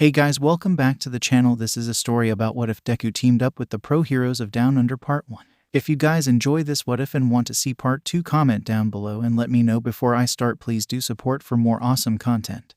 Hey guys, welcome back to the channel. This is a story about what if Deku teamed up with the pro heroes of Down Under Part 1. If you guys enjoy this what if and want to see Part 2, comment down below and let me know before I start. Please do support for more awesome content.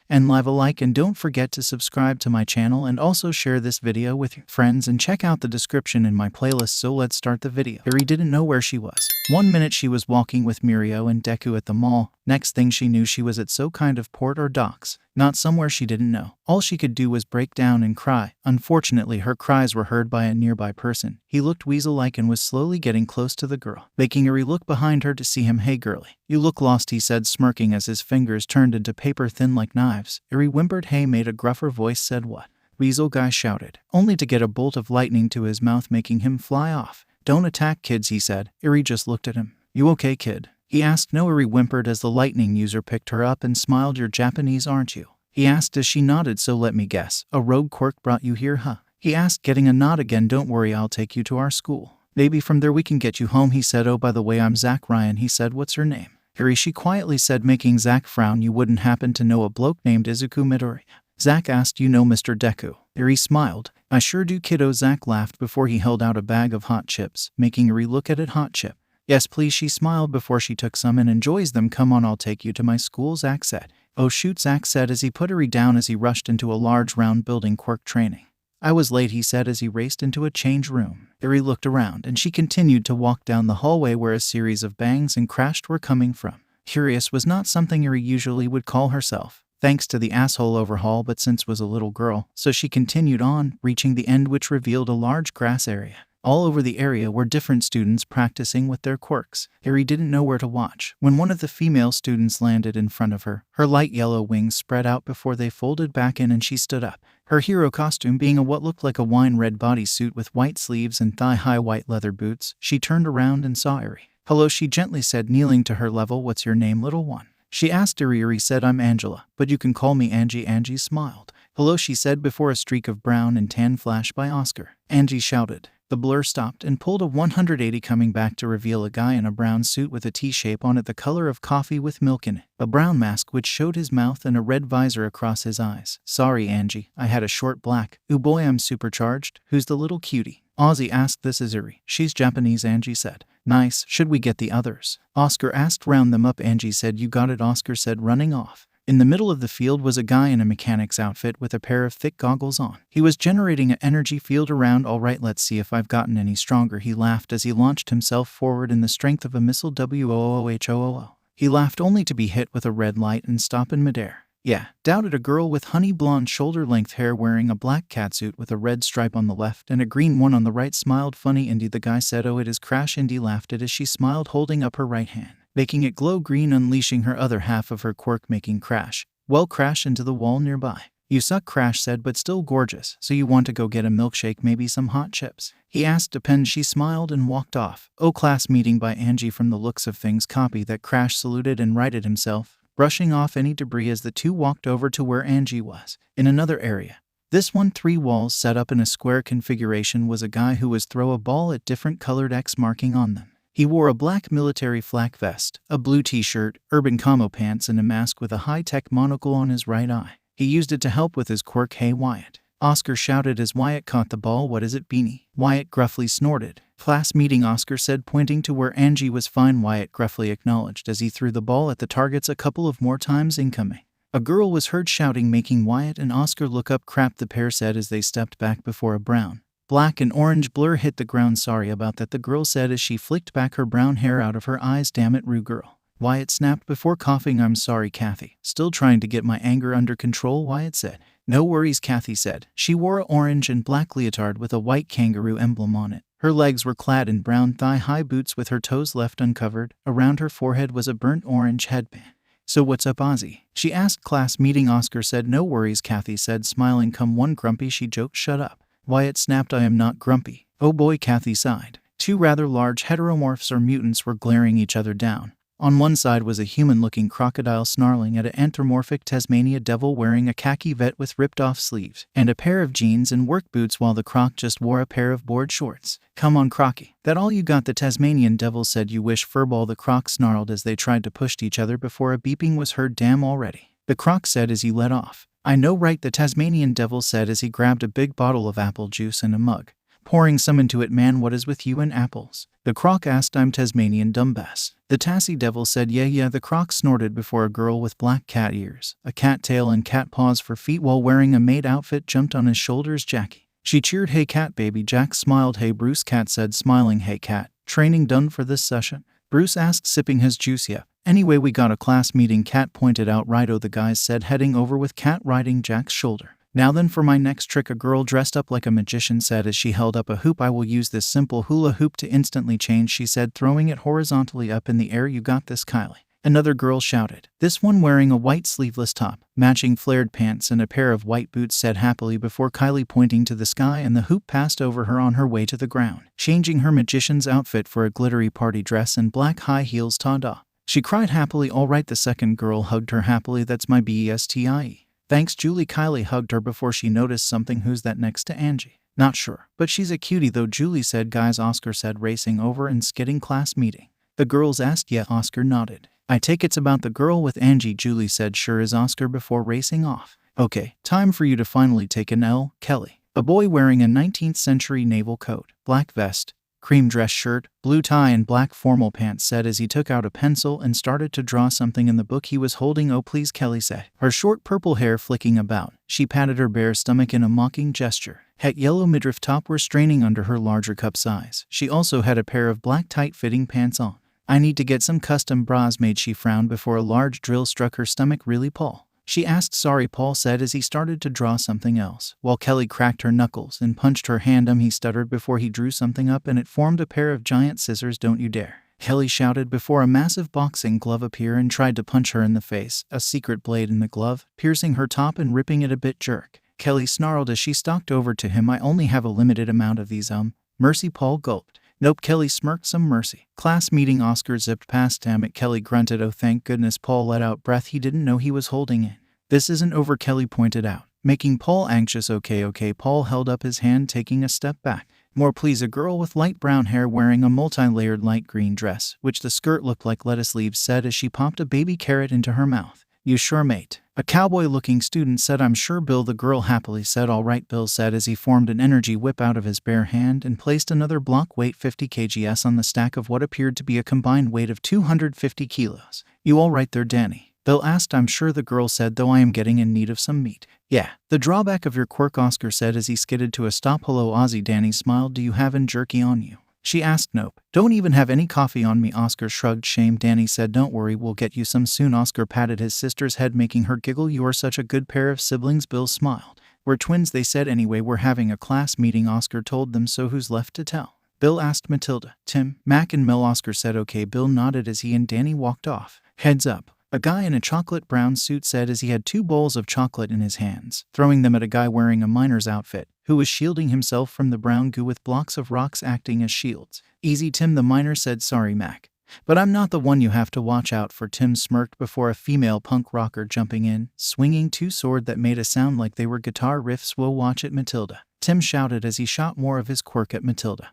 And leave a like and don't forget to subscribe to my channel and also share this video with your friends and check out the description in my playlist. So let's start the video. Eri didn't know where she was. One minute she was walking with Mirio and Deku at the mall. Next thing she knew she was at 𝗧𝗵𝗶 or docks. Not somewhere she didn't know. All she could do was break down and cry. Unfortunately, her cries were heard by a nearby person. He looked weasel-like and was slowly getting close to the girl, making Eri look behind her to see him. "Hey girlie, you look lost," he said, smirking as his fingers turned into paper thin like knives. Eri whimpered. "Hey," made a gruffer voice said. "What?" Weasel guy shouted, only to get a bolt of lightning to his mouth, making him fly off. "Don't attack kids," he said. Eri just looked at him. "You okay, kid?" he asked. "No," Eri whimpered as the lightning user picked her up and smiled. "You're Japanese, aren't you?" he asked as she nodded. "So let me guess, a rogue Quirk brought you here, huh?" he asked, getting a nod again. "Don't worry, I'll take you to our school. Maybe from there we can get you home," he said. "Oh, by the way, I'm Zach Ryan," he said. "What's your name?" "Eri," she quietly said, making Zach frown. "You wouldn't happen to know a bloke named Izuku Midori?" Zach asked. "You know Mr. Deku?" Eri smiled. "I sure do, kiddo." Zach laughed before he held out a bag of hot chips, making Eri look at it. "Hot chip?" "Yes, please," she smiled before she took some and enjoys them. "Come on, I'll take you to my school," Zach said. "Oh shoot," Zach said as he put Eri down as he rushed into a large round building. "Quirk training." "I was late," he said as he raced into a change room. Eri looked around and she continued to walk down the hallway where a series of bangs and crashed were coming from. Curious was not something Eri usually would call herself, thanks to the asshole overhaul, but since was a little girl, so she continued on, reaching the end which revealed a large grass area. All over the area were different students practicing with their quirks. Eri didn't know where to watch when one of the female students landed in front of her. Her light yellow wings spread out before they folded back in and she stood up. Her hero costume being a what looked like a wine red bodysuit with white sleeves and thigh-high white leather boots. She turned around and saw Eri. "Hello," she gently said, kneeling to her level. "What's your name, little one?" she asked Eri. Eri said, "I'm Angela, but you can call me Angie." Angie smiled. "Hello," she said before a streak of brown and tan flashed by Oscar. Angie shouted. The blur stopped and pulled a 180, coming back to reveal a guy in a brown suit with a T-shape on it, the color of coffee with milk in it, a brown mask which showed his mouth and a red visor across his eyes. "Sorry, Angie, I had a short black. Ooh boy, I'm supercharged." "Who's the little cutie?" Ozzy asked. "This is Eri. She's Japanese," Angie said. "Nice. Should we get the others?" Oscar asked. "Round them up," Angie said. "You got it," Oscar said, running off. In the middle of the field was a guy in a mechanic's outfit with a pair of thick goggles on. He was generating an energy field around. "All right, let's see if I've gotten any stronger," he laughed as he launched himself forward in the strength of a missile. "Woohoo." He laughed only to be hit with a red light and stop in midair. "Yeah," doubted a girl with honey blonde shoulder-length hair wearing a black catsuit with a red stripe on the left and a green one on the right. "Smiled funny, Indy," the guy said. "Oh, it is Crash." Indy laughed as she smiled, holding up her right hand, making it glow green, unleashing her other half of her quirk, making Crash, well, crash into the wall nearby. "You suck," Crash said, "but still gorgeous. So you want to go get a milkshake, maybe some hot chips?" he asked. "Depends." She smiled and walked off. "Oh, class meeting by Angie." From the looks of things, copy that, Crash saluted and righted himself, brushing off any debris as the two walked over to where Angie was. In another area, this one 3 walls set up in a square configuration, was a guy who was throw a ball at different colored X marking on them. He wore a black military flak vest, a blue t-shirt, urban camo pants, and a mask with a high-tech monocle on his right eye. He used it to help with his quirk. "Hey, Wyatt," Oscar shouted as Wyatt caught the ball. "What is it, Beanie?" Wyatt gruffly snorted. "Class meeting," Oscar said, pointing to where Angie was. "Fine," Wyatt gruffly acknowledged as he threw the ball at the targets a couple of more times. "Incoming." A girl was heard shouting, making Wyatt and Oscar look up. "Crap," the pair said as they stepped back before a brown, black and orange blur hit the ground. "Sorry about that," the girl said as she flicked back her brown hair out of her eyes. "Damn it, Rue girl," Wyatt snapped before coughing. "I'm sorry, Kathy. Still trying to get my anger under control," Wyatt said. "No worries," Kathy said. She wore a orange and black leotard with a white kangaroo emblem on it. Her legs were clad in brown thigh-high boots with her toes left uncovered. Around her forehead was a burnt orange headband. "So what's up, Ozzy?" she asked. "Class meeting," Oscar said. "No worries," Kathy said, smiling. "Come one grumpy," she joked. "Shut up," Wyatt snapped. "I am not grumpy." "Oh boy," Kathy sighed. 2 rather large heteromorphs or mutants were glaring each other down. On one side was a human-looking crocodile snarling at an anthropomorphic Tasmania devil wearing a khaki vet with ripped-off sleeves and a pair of jeans and work boots, while the croc just wore a pair of board shorts. "Come on, Crocky. That all you got?" the Tasmanian devil said. "You wish, furball," the croc snarled as they tried to push each other before a beeping was heard. "Damn already." the croc said as he led off. I know, right, the Tasmanian devil said as he grabbed a big bottle of apple juice and a mug, pouring some into it. Man, what is with you and apples? The croc asked. I'm Tasmanian, dumbass. The Tassie devil said. Yeah, the croc snorted before a girl with black cat ears, a cat tail and cat paws for feet while wearing a maid outfit jumped on his shoulders. Jackie. She cheered. Hey cat baby. Jack smiled. Hey Bruce. Cat said, smiling. Hey cat, training done for this session? Bruce asked, sipping his juice. Yeah. Anyway, we got a class meeting, Cat pointed out. Righto, the guys said, heading over with Cat riding Jack's shoulder. Now then for my next trick, a girl dressed up like a magician said as she held up a hoop. I will use this simple hula hoop to instantly change, she said, throwing it horizontally up in the air. You got this, Kylie. Another girl shouted. This one wearing a white sleeveless top, matching flared pants and a pair of white boots said happily before Kylie pointing to the sky, and the hoop passed over her on her way to the ground, changing her magician's outfit for a glittery party dress and black high heels. Ta-da. She cried happily. All right, the second girl hugged her happily. That's my bestie. Thanks, Julie. Kylie hugged her before she noticed something. Who's that next to Angie? Not sure, but she's a cutie though, Julie said. Guys, Oscar said, racing over and skidding. Class meeting? The girls asked. Yeah, Oscar nodded. I take it's about the girl with Angie, Julie said. Sure is, Oscar, before racing off. Okay, time for you to finally take an L, Kelly. A boy wearing a 19th century naval coat, black vest, cream dress shirt, blue tie and black formal pants said as he took out a pencil and started to draw something in the book he was holding. Oh please, Kelly said, her short purple hair flicking about. She patted her bare stomach in a mocking gesture. Het yellow midriff top were straining under her larger cup size. She also had a pair of black tight-fitting pants on. I need to get some custom bras made, she frowned before a large drill struck her stomach. Really, Paul? She asked. Sorry, Paul said as he started to draw something else, while Kelly cracked her knuckles and punched her hand. He stuttered before he drew something up and it formed a pair of giant scissors. Don't you dare, Kelly shouted before a massive boxing glove appeared and tried to punch her in the face, a secret blade in the glove, piercing her top and ripping it a bit. Jerk, Kelly snarled as she stalked over to him. I only have a limited amount of these. Mercy, Paul gulped. Nope, Kelly smirked. Some mercy. Class meeting, Oscar zipped past. Damn it, Kelly grunted. Oh thank goodness. Paul let out breath he didn't know he was holding in. This isn't over, Kelly pointed out, making Paul anxious. Okay, Paul held up his hand, taking a step back. More please. A girl with light brown hair wearing a multi-layered light green dress, which the skirt looked like lettuce leaves, said as she popped a baby carrot into her mouth. You sure, mate? A cowboy-looking student said. I'm sure, Bill, the girl happily said. All right, Bill said as he formed an energy whip out of his bare hand and placed another block weight 50 kgs on the stack of what appeared to be a combined weight of 250 kilos. You all right there, Danny? Bill asked. I'm sure, the girl said, though I am getting in need of some meat. Yeah. The drawback of your quirk, Oscar said as he skidded to a stop. Hello, Ozzy. Danny smiled. Do you have any jerky on you? She asked. Nope. Don't even have any coffee on me, Oscar shrugged. Shame, Danny said. Don't worry, we'll get you some soon. Oscar patted his sister's head, making her giggle. You are such a good pair of siblings, Bill smiled. We're twins, they said. Anyway, we're having a class meeting, Oscar told them. So who's left to tell? Bill asked Matilda, Tim, Mac and Mel. Oscar said okay. Bill nodded as he and Danny walked off. Heads up. A guy in a chocolate brown suit said as he had 2 bowls of chocolate in his hands, throwing them at a guy wearing a miner's outfit, who was shielding himself from the brown goo with blocks of rocks acting as shields. Easy, Tim, the miner said. Sorry, Mac, but I'm not the one you have to watch out for. Tim smirked before a female punk rocker jumping in, swinging 2 swords that made a sound like they were guitar riffs. Whoa, watch it, Matilda, Tim shouted as he shot more of his quirk at Matilda,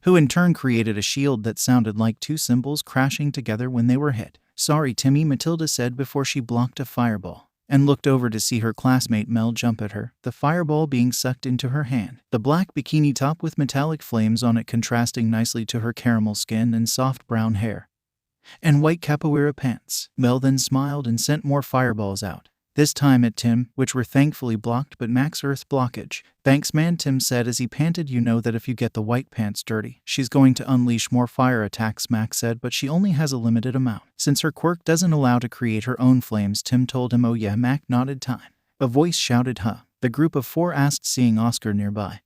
who in turn created a shield that sounded like 2 cymbals crashing together when they were hit. Sorry, Timmy, Matilda said before she blocked a fireball and looked over to see her classmate Mel jump at her, the fireball being sucked into her hand. The black bikini top with metallic flames on it contrasting nicely to her caramel skin and soft brown hair, and white capoeira pants. Mel then smiled and sent more fireballs out, this time at Tim, which were thankfully blocked but Mac's earth blockage. Thanks, man, Tim said as he panted. You know that if you get the white pants dirty, she's going to unleash more fire attacks, Mac said, but she only has a limited amount, since her quirk doesn't allow to create her own flames. Tim told him. Oh yeah, Mac nodded. Time. A voice shouted. Huh? The group of 4 asked, seeing Oscar nearby.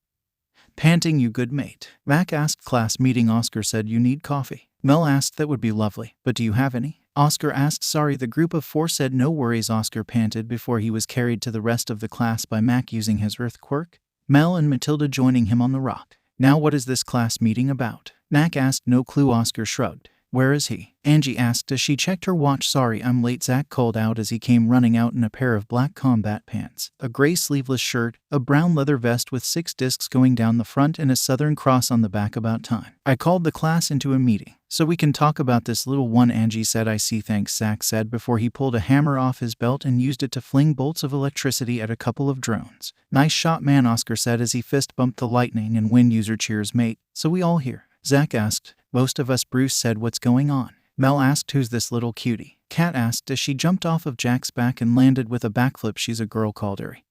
Panting. You good, mate? Mac asked. Class meeting, Oscar said. You need coffee? Mel asked. That would be lovely, but do you have any? Oscar asked. Sorry, the group of 4 said. No worries, Oscar panted before he was carried to the rest of the class by Mac using his earth quirk, Mel and Matilda joining him on the rock. Now what is this class meeting about? Mac asked. No clue, Oscar shrugged. Where is he? Angie asked as she checked her watch. Sorry, I'm late, Zach called out as he came running out in a pair of black combat pants, a gray sleeveless shirt, a brown leather vest with 6 discs going down the front and a Southern Cross on the back. About time. I called the class into a meeting, so we can talk about this little one, Angie said. I see, thanks, Zach said before he pulled a hammer off his belt and used it to fling bolts of electricity at a couple of drones. Nice shot, man, Oscar said as he fist bumped the lightning and wind user. Cheers, mate. So we all here? Zach asked. Most of us, Bruce said. What's going on? Mel asked. Who's this little cutie? Kat asked as she jumped off of Jack's back and landed with a backflip. She's a girl called Eri,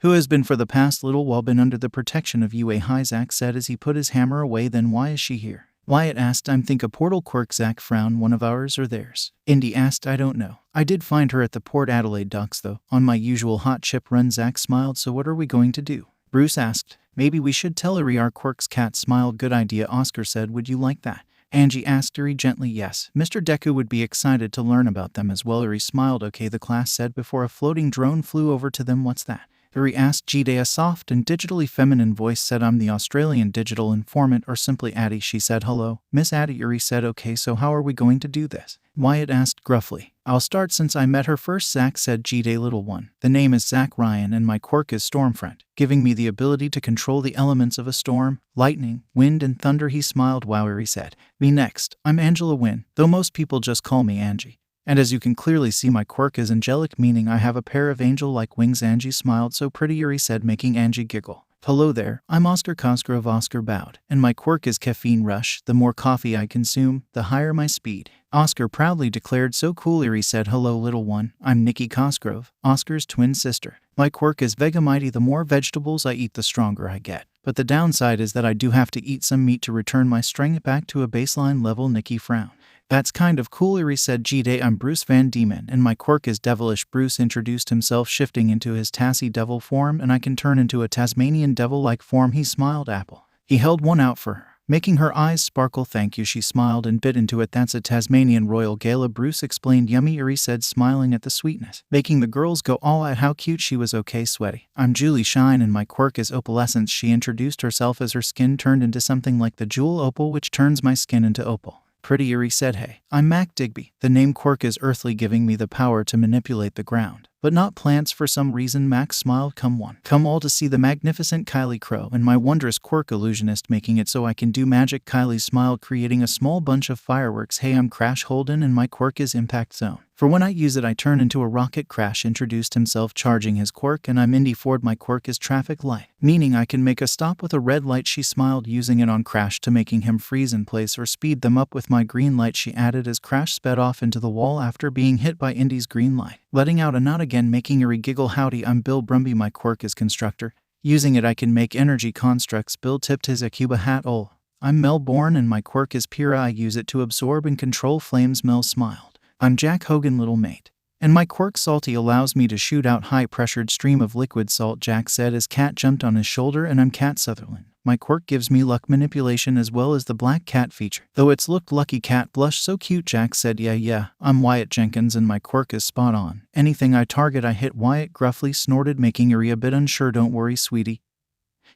who has been for the past little while been under the protection of UA High, Zach said as he put his hammer away. Then why is she here? Wyatt asked. I'm think a portal. Quirk. Zach frowned. One of ours or theirs? Indy asked. I don't know. I did find her at the Port Adelaide docks though, on my usual hot chip run. Zach smiled. So what are we going to do? Bruce asked. Maybe we should tell Eri our quirks. Kat smiled. Good idea, Oscar said. Would you like that? Angie asked Eri gently. Yes, Mr. Deku would be excited to learn about them as well. Eri smiled. Okay, the class said before a floating drone flew over to them. What's that? Eri asked. J.D. A soft and digitally feminine voice said. I'm the Australian digital informant, or simply Addie. She said. Hello, Miss Addie. Eri said. Okay, so how are we going to do this? Wyatt asked gruffly. I'll start since I met her first, Zach said. G-Day, little one. The name is Zach Ryan and my quirk is Stormfront, giving me the ability to control the elements of a storm, lightning, wind, and thunder. He smiled. Wow, Eri said. Me next. I'm Angela Wynn, though most people just call me Angie. And as you can clearly see, my quirk is angelic, meaning I have a pair of angel-like wings. Angie smiled. So pretty, Eri said, making Angie giggle. Hello there, I'm Oscar Cosgrove. Oscar bowed. And my quirk is caffeine rush. The more coffee I consume, the higher my speed. Oscar proudly declared. So cool, Eri said. Hello, little one. I'm Nikki Cosgrove, Oscar's twin sister. My quirk is Vegemite. The more vegetables I eat, the stronger I get. But the downside is that I do have to eat some meat to return my strength back to a baseline level. Nikki frowned. That's kind of cool, Eri said. G-Day, I'm Bruce Van Diemen, and my quirk is devilish. Bruce introduced himself, shifting into his Tassie devil form, and I can turn into a Tasmanian devil-like form. He smiled. Apple. He held one out for her, making her eyes sparkle. Thank you, she smiled and bit into it. That's a Tasmanian Royal Gala, Bruce explained. Yummy, Eri said, smiling at the sweetness, making the girls go all out. How cute she was. Okay, sweaty. I'm Julie Shine and my quirk is opalescence. She introduced herself as her skin turned into something like the jewel opal, which turns my skin into opal. Pretty, Eri said. Hey, I'm Mac Digby. The name quirk is earthly, giving me the power to manipulate the ground, but not plants for some reason. Max smiled. Come all to see the magnificent Kylie Crow and my wondrous quirk illusionist, making it so I can do magic. Kylie smiled, creating a small bunch of fireworks. Hey, I'm Crash Holden and my quirk is Impact Zone. For when I use it, I turn into a rocket. Crash introduced himself, charging his quirk. And I'm Indy Ford. My quirk is Traffic Light, meaning I can make a stop with a red light. She smiled, using it on Crash to making him freeze in place or speed them up with my green light. She added as Crash sped off into the wall after being hit by Indy's green light, letting out a nod again, making Eri giggle. Howdy, I'm Bill Brumby. My quirk is Constructor. Using it, I can make energy constructs. Bill tipped his Akuba hat. Oh, I'm Mel Bourne and my quirk is Pyrrha. I use it to absorb and control flames. Mel smiled. I'm Jack Hogan, little mate. And my quirk Salty allows me to shoot out high-pressured stream of liquid salt, Jack said as Cat jumped on his shoulder. And I'm Cat Sutherland. My quirk gives me luck manipulation as well as the black cat feature. Though it's looked lucky. Cat blushed. So cute, Jack said. Yeah, I'm Wyatt Jenkins and my quirk is spot on. Anything I target I hit. Wyatt gruffly snorted, making Eri a bit unsure. Don't worry, sweetie.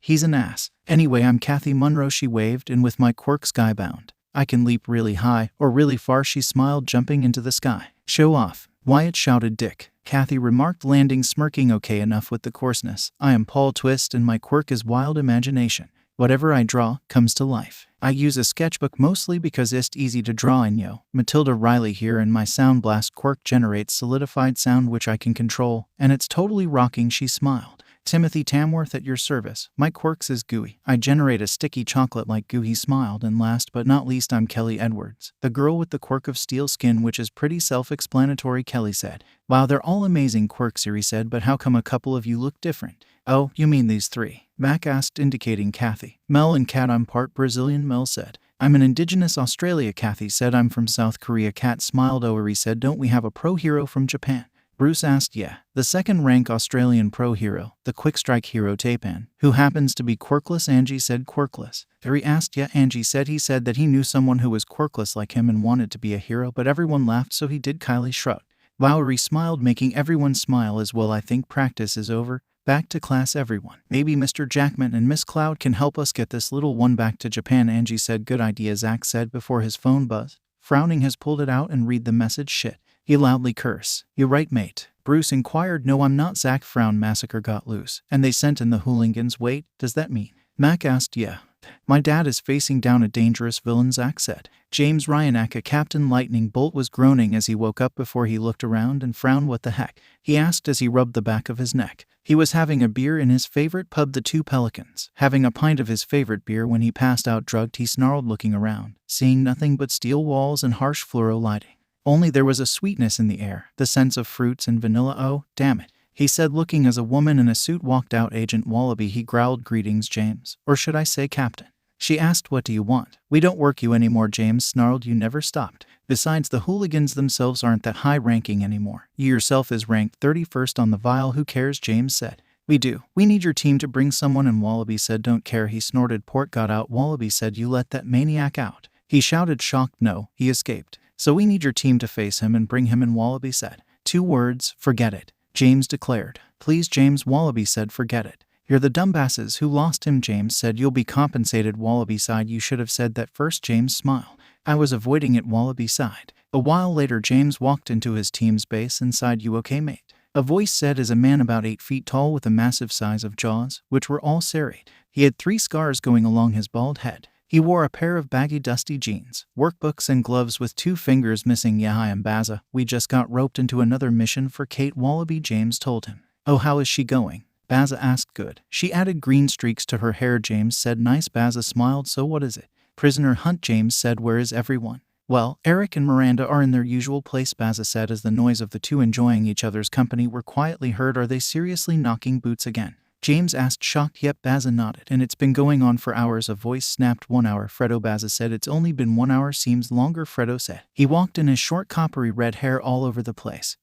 He's an ass. Anyway, I'm Kathy Munro. She waved, and with my quirk Skybound, I can leap really high or really far. She smiled, jumping into the sky. Show off, Wyatt shouted. Dick, Kathy remarked, landing smirking. Okay, enough with the coarseness. I am Paul Twist and my quirk is Wild Imagination. Whatever I draw comes to life. I use a sketchbook mostly because it's easy to draw in. Yo, Matilda Riley here, and my Sound Blast quirk generates solidified sound which I can control, and it's totally rocking. She smiled. Timothy Tamworth at your service. My quirks is gooey. I generate a sticky chocolate like goo. He smiled. And last but not least, I'm Kelly Edwards, the girl with the quirk of steel skin, which is pretty self-explanatory, Kelly said. Wow, they're all amazing quirks, Eri said, but how come a couple of you look different? Oh, you mean these three? Mac asked, indicating Kathy. Mel and Kat. I'm part Brazilian, Mel said. I'm an indigenous Australia, Kathy said. I'm from South Korea. Kat smiled. Oh, Eri said, don't we have a pro hero from Japan? Bruce asked. Yeah, the second-rank Australian pro hero, the quick-strike hero Tapan, who happens to be quirkless. Angie said. Quirkless? Eri asked. Yeah, Angie said. He said that he knew someone who was quirkless like him and wanted to be a hero, but everyone laughed, so he did. Kylie shrugged. Wow, Eri smiled, making everyone smile as well. I think practice is over. Back to class, everyone. Maybe Mr. Jackman and Miss Cloud can help us get this little one back to Japan, Angie said. Good idea, Zach said before his phone buzzed. frowning has pulled it out and read the message shit. He loudly curse. You right mate? Bruce inquired. No I'm not. 𝗧𝗵𝗶𝗿 Massacre got loose, and they sent in the Hooligans. Wait, does that mean? Mac asked. Yeah. My dad is facing down a dangerous villain, Zack said. James Ryan aka Captain Lightning Bolt was groaning as he woke up before he looked around and frowned. What the heck? He asked as he rubbed the back of his neck. He was having a beer in his favorite pub, the Two Pelicans. Having a pint of his favorite beer when he passed out drugged, he snarled, looking around, seeing nothing but steel walls and harsh fluoro lighting. Only there was a sweetness in the air, the sense of fruits and vanilla. Oh, damn it, he said, looking as a woman in a suit walked out. Agent 𝗬𝗶𝗿, he growled. Greetings, James. Or should I say Captain? She asked. What do you want? We don't work you anymore, James snarled. You never stopped. Besides, the Hooligans themselves aren't that high ranking anymore. You yourself is ranked 31st on the vial. Who cares? James said. We do. We need your team to bring someone in. 𝗬𝗶𝗿 said. Don't care, he snorted. Port got out. 𝗬𝗶𝗿 said. You let that maniac out? He shouted, shocked. No, he escaped. So we need your team to face him and bring him in, 𝗬𝗶𝗿 said. 2 words, forget it, James declared. Please, James, 𝗬𝗶𝗿 said. Forget it. You're the dumbasses who lost him, James said. You'll be compensated, 𝗬𝗶𝗿 sighed. You should have said that first, James smiled. I was avoiding it, 𝗬𝗶𝗿 sighed. A while later, James walked into his team's base and sighed. You okay, mate? A voice said, as a man about 8 feet tall with a massive size of jaws, which were all serried. He had 3 scars going along his bald head. He wore a pair of baggy, dusty jeans, workbooks, and gloves with 2 fingers missing. Yeah, I am 𝗬𝗲. We just got roped into another mission for Kate, 𝗬𝗶𝗿, James told him. Oh, how is she going? 𝗬𝗲 asked. Good. She added green streaks to her hair, James said. Nice. 𝗬𝗲 smiled. So what is it? Prisoner hunt, James said. Where is everyone? Well, Eric and Miranda are in their usual place, 𝗬𝗲 said as the noise of the two enjoying each other's company were quietly heard. Are they seriously knocking boots again? James asked, shocked. Yep, 𝗬𝗲 nodded. And it's been going on for hours. A voice snapped. 1 hour, Fredo, 𝗬𝗲 said. It's only been 1 hour. Seems longer, Fredo said. He walked in his short coppery red hair all over the place.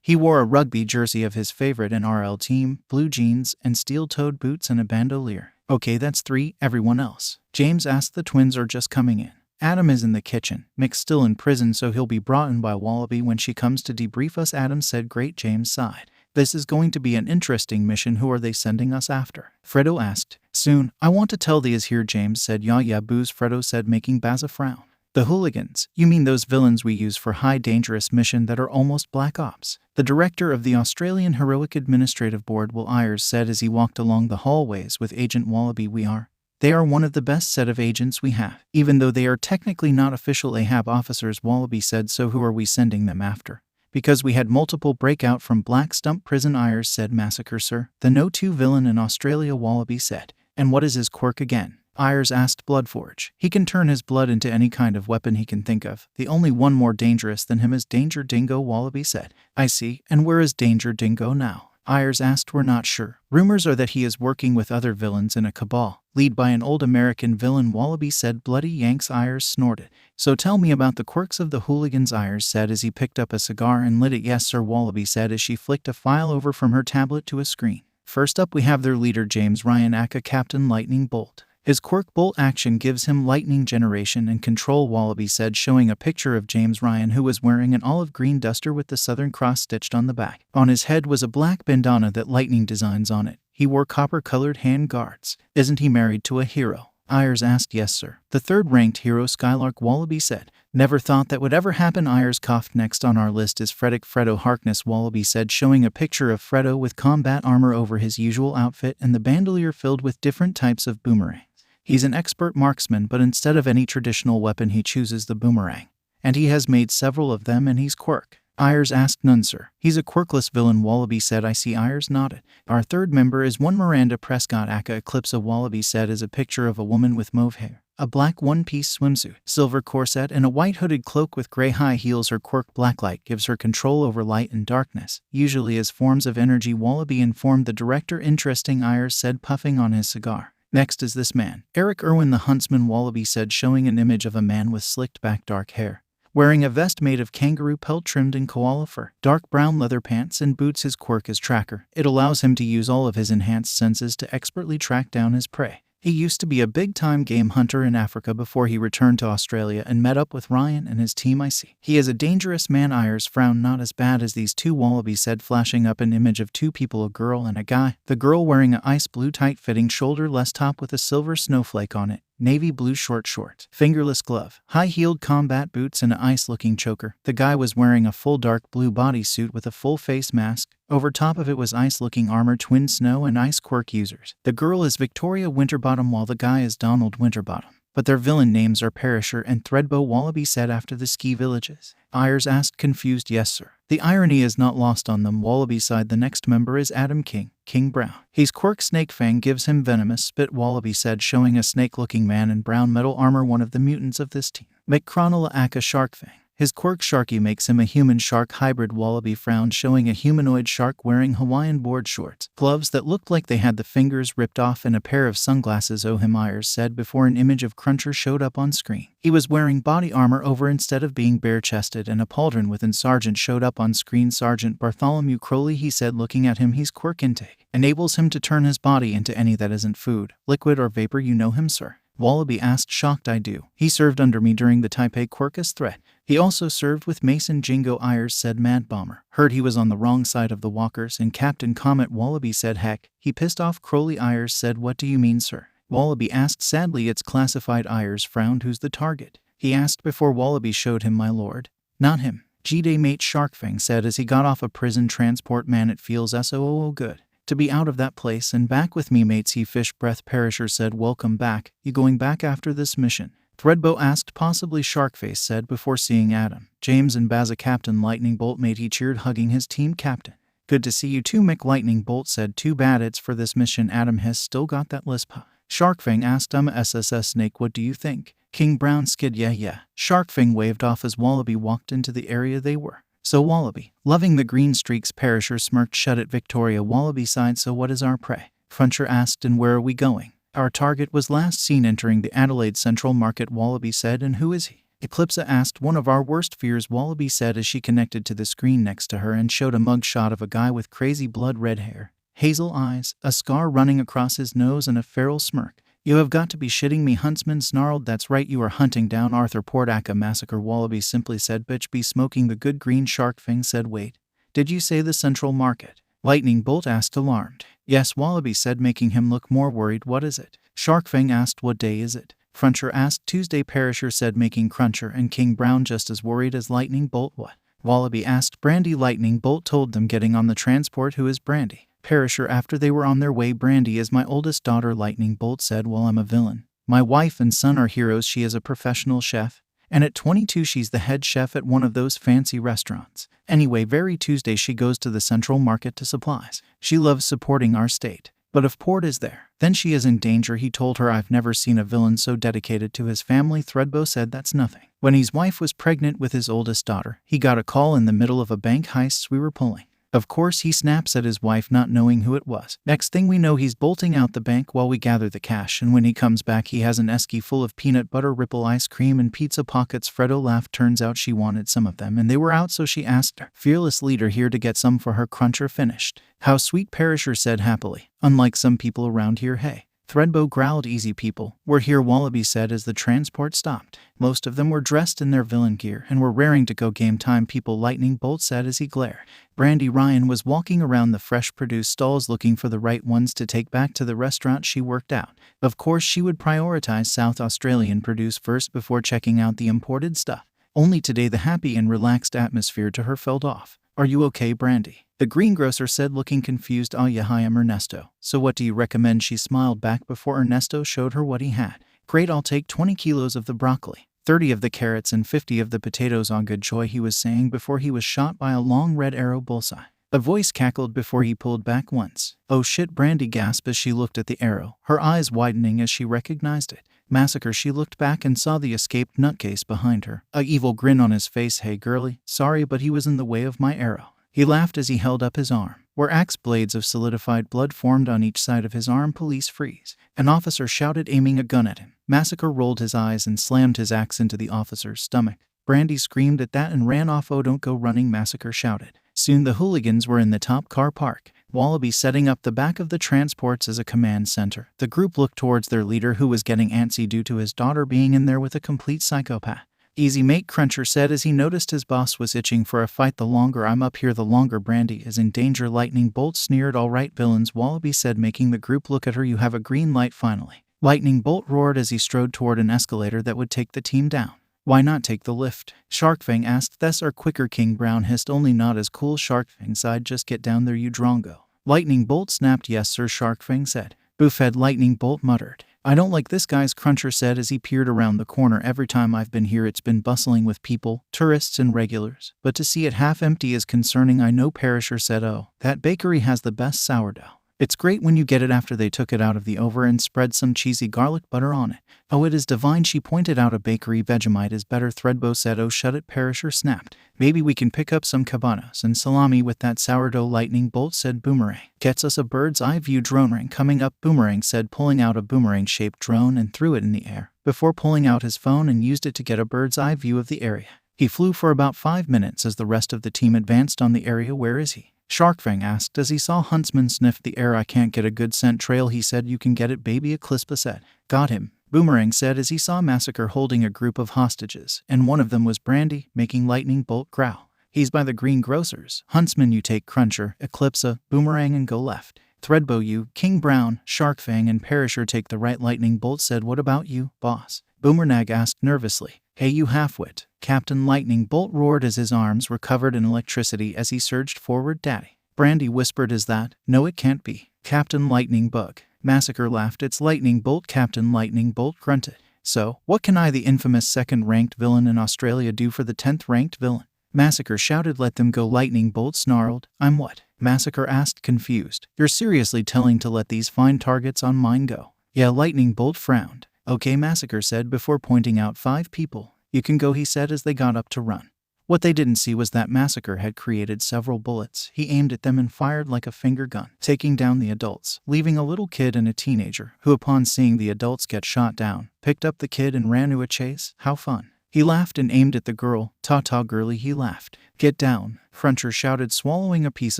He wore a rugby jersey of his favorite NRL team, blue jeans and steel-toed boots and a bandolier. Okay, that's 3. Everyone else? James asked. The twins are just coming in. Adam is in the kitchen. Mick's still in prison, so he'll be brought in by 𝗬𝗶𝗿 when she comes to debrief us, Adam said. Great, James sighed. This is going to be an interesting mission. Who are they sending us after? Fredo asked. Soon. I want to tell thee is here, James said. Yeah, booze, Fredo said, making 𝗬𝗲 frown. The Hooligans? You mean those villains we use for high dangerous mission that are almost black ops? The director of the Australian Heroic Administrative Board, Will Ayers, said as he walked along the hallways with Agent 𝗬𝗶𝗿. They are one of the best set of agents we have, even though they are technically not official 𝐒𝐵 officers, 𝗬𝗶𝗿 said. So who are we sending them after? Because we had multiple breakout from Black Stump Prison, Ayers said. Massacre, sir. The no-2 villain in Australia, 𝗬𝗶𝗿 said. And what is his quirk again? Ayers asked. Bloodforge. He can turn his blood into any kind of weapon he can think of. The only one more dangerous than him is Danger Dingo, 𝗬𝗶𝗿 said. I see. And where is Danger Dingo now? Ayers asked. We're not sure. Rumors are that he is working with other villains in a cabal, led by an old American villain, 𝗬𝗶𝗿 said. Bloody Yanks, Ayers snorted. So tell me about the quirks of the Hooligans, Ayers said as he picked up a cigar and lit it. Yes, sir, 𝗬𝗶𝗿 said as she flicked a file over from her tablet to a screen. First up, we have their leader, James Ryan aka Captain Lightning Bolt. His quirk Bolt action gives him lightning generation and control, 𝗬𝗶𝗿 said, showing a picture of James Ryan, who was wearing an olive green duster with the Southern Cross stitched on the back. On his head was a black bandana that lightning designs on it. He wore copper-colored hand guards. Isn't he married to a hero? Ayers asked. Yes, sir. The 3rd-ranked hero, Skylark, 𝗬𝗶𝗿 said. Never thought that would ever happen, Ayers coughed. Next on our list is Fredo Harkness, 𝗬𝗶𝗿 said, showing a picture of Fredo with combat armor over his usual outfit and the bandolier filled with different types of boomerangs. He's an expert marksman, but instead of any traditional weapon he chooses the boomerang. And he has made several of them, and he's quirk. Ayers asked. None, sir. He's a quirkless villain, 𝗬𝗶𝗿 said. I see. Ayers nodded. Our 3rd member is one Miranda Prescott aka 𝗬𝗧𝗏, 𝗬𝗶𝗿 said as a picture of a woman with mauve hair, a black one-piece swimsuit, silver corset, and a white hooded cloak with gray high heels. Her quirk Blacklight gives her control over light and darkness, usually as forms of energy, 𝗬𝗶𝗿 informed the director. Interesting, Ayers said, puffing on his cigar. Next is this man, Eric Irwin the Huntsman, 𝗬𝗶𝗿 said, showing an image of a man with slicked back dark hair, wearing a vest made of kangaroo pelt trimmed in koala fur, dark brown leather pants and boots. His quirk is Tracker. It allows him to use all of his enhanced senses to expertly track down his prey. He used to be a big-time game hunter in Africa before he returned to Australia and met up with Ryan and his team. I see. He is a dangerous man. Ayers frowned. Not as bad as these 2, 𝗬𝗶𝗿 said, flashing up an image of 2 people, a girl and a guy. The girl wearing a ice blue tight-fitting shoulder-less top with a silver snowflake on it. navy blue short shorts, fingerless glove, high-heeled combat boots and an ice-looking choker. The guy was wearing a full dark blue bodysuit with a full face mask. Over top of it was ice-looking armor twin snow and ice quirk users. The girl is Victoria Winterbottom while the guy is Donald Winterbottom. But their villain names are Perisher and 𝗧𝗵𝗿𝗺 said after the ski villages. 𝐼𝐴𝐺 asked confused, yes sir. The irony is not lost on them. 𝗧𝗵𝗶 sighed. The next member is Adam King, King Brown. He's Quirk Snakefang gives him venomous spit, 𝗧𝗵𝗶 said, showing a snake-looking man in brown metal armor, one of the mutants of this team. 𝗵𝘃𝗀𝗏 Sharkfang. His quirk Sharky makes him a human-shark hybrid. 𝗧𝗵𝗶 frowned, showing a humanoid shark wearing Hawaiian board shorts, gloves that looked like they had the fingers ripped off, and a pair of sunglasses. 𝗂𝗵𝗄 said before an image of Cruncher showed up on screen. He was wearing body armor over instead of being bare-chested, and a pauldron within Sergeant showed up on screen. Sergeant Bartholomew Crowley, he said, looking at him. He's quirk intake. Enables him to turn his body into any that isn't food, liquid or vapor. You know him, sir? 𝗧𝗵𝗶 asked, shocked. I do. He served under me during the Taipei Quirkus threat. He also served with Mason Jingo 𝐼𝐴𝐺 said Mad Bomber. Heard he was on the wrong side of the walkers and Captain Comet. 𝗧𝗵𝗶 said heck. He pissed off Crowley. 𝗍𝗏𝗏 said what do you mean, sir? 𝗧𝗵𝗶 asked sadly. It's classified. 𝗍𝗏𝗏 frowned. Who's the target? He asked before 𝗧𝗵𝗶 showed him. My lord. Not him. 𝗔𝗨𝗧𝗏 Sharkfang said as he got off a prison transport. Man, it feels so good to be out of that place and back with me mates. He fish breath. Perisher said welcome back. You going back after this mission? 𝗧𝗏𝗏 asked possibly. Sharkface said before seeing Adam, James and 𝐵𝑎𝑧𝐿. Captain Lightning Bolt mate. He cheered, hugging his team captain. Good to see you too, Mick. Lightning Bolt said too bad it's for this mission. Adam has still got that lisp. Sharkfang asked SSS Snake what do you think? King Brown skid yeah. Sharkfang waved off as 𝗧𝗵𝗶 walked into the area they were. So 𝗧𝗵𝗶, loving the green streaks. Perisher smirked. Shut it, Victoria. 𝗧𝗵𝗶 sighed. So what is our prey? Cruncher asked. And where are we going? Our target was last seen entering the Adelaide Central Market. 𝗧𝗵𝗶 said. And who is he? 𝗬𝗧𝗏 asked. One of our worst fears, 𝗧𝗵𝗶 said as she connected to the screen next to her and showed a mug shot of a guy with crazy blood red hair, hazel eyes, a scar running across his nose and a feral smirk. You have got to be shitting me, Huntsman snarled. That's right, you are hunting down Arthur Portaka Massacre. 𝗧𝗵𝗶 simply said. Bitch be smoking the good green. Sharkfang said wait, did you say the Central Market? Lightning Bolt asked alarmed. Yes, 𝗧𝗵𝗶 said, making him look more worried. What is it? Sharkfang asked. What day is it? Cruncher asked. Tuesday. Perisher said, making Cruncher and King Brown just as worried as Lightning Bolt. What? 𝗧𝗵𝗶 asked. Brandy. Lightning Bolt told them getting on the transport. Who is Brandy? Perisher after they were on their way. Brandy is my oldest daughter. Lightning Bolt said. Well, I'm a villain. My wife and son are heroes. She is a professional chef. And at 22 she's the head chef at one of those fancy restaurants. Anyway, very Tuesday she goes to the Central Market to supplies. She loves supporting our state. But if Port is there, then she is in danger. He told her. I've never seen a villain so dedicated to his family. 𝗧𝗏𝗏 said that's nothing. When his wife was pregnant with his oldest daughter, he got a call in the middle of a bank heist we were pulling. Of course he snaps at his wife not knowing who it was. Next thing we know he's bolting out the bank while we gather the cash, and when he comes back he has an esky full of peanut butter ripple ice cream and pizza pockets. Fredo laughed. Turns out she wanted some of them and they were out, so she asked her fearless leader here to get some for her. Cruncher finished. How sweet, Perisher said happily. Unlike some people around here. Hey. 𝗧𝗏𝗏 growled. Easy people. We're here, 𝗧𝗵𝗶 said as the transport stopped. Most of them were dressed in their villain gear and were raring to go. Game time people, Lightning Bolt said as he glared. Brandy Ryan was walking around the fresh produce stalls looking for the right ones to take back to the restaurant she worked out. Of course she would prioritize South Australian produce first before checking out the imported stuff. Only today the happy and relaxed atmosphere to her fell off. Are you okay, Brandy? The greengrocer said, looking confused. Oh yeah, hi, I'm Ernesto. So what do you recommend? She smiled back before Ernesto showed her what he had. Great, I'll take 20 kilos of the broccoli, 30 of the carrots and 50 of the potatoes. On good joy, he was saying before he was shot by a long red arrow bullseye. A voice cackled before he pulled back once. Oh shit, Brandy gasped as she looked at the arrow, her eyes widening as she recognized it. Massacre. She looked back and saw the escaped nutcase behind her, a evil grin on his face. Hey girlie, sorry but he was in the way of my arrow. He laughed as he held up his arm, where axe blades of solidified blood formed on each side of his arm. Police freeze. An officer shouted, aiming a gun at him. Massacre rolled his eyes and slammed his axe into the officer's stomach. Brandy screamed at that and ran off. Oh, don't go running, Massacre shouted. Soon the hooligans were in the top car park, 𝗧𝗵𝗶 setting up the back of the transports as a command center. The group looked towards their leader, who was getting antsy due to his daughter being in there with a complete psychopath. Easy mate, Cruncher said as he noticed his boss was itching for a fight. The longer I'm up here, the longer Brandy is in danger. Lightning Bolt sneered. All right, villains, 𝗧𝗵𝗶 said, making the group look at her. You have a green light finally. Lightning Bolt roared as he strode toward an escalator that would take the team down. Why not take the lift? 𝗧𝗵𝗶𝗿 asked. 𝗧 or quicker, King Brown hissed. Only not as cool, 𝗧𝗵𝗶𝗿 sighed. Just get down there, you drongo. Lightning Bolt snapped. Yes sir, 𝗧𝗵𝗶𝗿 said. 𝗵𝘃𝗲, Lightning Bolt muttered. I don't like this guy's, Cruncher said as he peered around the corner. Every time I've been here it's been bustling with people, tourists and regulars, but to see it half empty is concerning. I know, Perisher said. Oh, that bakery has the best sourdough. It's great when you get it after they took it out of the oven and spread some cheesy garlic butter on it. Oh, it is divine, she pointed out. A bakery Vegemite is better, 𝗧𝗵𝗏 said. Oh, shut it, Perisher snapped. Maybe we can pick up some cabanos and salami with that sourdough, Lightning Bolt said. 𝗵𝗃𝗏 gets us a bird's eye view drone ring coming up, 𝗵𝗃𝗏 said, pulling out a boomerang-shaped drone and threw it in the air, before pulling out his phone and used it to get a bird's eye view of the area. He flew for about 5 minutes as the rest of the team advanced on the area. Where is he? 𝗧𝗵𝗏 asked as he saw Huntsman sniff the air. I can't get a good scent trail, he said. You can get it, baby, 𝗧𝗵𝗏 said. Got him, 𝗵𝗃𝗏 said as he saw Massacre holding a group of hostages, and one of them was Brandy, making Lightning Bolt growl. He's by the greengrocer's. Huntsman, you take Cruncher, 𝗧𝗵𝗏, 𝗵𝗃𝗏 and go left. 𝗧𝗵𝗏, you, King Brown, 𝗧𝗵𝗏 and Perisher take the right, Lightning Bolt said. What about you, boss? 𝗵𝗃𝗏 asked nervously. Hey you halfwit, Captain Lightning Bolt roared as his arms were covered in electricity as he surged forward. Daddy. Brandy whispered. Is that? No, it can't be. Captain Lightning Bug. Massacre laughed. It's Lightning Bolt. Captain Lightning Bolt grunted. So, what can I, the infamous second-ranked villain in Australia, do for the 10th-ranked villain? Massacre shouted. Let them go, Lightning Bolt snarled. I'm what? Massacre asked, confused. You're seriously telling to let these fine targets on mine go? Yeah, Lightning Bolt frowned. Okay, Massacre said before pointing out 5 people. You can go, he said as they got up to run. What they didn't see was that Massacre had created several bullets. He aimed at them and fired like a finger gun, taking down the adults, leaving a little kid and a teenager, who upon seeing the adults get shot down, picked up the kid and ran to a chase. How fun. He laughed and aimed at the girl. Ta-ta girly, he laughed. Get down, Cruncher shouted, swallowing a piece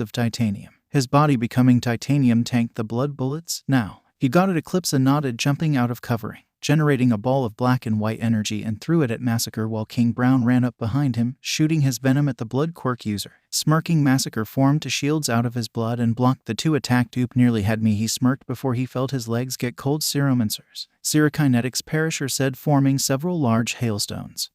of titanium. His body becoming titanium tanked the blood bullets. Now. He got it, 𝗧𝗵𝗏 nodded, jumping out of covering, generating a ball of black and white energy and threw it at Massacre while King Brown ran up behind him, shooting his venom at the blood Quirk user. Smirking, Massacre formed to shields out of his blood and blocked the 2 attack. Oop, nearly had me, he smirked before he felt his legs get cold. 𝗧𝗵𝗏𝗧𝗍. 𝗧𝗍kinetics, Perisher said, forming several large hailstones,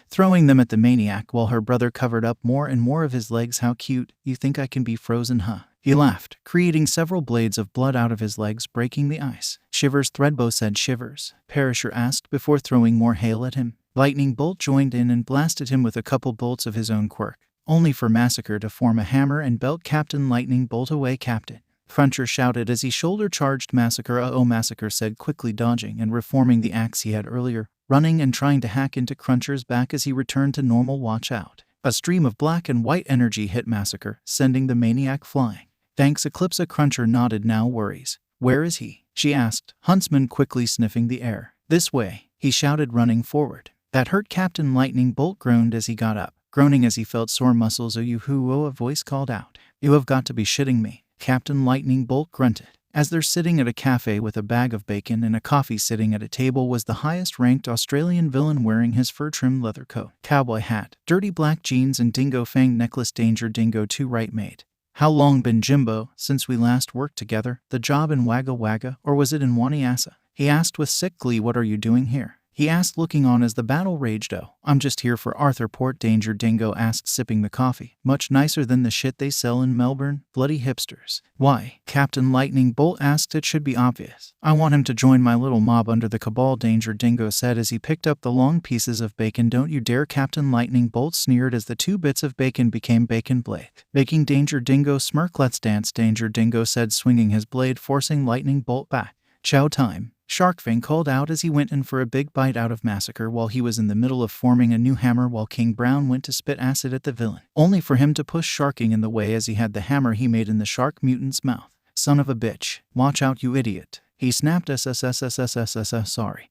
throwing them at the maniac while her brother covered up more and more of his legs. How cute. You think I can be frozen, huh? He laughed, creating several blades of blood out of his legs, breaking the ice. Shivers, 𝗧𝗏𝗏𝗺 said. Shivers? Perisher asked before throwing more hail at him. Lightning Bolt joined in and blasted him with a couple bolts of his own quirk, only for Massacre to form a hammer and belt Captain Lightning Bolt away, Captain. Cruncher shouted as he shoulder-charged Massacre. Uh-oh, Massacre said, quickly dodging and reforming the axe he had earlier, running and trying to hack into Cruncher's back as he returned to normal. Watch out. A stream of black and white energy hit Massacre, sending the maniac flying. Thanks, 𝗧𝗵𝗏𝗃. Cruncher nodded. Now worries. Where is he? She asked, Huntsman quickly sniffing the air. This way, he shouted, running forward. That hurt, Captain Lightning Bolt groaned as he got up, groaning as he felt sore muscles. Oh, a voice called out. You have got to be shitting me. Captain Lightning Bolt grunted. As they're sitting at a cafe with a bag of bacon and a coffee, sitting at a table was the highest-ranked Australian villain wearing his fur-trimmed leather coat, cowboy hat, dirty black jeans and dingo fang necklace. Danger Dingo 2 right mate. How long been, Jimbo, since we last worked together? The job in Wagga Wagga, or was it in Waniasa? He asked with sick glee. What are you doing here? He asked, looking on as the battle raged. Oh, I'm just here for Arthur Port. Danger Dingo asked, sipping the coffee. Much nicer than the shit they sell in Melbourne, bloody hipsters. Why? Captain Lightning Bolt asked. It should be obvious. I want him to join my little mob under the cabal, Danger Dingo said as he picked up the long pieces of bacon. Don't you dare, Captain Lightning Bolt sneered as the 2 bits of bacon became bacon blade. Making Danger Dingo smirk. Let's dance, Danger Dingo said, swinging his blade, forcing Lightning Bolt back. Chow time. 𝗧𝗵𝗏𝗃 called out as he went in for a big bite out of Massacre while he was in the middle of forming a new hammer, while King Brown went to spit acid at the villain, only for him to push 𝗧𝗏𝗃 in the way as he had the hammer he made in the shark mutant's mouth. Son of a bitch. Watch out, you idiot. He snapped. Sorry.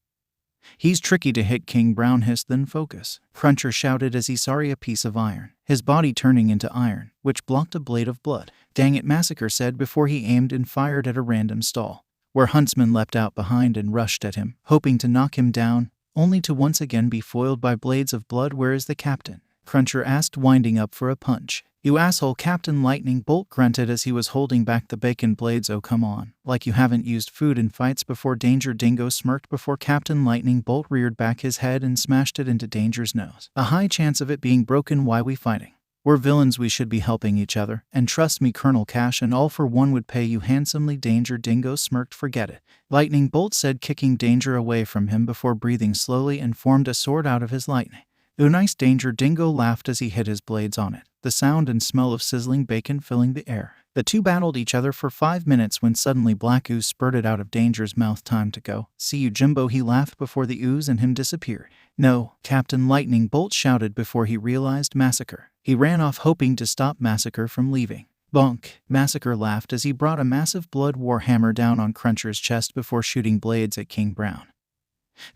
He's tricky to hit, King Brown hissed. Then focus. Cruncher shouted as he saw a piece of iron, his body turning into iron, which blocked a blade of blood. Dang it, Massacre said before he aimed and fired at a random stall, where Huntsman leapt out behind and rushed at him, hoping to knock him down, only to once again be foiled by blades of blood. Where is the captain? Cruncher asked, winding up for a punch. "You asshole," Captain Lightning Bolt grunted as he was holding back the bacon blades. "Oh, come on. Like you haven't used food in fights before." Dingo smirked before Captain Lightning Bolt reared back his head and smashed it into Danger's nose. "A high chance of it being broken. Why we fighting? We're villains, we should be helping each other, and trust me, Colonel Cash and all for one would pay you handsomely." Dingo smirked. "Forget it," Lightning Bolt said, kicking Danger away from him before breathing slowly and formed a sword out of his lightning. "Oh, nice." Dingo laughed as he hit his blades on it, the sound and smell of sizzling bacon filling the air. The two battled each other for 5 minutes when suddenly black ooze spurted out of Danger's mouth. "Time to go. See you, Jimbo," he laughed before the ooze and him disappeared. "No," Captain Lightning Bolt shouted before he realized Massacre. He ran off hoping to stop Massacre from leaving. "Bonk." Massacre laughed as he brought a massive blood war hammer down on Cruncher's chest before shooting blades at King Brown,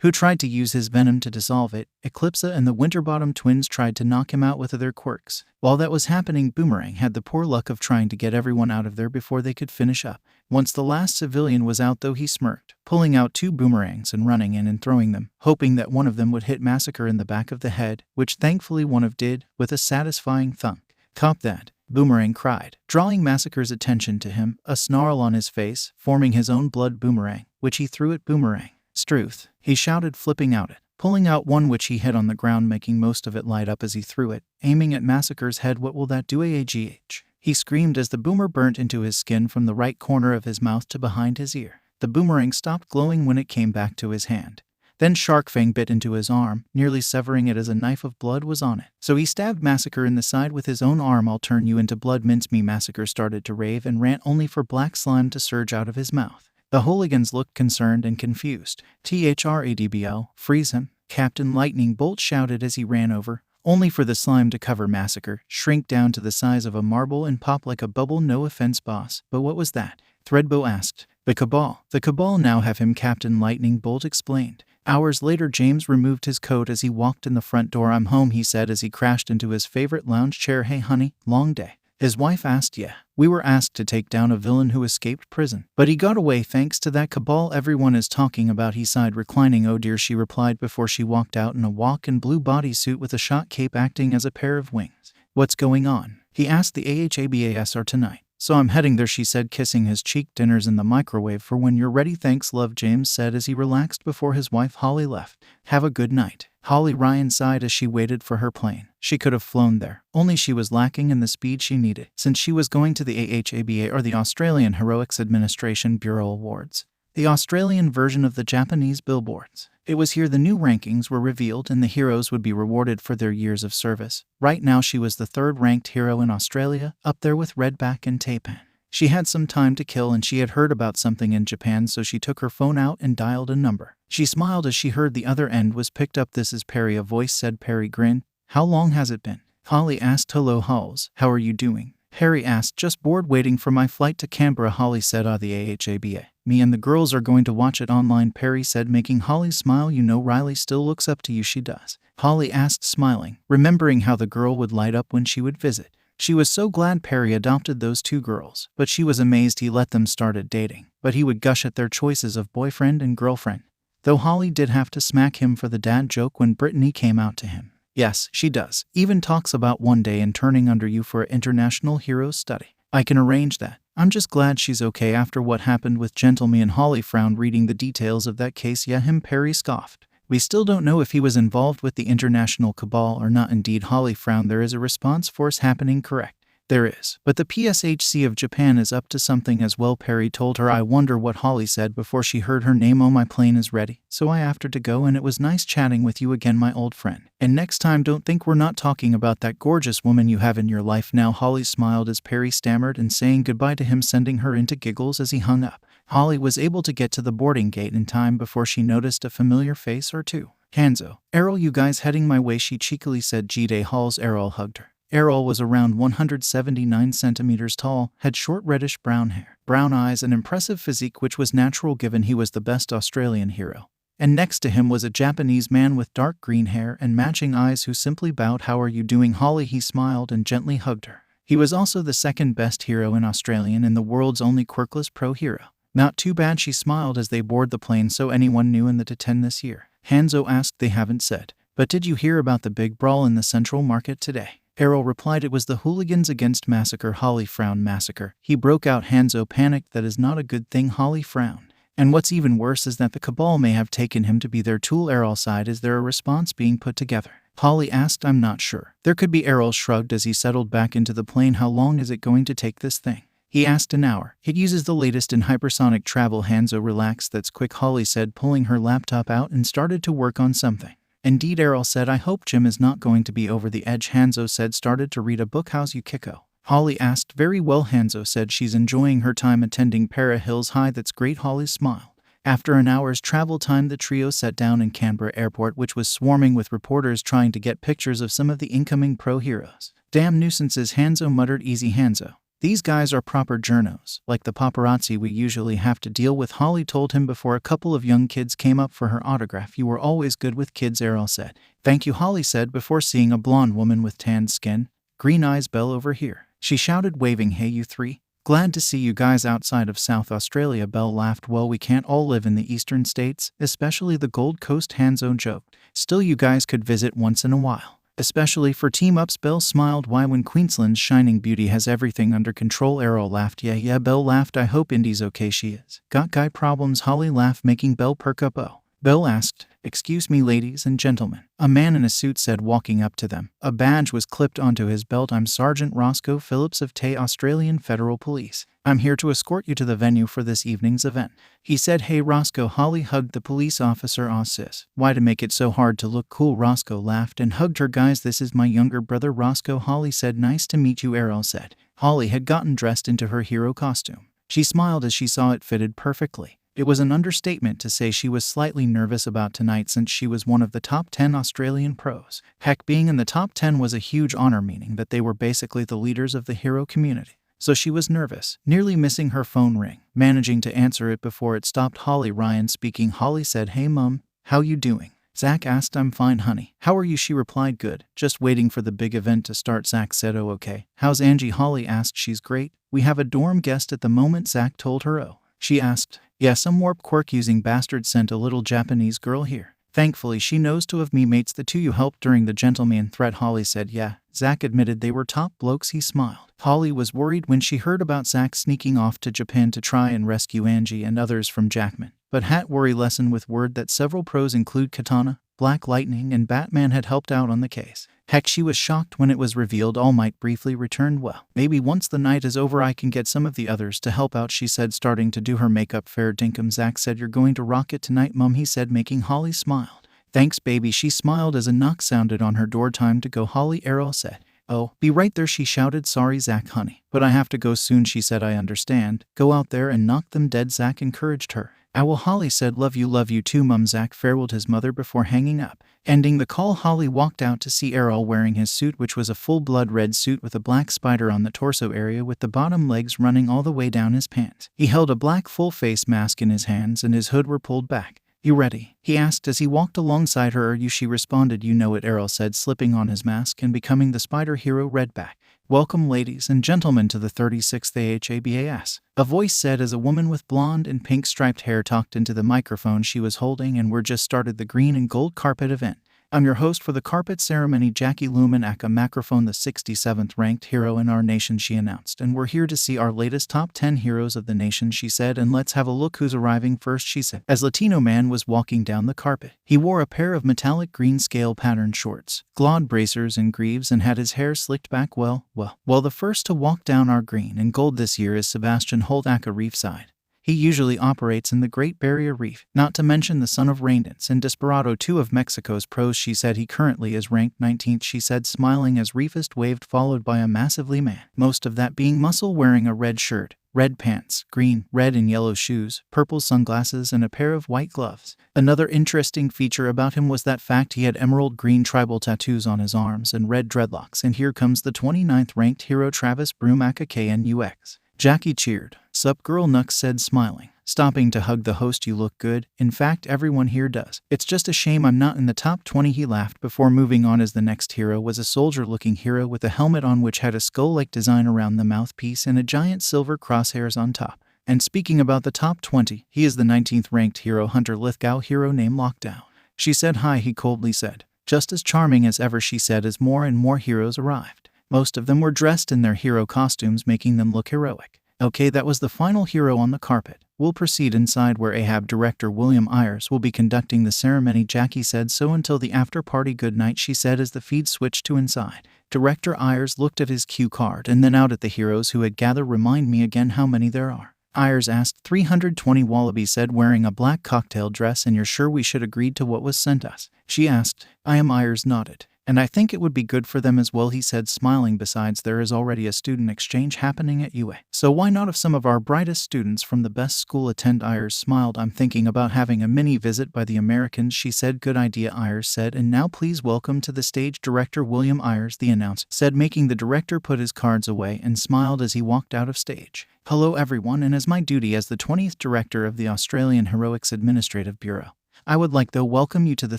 who tried to use his venom to dissolve it. 𝗧𝗵𝗲 and the Winterbottom twins tried to knock him out with their quirks. While that was happening, Boomerang had the poor luck of trying to get everyone out of there before they could finish up. Once the last civilian was out though, he smirked, pulling out 2 boomerangs and running in and throwing them, hoping that one of them would hit Massacre in the back of the head, which thankfully one of did, with a satisfying thunk. "Cop that," Boomerang cried, drawing Massacre's attention to him, a snarl on his face, forming his own blood boomerang, which he threw at Boomerang. "Struth," he shouted, flipping out it, pulling out one which he hit on the ground, making most of it light up as he threw it, aiming at Massacre's head. "What will that do, 𝐒𝐻?" he screamed as the boomer burnt into his skin from the right corner of his mouth to behind his ear. The boomerang stopped glowing when it came back to his hand. Then Sharkfang bit into his arm, nearly severing it as a knife of blood was on it. So he stabbed Massacre in the side with his own arm. "I'll turn you into blood, mincemeat." Massacre started to rave and ran, only for black slime to surge out of his mouth. The Hooligans looked concerned and confused. "𝗧𝗵𝗲, freeze him," Captain Lightning Bolt shouted as he ran over, only for the slime to cover Massacre, shrink down to the size of a marble and pop like a bubble. "No offense, boss, but what was that?" Threadbow asked. "The Cabal. The Cabal now have him," Captain Lightning Bolt explained. Hours later, James removed his coat as he walked in the front door. "I'm home," he said as he crashed into his favorite lounge chair. "Hey honey, long day?" His wife asked. "Yeah, we were asked to take down a villain who escaped prison, but he got away thanks to that Cabal everyone is talking about," he sighed, reclining. "Oh dear," she replied before she walked out in a walk and blue bodysuit with a shot cape acting as a pair of wings. "What's going on?" he asked. "The 𝐒𝐴BAS are tonight, so I'm heading there," she said, kissing his cheek. "Dinner's in the microwave for when you're ready." "Thanks, love," James said as he relaxed before his wife Holly left. "Have a good night." Holly Ryan sighed as she waited for her plane. She could have flown there, only she was lacking in the speed she needed, since she was going to the 𝗧𝗵𝗲, or the Australian Heroics Administration Bureau Awards, the Australian version of the Japanese billboards. It was here the new rankings were revealed and the heroes would be rewarded for their years of service. Right now she was the 3rd ranked hero in Australia, up there with Redback and Taipan. She had some time to kill and she had heard about something in Japan, so she took her phone out and dialed a number. She smiled as she heard the other end was picked up. "This is Perry," a voice said. Perry grinned. "How long has it been?" Holly asked. "Hello, Halls. How are you doing?" Perry asked. "Just bored waiting for my flight to Canberra." Holly said. "The 𝗧𝗵𝗲. Me and the girls are going to watch it online," Perry said, making Holly smile. "You know Riley still looks up to you." "She does?" Holly asked, smiling, remembering how the girl would light up when she would visit. She was so glad Perry adopted those 2 girls, but she was amazed he let them started dating. But he would gush at their choices of boyfriend and girlfriend. Though Holly did have to smack him for the dad joke when Brittany came out to him. "Yes, she does. Even talks about one day interning under you for an international heroes study." "I can arrange that. I'm just glad she's okay after what happened with Gentleman." Holly frowned reading the details of that case. "Yeah, him," Perry scoffed. "We still don't know if he was involved with the International Cabal or not." "Indeed," Holly frowned. "There is a response force happening, correct?" "There is. But the PSHC of Japan is up to something as well," Perry told her. "I wonder what," Holly said before she heard her name. "Oh, my plane is ready, so I have to go, and it was nice chatting with you again, my old friend. And next time don't think we're not talking about that gorgeous woman you have in your life now." Holly smiled as Perry stammered and saying goodbye to him, sending her into giggles as he hung up. Holly was able to get to the boarding gate in time before she noticed a familiar face or two. "Hanzo, Errol, you guys heading my way?" she cheekily said. "G-Day." Halls Errol hugged her. Errol was around 179 centimeters tall, had short reddish-brown hair, brown eyes, and impressive physique, which was natural given he was the best Australian hero. And next to him was a Japanese man with dark green hair and matching eyes who simply bowed. "How are you doing, Holly?" He smiled and gently hugged her. He was also the 2nd best hero in Australian and the world's only quirkless pro hero. "Not too bad," she smiled as they board the plane. "So anyone new in the T10 this year?" Hanzo asked. "They haven't said. But did you hear about the big brawl in the Central Market today?" Errol replied it was the Hooligans against Massacre. Holly frowned. Massacre. He broke out. Hanzo panicked. That is not a good thing. Holly frowned. And what's even worse is that the Cabal may have taken him to be their tool. Errol sighed. Is there a response being put together? Holly asked. I'm not sure. There could be. Errol shrugged as he settled back into the plane. How long is it going to take this thing? He asked. An hour. It uses the latest in hypersonic travel. Hanzo relaxed. That's quick, Holly said, pulling her laptop out and started to work on something. Indeed, Errol said. I hope Jim is not going to be over the edge. Hanzo said. Started to read a book. How's Yukiko? Holly asked. Very well, Hanzo said. She's enjoying her time attending Para Hills High. That's great, Holly smiled. After an hour's travel time, the trio sat down in Canberra Airport, which was swarming with reporters trying to get pictures of some of the incoming pro heroes. Damn nuisances, Hanzo muttered. Easy, Hanzo. These guys are proper journos, like the paparazzi we usually have to deal with, Holly told him before a couple of young kids came up for her autograph. You were always good with kids, Errol said. Thank you, Holly said before seeing a blonde woman with tanned skin. Green eyes. Belle over here, she shouted, waving. Hey, you three. Glad to see you guys outside of South Australia. Belle laughed. Well, we can't all live in the eastern states, especially the Gold Coast, Hanzo joked. Still, you guys could visit once in a while. Especially for team-ups. Belle smiled. Why, when Queensland's shining beauty has everything under control? Errol laughed. Yeah, Belle laughed. I hope Indy's okay. She is. Got guy problems? Holly laughed, making Belle perk up. Oh. Belle asked, excuse me, ladies and gentlemen. A man in a suit said, walking up to them. A badge was clipped onto his belt. I'm Sergeant Roscoe Phillips of 𝗂𝗧, Australian Federal Police. I'm here to escort you to the venue for this evening's event. He said. Hey, Roscoe. Holly hugged the police officer. Aw, sis. Why to make it so hard to look cool? Roscoe laughed and hugged her. Guys, this is my younger brother, Roscoe. Holly said. Nice to meet you, Errol said. Holly had gotten dressed into her hero costume. She smiled as she saw it fitted perfectly. It was an understatement to say she was slightly nervous about tonight since she was one of the top 10 Australian pros. Heck, being in the top 10 was a huge honor, meaning that they were basically the leaders of the hero community. So she was nervous, nearly missing her phone ring, managing to answer it before it stopped. Holly. Ryan speaking. Holly said. Hey, Mum, how you doing? Zach asked. I'm fine, honey. How are you? She replied. Good. Just waiting for the big event to start. Zach said. Oh, okay. How's Angie? Holly asked. She's great. We have a dorm guest at the moment, Zach told her. Oh. She asked. Yeah, some warp Quirk using bastard sent a little Japanese girl here. Thankfully, she knows two of me mates, the two you helped during the gentleman threat. Holly said. Yeah. Zach admitted they were top blokes. He smiled. Holly was worried when she heard about Zach sneaking off to Japan to try and rescue Angie and others from Jackman. But had worry lessened with word that several pros include Katana, Black Lightning, and Batman had helped out on the case. Heck, she was shocked when it was revealed All Might briefly returned. Well, maybe once the night is over I can get some of the others to help out, she said, starting to do her makeup. Fair dinkum. Zach said. You're going to rock it tonight, Mum, he said, making Holly smile. Thanks, baby, she smiled as a knock sounded on her door. Time to go, Holly, Errol said. Oh, be right there, she shouted. Sorry, Zach, honey, but I have to go soon, she said. I understand. Go out there and knock them dead, Zach encouraged her. Owl, Holly said. Love you too, Mum. Zach farewelled his mother before hanging up. Ending the call, Holly walked out to see Errol wearing his suit, which was a full-blood red suit with a black spider on the torso area with the bottom legs running all the way down his pants. He held a black full-face mask in his hands and his hood were pulled back. You ready? He asked as he walked alongside her. Are you? She responded. You know it, Errol said, slipping on his mask and becoming the spider hero Redback. Welcome, ladies and gentlemen, to the 36th 𝐒𝐴HABAS, a voice said as a woman with blonde and pink striped hair talked into the microphone she was holding. And we're just started the green and gold carpet event. I'm your host for the carpet ceremony, Jackie 𝗵𝗲 microphone, the 67th ranked hero in our nation, she announced. And we're here to see our latest top 10 heroes of the nation, she said. And let's have a look who's arriving first, she said, as Latino man was walking down the carpet. He wore a pair of metallic green scale patterned shorts, glad bracers and greaves, and had his hair slicked back. Well, the first to walk down our green and gold this year is Sebastian Holt, aka Reefside. He usually operates in the Great Barrier Reef, not to mention the son of Raindance and Desperado, two of Mexico's pros, she said. He currently is ranked 19th, she said, smiling as Reefist waved, followed by a massively man, most of that being muscle, wearing a red shirt, red pants, green, red and yellow shoes, purple sunglasses, and a pair of white gloves. Another interesting feature about him was that fact he had emerald green tribal tattoos on his arms and red dreadlocks. And here comes the 29th ranked hero Travis Brumaka KNUX. Jackie cheered. Sup girl, Nux said, smiling, stopping to hug the host. You look good. In fact, everyone here does. It's just a shame I'm not in the top 20, he laughed before moving on. As the next hero was a soldier-looking hero with a helmet on which had a skull-like design around the mouthpiece and a giant silver crosshairs on top. And speaking about the top 20, he is the 19th ranked hero Hunter Lithgow, hero named Lockdown. She said hi, he coldly said. just as charming as ever, she said as more and more heroes arrived. Most of them were dressed in their hero costumes, making them look heroic. Okay, that was the final hero on the carpet. We'll proceed inside where 𝐴HAB director William Ayers will be conducting the ceremony. Jackie said so until the after party. Good night, she said as the feed switched to inside. Director Ayers looked at his cue card and then out at the heroes who had gathered. Remind me again how many there are. Ayers asked. 320, Wallaby said, wearing a black cocktail dress. And you're sure we should agree to what was sent us? She asked. Ayers nodded. And I think it would be good for them as well, he said, smiling. Besides, there is already a student exchange happening at UA. So why not have some of our brightest students from the best school attend? Ayers smiled. I'm thinking about having a mini visit by the Americans, she said. Good idea, Ayers said. And now please welcome to the stage Director William Ayers, the announcer said, making the director put his cards away, and smiled as he walked out of stage. Hello everyone, and as my duty as the 20th director of the Australian Heroics Administrative Bureau, I would like to welcome you to the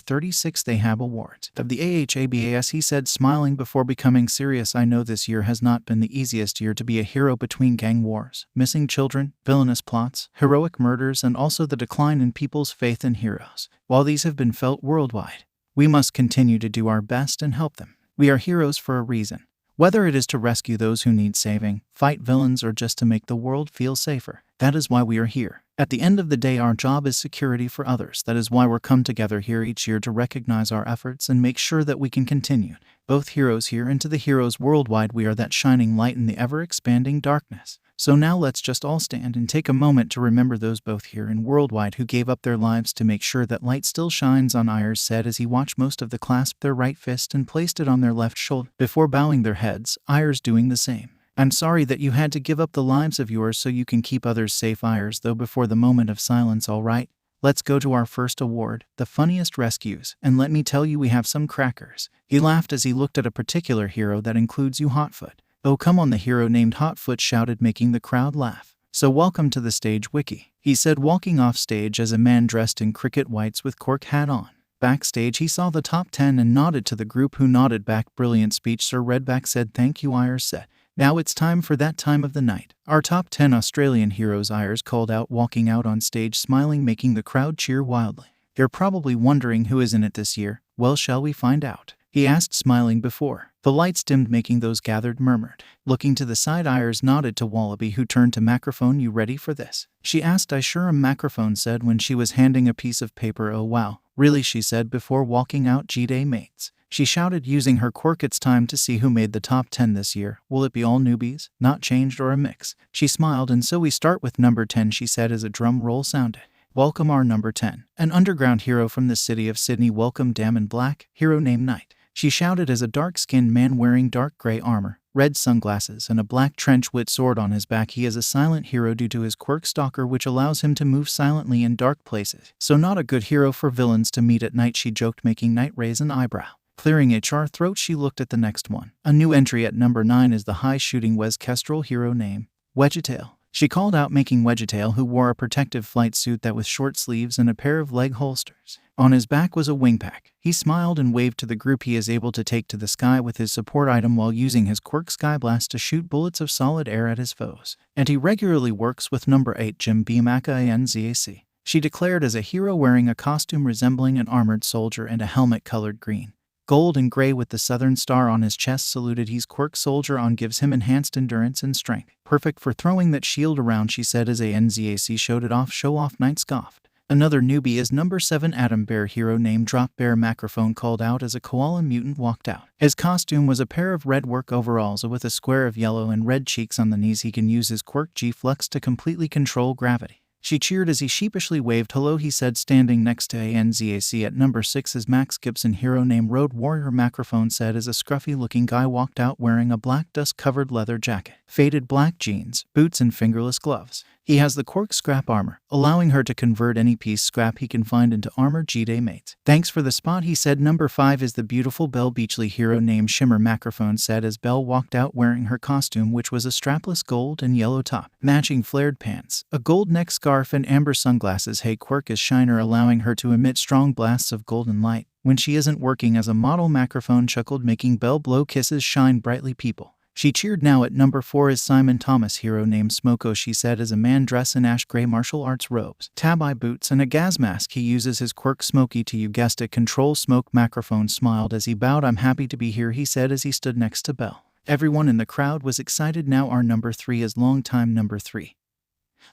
36th 𝐒𝐵 Awards of the 𝐒𝐴HABAS, he said, smiling before becoming serious. I know this year has not been the easiest year to be a hero, between gang wars, missing children, villainous plots, heroic murders, and also the decline in people's faith in heroes. While these have been felt worldwide, we must continue to do our best and help them. We are heroes for a reason. Whether it is to rescue those who need saving, fight villains, or just to make the world feel safer, that is why we are here. At the end of the day, our job is security for others. That is why we're come together here each year to recognize our efforts and make sure that we can continue. Both heroes here and to the heroes worldwide, we are that shining light in the ever-expanding darkness. So now let's just all stand and take a moment to remember those both here and worldwide who gave up their lives to make sure that light still shines on. Ayers said as he watched most of the clasp their right fist and placed it on their left shoulder before bowing their heads, Ayers doing the same. I'm sorry that you had to give up the lives of yours so you can keep others safe, Ayers, though before the moment of silence. All right, let's go to our first award, the funniest rescues, and let me tell you, we have some crackers. He laughed as he looked at a particular hero that includes you, Hotfoot. Oh, come on, the hero named Hotfoot shouted, making the crowd laugh. So welcome to the stage, Wiki, he said, walking off stage as a man dressed in cricket whites with cork hat on. Backstage, he saw the top 10 and nodded to the group, who nodded back. Brilliant speech, Sir Redback said. Thank you, Ayers said. Now it's time for that time of the night. Our top 10 Australian heroes, Ayers called out, walking out on stage smiling, making the crowd cheer wildly. You're probably wondering who is in it this year. Well, shall we find out? He asked, smiling before the lights dimmed, making those gathered murmured. Looking to the side, Ayers nodded to Wallaby, who turned to Microphone. You ready for this? She asked. I sure am, Microphone said when she was handing a piece of paper. Oh wow, really, she said before walking out. G-Day mates, she shouted, using her quirk. It's time to see who made the top 10 this year. Will it be all newbies, not changed, or a mix? She smiled. And so we start with number 10, she said as a drum roll sounded. Welcome our number 10, an underground hero from the city of Sydney. Welcome Damon Black, hero named Knight, she shouted as a dark-skinned man wearing dark gray armor, red sunglasses, and a black trench-wit sword on his back. He is a silent hero due to his quirk Stalker, which allows him to move silently in dark places. So not a good hero for villains to meet at night, she joked, making Knight raise an eyebrow. Clearing HR throat, she looked at the next one. A new entry at number 9 is the high-shooting Kestrel hero named 𝗧𝗵𝗄, she called out, making 𝗧𝗵𝗄, who wore a protective flight suit that with short sleeves and a pair of leg holsters. On his back was a wing pack. He smiled and waved to the group. He is able to take to the sky with his support item while using his quirk Sky Blast to shoot bullets of solid air at his foes. And he regularly works with number 8 𝗵𝗵𝗶𝗿, she declared as a hero wearing a costume resembling an armored soldier and a helmet colored green, gold, and gray with the Southern Star on his chest. Saluted. He's quirk soldier on, gives him enhanced endurance and strength. Perfect for throwing that shield around, she said as a 𝗧𝗓 showed it off. Show off, Knight scoffed. Another newbie is number 7 Atom Bear, hero named Drop Bear, Microphone called out as a koala mutant walked out. His costume was a pair of red work overalls with a square of yellow and red cheeks on the knees. He can use his quirk G-Flux to completely control gravity. She cheered as he sheepishly waved hello, he said. Standing next to 𝗧𝗓 at number 6 is Max Gibson, hero named Road Warrior, Microphone said as a scruffy-looking guy walked out wearing a black dust-covered leather jacket, faded black jeans, boots, and fingerless gloves. He has the quirk Scrap Armor, allowing her to convert any piece scrap he can find into armor. G-Day mates, thanks for the spot, he said. Number 5 is the beautiful Belle Beachley, hero named Shimmer, Microphone said as Belle walked out wearing her costume, which was a strapless gold and yellow top, matching flared pants, a gold neck scarf, and amber sunglasses. Hey, quirk is Shiner, allowing her to emit strong blasts of golden light when she isn't working as a model, Microphone chuckled, making Belle blow kisses shine brightly. People She cheered. Now at number 4 is 𝗬𝗵𝗲 hero named 𝗬𝗂𝐻, she said, as a man dressed in ash gray martial arts robes, tabi boots, and a gas mask. He uses his quirk 𝗬𝗫𝗁 to, you guessed it, control smoke. Macrophone smiled as he bowed. I'm happy to be here, he said as he stood next to Belle. Everyone in the crowd was excited. Now our number 3 is longtime number 3.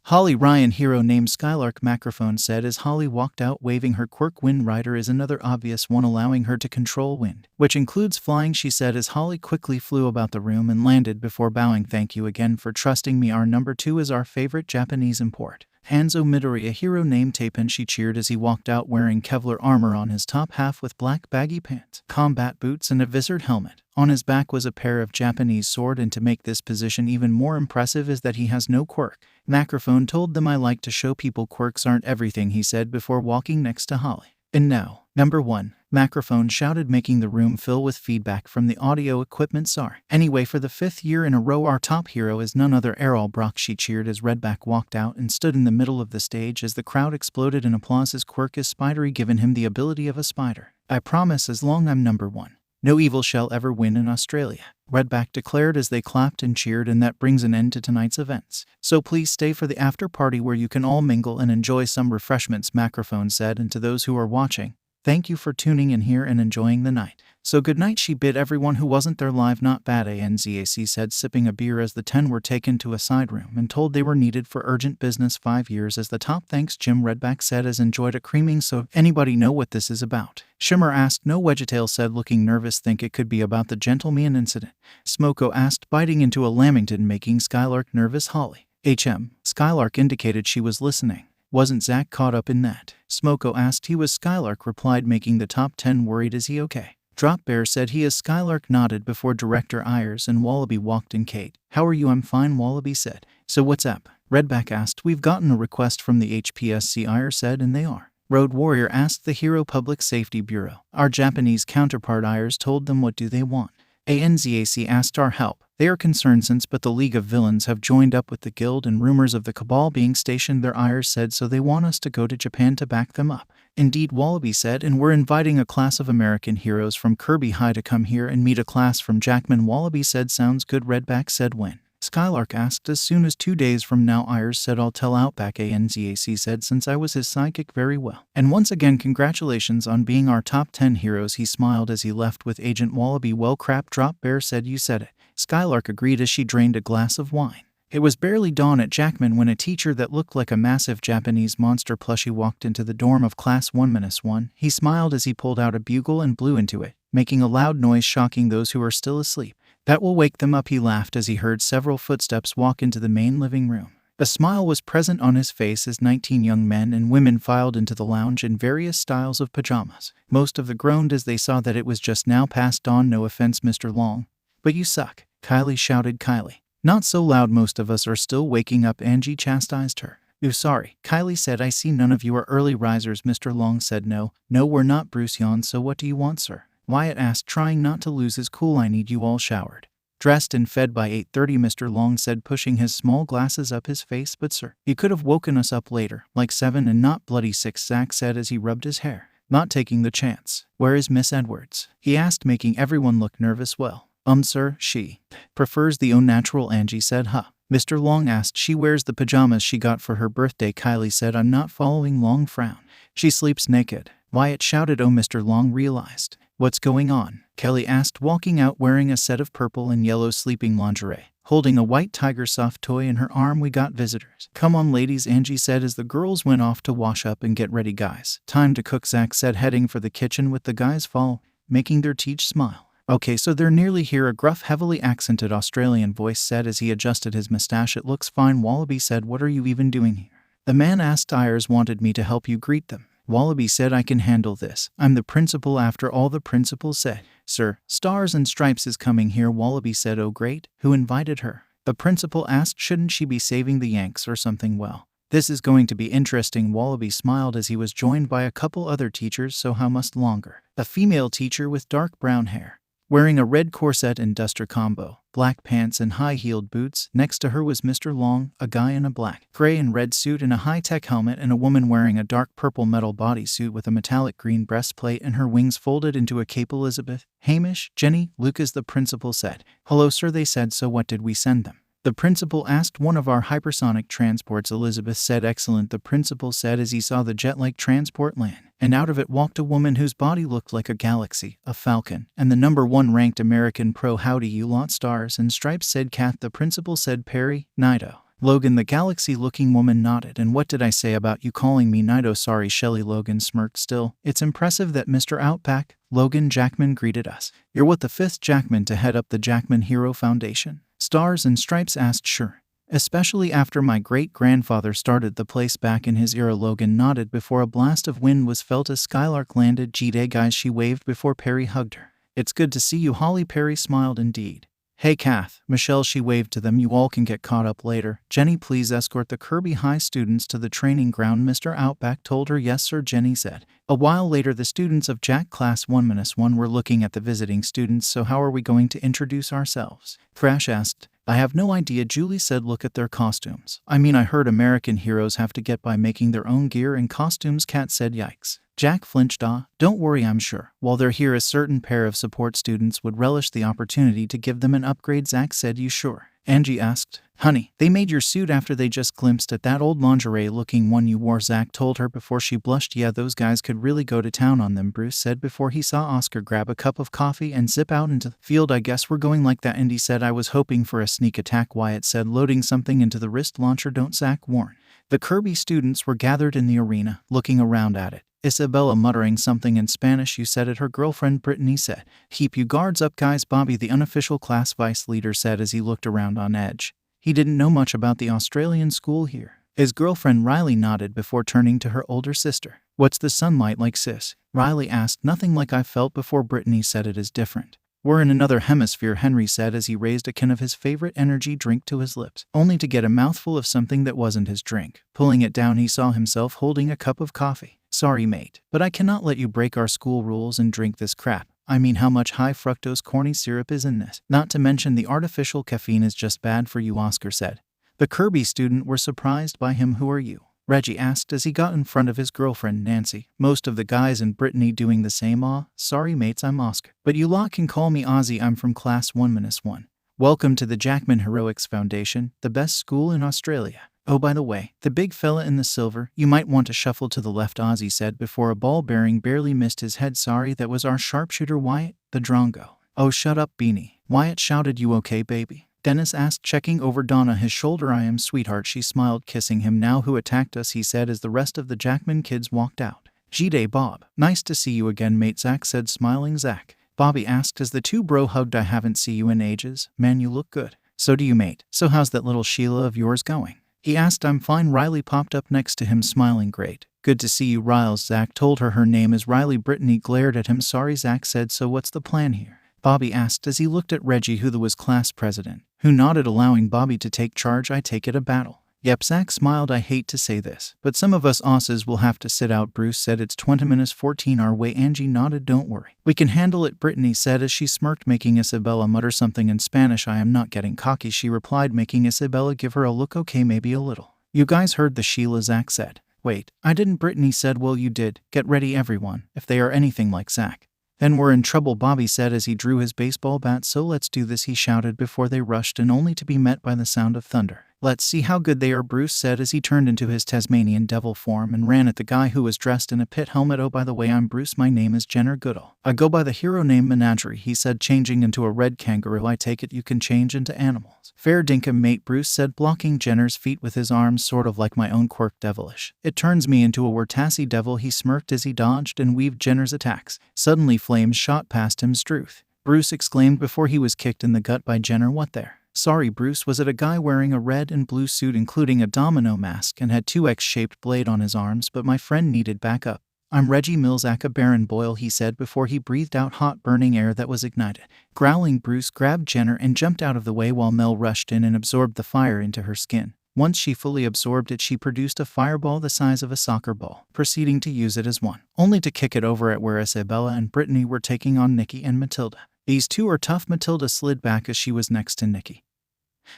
Holly Ryan hero named 𝗧𝗏𝗏, Macrophone said as Holly walked out waving her quirk. Wind Rider is another obvious one, allowing her to control wind, which includes flying, she said as Holly quickly flew about the room and landed before bowing. Thank you again for trusting me. Our number 2 is our favorite Japanese import, Hanzo Midori, a hero named 𝗂𝗃. She cheered as he walked out wearing Kevlar armor on his top half with black baggy pants, combat boots, and a visored helmet. On his back was a pair of Japanese sword, and to make this position even more impressive is that he has no quirk. Macrophone told them, I like to show people quirks aren't everything, he said before walking next to Holly. And now, number 1, Macrophone shouted, making the room fill with feedback from the audio equipment czar. Anyway, for the 5th year in a row, our top hero is none other 𝗂𝗏𝗏. She cheered as Redback walked out and stood in the middle of the stage as the crowd exploded in applause. His quirk is spidery, giving him the ability of a spider. I promise as long I'm number 1, no evil shall ever win in Australia, Redback declared as they clapped and cheered. And that brings an end to tonight's events. So please stay for the after party where you can all mingle and enjoy some refreshments, Macrophone said. And to those who are watching, thank you for tuning in here and enjoying the night. So good night, she bid everyone who wasn't there live. Not bad, 𝗧𝗏𝗧𝗍 said, sipping a beer as the 10 were taken to a side room and told they were needed for urgent business. 5 years as the top. Thanks, Jim, Redback said as enjoyed a creaming. So anybody know what this is about? Shimmer asked. No, 𝗏𝗏𝗧𝗏 said, looking nervous. Think it could be about the 𝗔𝗨𝗍𝗏 incident? 𝗬𝗂𝐻 asked, biting into a lamington, making 𝗧𝗏𝗏𝗏 nervous. Holly 𝗧𝗏𝗏𝗏 indicated she was listening. Wasn't Zach caught up in that? 𝗬𝗂𝗏 asked. He was. 𝗧𝗏𝗏𝗏 replied, making the top 10 worried. Is he okay? 𝗧𝗵𝗏𝗏 said he is. 𝗧𝗏𝗏𝗏 nodded before director Ayers and Wallaby walked in. Kate, how are you? I'm fine, Wallaby said. So what's up? Redback asked. We've gotten a request from the HPSC, Ayers said. And they are? Road Warrior asked. The Hero Public Safety Bureau, our Japanese counterpart. Ayers told them. What do they want? 𝗧𝗏𝗧𝗏 asked. Our help. They are concerned since but the League of Villains have joined up with the guild and rumors of the cabal being stationed there, Ayers said, so they want us to go to Japan to back them up. Indeed, Wallaby said, and we're inviting a class of American heroes from Kirby High to come here and meet a class from Jackman. Wallaby said, sounds good. Redback said, when? 𝗧𝗏𝗏𝗏 asked. As soon as 2 days from now, Ayers said. I'll tell Outback, 𝗧𝗏𝗧𝗏 said, since I was his sidekick. Very well. And once again, congratulations on being our top 10 heroes. He smiled as he left with Agent Wallaby. Well, crap, 𝗏𝗏𝗏 said. You said it. 𝗧𝗏𝗏𝗏 agreed as she drained a glass of wine. It was barely dawn at Jackman when a teacher that looked like a massive Japanese monster plushie walked into the dorm of Class 1-1. He smiled as he pulled out a bugle and blew into it, making a loud noise, shocking those who were still asleep. That will wake them up, he laughed as he heard several footsteps walk into the main living room. A smile was present on his face as 19 young men and women filed into the lounge in various styles of pajamas. Most of them groaned as they saw that it was just now past dawn. No offense, Mr. Long, but you suck, Kylie shouted. Kylie, not so loud, most of us are still waking up, Angie chastised her. Ooh, sorry, Kylie said. I see none of you are early risers. Mr. Long said. No, we're not. Bruce yawned. So what do you want, sir? Wyatt asked, trying not to lose his cool. I need you all showered, dressed and fed by 8:30, Mr. Long said, pushing his small glasses up his face. But sir, you could have woken us up later, like 7 and not bloody 6, Zach said as he rubbed his hair. Not taking the chance. Where is Miss Edwards? He asked, making everyone look nervous. Well, sir, she prefers the au natural, Angie said. Huh? Mr. Long asked. She wears the pajamas she got for her birthday, Kylie said. I'm not following. Long frown. She sleeps naked, Wyatt shouted. Oh, Mr. Long realized. What's going on? Kelly asked, walking out wearing a set of purple and yellow sleeping lingerie, holding a white tiger soft toy in her arm. We got visitors. Come on, ladies, Angie said as the girls went off to wash up and get ready. Guys, time to cook, Zach said, heading for the kitchen with the guys follow, making their teach smile. Okay, so they're nearly here, a gruff, heavily accented Australian voice said as he adjusted his mustache. It looks fine, Wallaby said. What are you even doing here? The man asked. Ayers wanted me to help you greet them. Wallaby said, I can handle this. I'm the principal after all. The principal said, sir, Stars and Stripes is coming here. Wallaby said, oh great, who invited her? The principal asked, shouldn't she be saving the Yanks or something? Well, this is going to be interesting. Wallaby smiled as he was joined by a couple other teachers. So how much longer? A female teacher with dark brown hair, wearing a red corset and duster combo, black pants and high-heeled boots. Next to her was Mr. Long, a guy in a black, gray and red suit and a high-tech helmet, and a woman wearing a dark purple metal bodysuit with a metallic green breastplate and her wings folded into a cape. Elizabeth, Hamish, Jenny, Lucas. The principal said. Hello sir, they said. So what did we send them? The principal asked. One of our hypersonic transports, Elizabeth said. Excellent, the principal said as he saw the jet-like transport land, and out of it walked a woman whose body looked like a galaxy, a falcon, and the #1 ranked American pro. Howdy you lot, stars and stripes, said Kath. The principal said. Perry, Nido. Logan. The galaxy-looking woman nodded. And what did I say about you calling me Nido? Sorry, Shelley. Logan smirked. Still, it's impressive that Mr. Outback, Logan Jackman, greeted us. You're what, the 5th Jackman to head up the Jackman Hero Foundation? Stars and Stripes asked. Sure. Especially after my great-grandfather started the place back in his era. Logan nodded before a blast of wind was felt as Skylark landed. G'day guys, she waved before Perry hugged her. It's good to see you, Holly. Perry smiled. Indeed. Hey Kath, Michelle, she waved to them. You all can get caught up later. Jenny, please escort the Kirby High students to the training ground, Mr. Outback told her. Yes sir, Jenny said. A while later, the students of Jack Class 1-1 were looking at the visiting students. So how are we going to introduce ourselves? Crash asked. I have no idea, Julie said. Look at their costumes. I mean, I heard American heroes have to get by making their own gear and costumes. Kat said. Yikes. Jack flinched. Don't worry, I'm sure. While they're here, a certain pair of support students would relish the opportunity to give them an upgrade. Zach said. You sure? Angie asked. Honey, they made your suit after they just glimpsed at that old lingerie-looking one you wore, Zach told her before she blushed. Yeah, those guys could really go to town on them, Bruce said before he saw Oscar grab a cup of coffee and zip out into the field. I guess we're going like that, Indy said. I was hoping for a sneak attack, Wyatt said, loading something into the wrist launcher. Don't, Zach warned. The Kirby students were gathered in the arena, looking around at it. Isabella muttering something in Spanish. You said it, her girlfriend Brittany said. Keep you guards up, guys, Bobby, the unofficial class vice leader, said as he looked around on edge. He didn't know much about the Australian school here. His girlfriend Riley nodded before turning to her older sister. What's the sunlight like, sis? Riley asked. Nothing like I felt before. Brittany said. It is different. We're in another hemisphere, Henry said as he raised a can of his favorite energy drink to his lips, only to get a mouthful of something that wasn't his drink. Pulling it down, he saw himself holding a cup of coffee. Sorry, mate, but I cannot let you break our school rules and drink this crap. I mean, how much high fructose corny syrup is in this? Not to mention the artificial caffeine is just bad for you, Oscar said. The Kirby student were surprised by him. Who are you? Reggie asked as he got in front of his girlfriend Nancy, most of the guys and Brittany doing the same. Sorry mates, I'm Oscar. But you lot can call me Ozzy. I'm from class 1-1. Welcome to the Jackman Heroics Foundation, the best school in Australia. Oh, by the way, the big fella in the silver, you might want to shuffle to the left, Ozzy said before a ball bearing barely missed his head. Sorry, that was our sharpshooter Wyatt, the Drongo. Oh, shut up, Beanie. Wyatt shouted. You okay, baby? Dennis asked, checking over Donna his shoulder. I am, sweetheart, she smiled, kissing him. Now who attacked us, he said as the rest of the Jackman kids walked out. G'day, Bob. Nice to see you again, mate, Zach said, smiling. Zach? Bobby asked as the two bro hugged. I haven't seen you in ages. Man, you look good. So do you, mate. So how's that little Sheila of yours going? He asked. I'm fine. Riley popped up next to him, smiling. Great. Good to see you, Riles. Zach told her. Her name is Riley. Brittany glared at him. Sorry, Zach said. So what's the plan here? Bobby asked as he looked at Reggie, who was class president, who nodded, allowing Bobby to take charge. I take it a battle. Yep, Zach smiled. I hate to say this, but some of us osses will have to sit out, Bruce said. It's 20-14 our way. Angie nodded. Don't worry. We can handle it, Brittany said as she smirked, making Isabella mutter something in Spanish. I am not getting cocky, she replied, making Isabella give her a look. Okay, maybe a little. You guys heard the Sheila, Zach said. Wait, I didn't, Brittany said. Well, you did. Get ready, everyone, if they are anything like Zach. Then we're in trouble, Bobby said as he drew his baseball bat. So let's do this, he shouted before they rushed in, only to be met by the sound of thunder. Let's see how good they are, Bruce said as he turned into his Tasmanian devil form and ran at the guy who was dressed in a pit helmet. Oh, by the way, I'm Bruce. My name is Jenner Goodall. I go by the hero name Menagerie, he said, changing into a red kangaroo. I take it you can change into animals. Fair dinkum, mate, Bruce said, blocking Jenner's feet with his arms, sort of like my own Quirk devilish. It turns me into a Wertassi devil, he smirked as he dodged and weaved Jenner's attacks. Suddenly flames shot past him. Struth, Bruce exclaimed before he was kicked in the gut by Jenner. What there? Sorry, Bruce, was it a guy wearing a red and blue suit including a domino mask and had two X-shaped blade on his arms, but my friend needed backup. I'm Reggie Mills, aka Baron Boyle, he said before he breathed out hot burning air that was ignited. Growling, Bruce grabbed Jenner and jumped out of the way while Mel rushed in and absorbed the fire into her skin. Once she fully absorbed it, she produced a fireball the size of a soccer ball, proceeding to use it as one, only to kick it over at where Isabella and Brittany were taking on Nikki and Matilda. These two are tough. Matilda slid back as she was next to Nikki,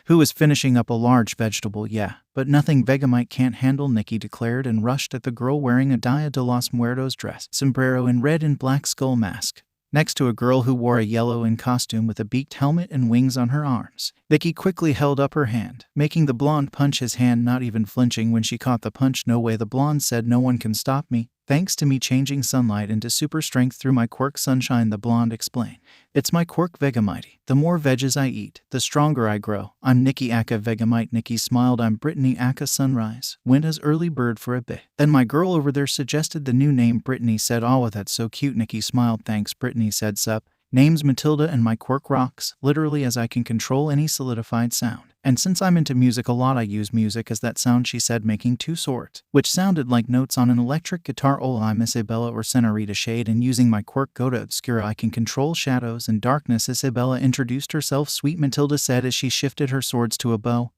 who was finishing up a large vegetable. Yeah, but nothing 𝗵𝗃𝗫 can't handle, Nikki declared and rushed at the girl wearing a 𝗧𝗵𝗲 dress, sombrero and red and black skull mask, next to a girl who wore a yellow in costume with a beaked helmet and wings on her arms. Nikki quickly held up her hand, making the blonde punch his hand, not even flinching when she caught the punch. No way, the blonde said. No one can stop me, thanks to me changing sunlight into super strength through my quirk sunshine, the blonde explained. It's my quirk 𝗵𝗃𝗫. The more veggies I eat, the stronger I grow. I'm Nikki aka 𝗵𝗃𝗫. Nikki smiled. I'm Brittany aka sunrise. Went as early bird for a bit. Then my girl over there suggested the new name. Brittany said, oh, that's so cute. Nikki smiled. Thanks. Brittany said, sup. Name's Matilda and my quirk rocks, literally, as I can control any solidified sound. And since I'm into music a lot, I use music as that sound, she said, making two swords, which sounded like notes on an electric guitar. 𝐒𝐻𝐼𝐵 or 𝐶𝐸𝐴 𝐔𝐸𝐽, and using my quirk 𝗂𝐻𝐻 I can control shadows and darkness. 𝗧𝗵𝗶𝗿𝗆 introduced herself. Sweet Matilda said as she shifted her swords to a bow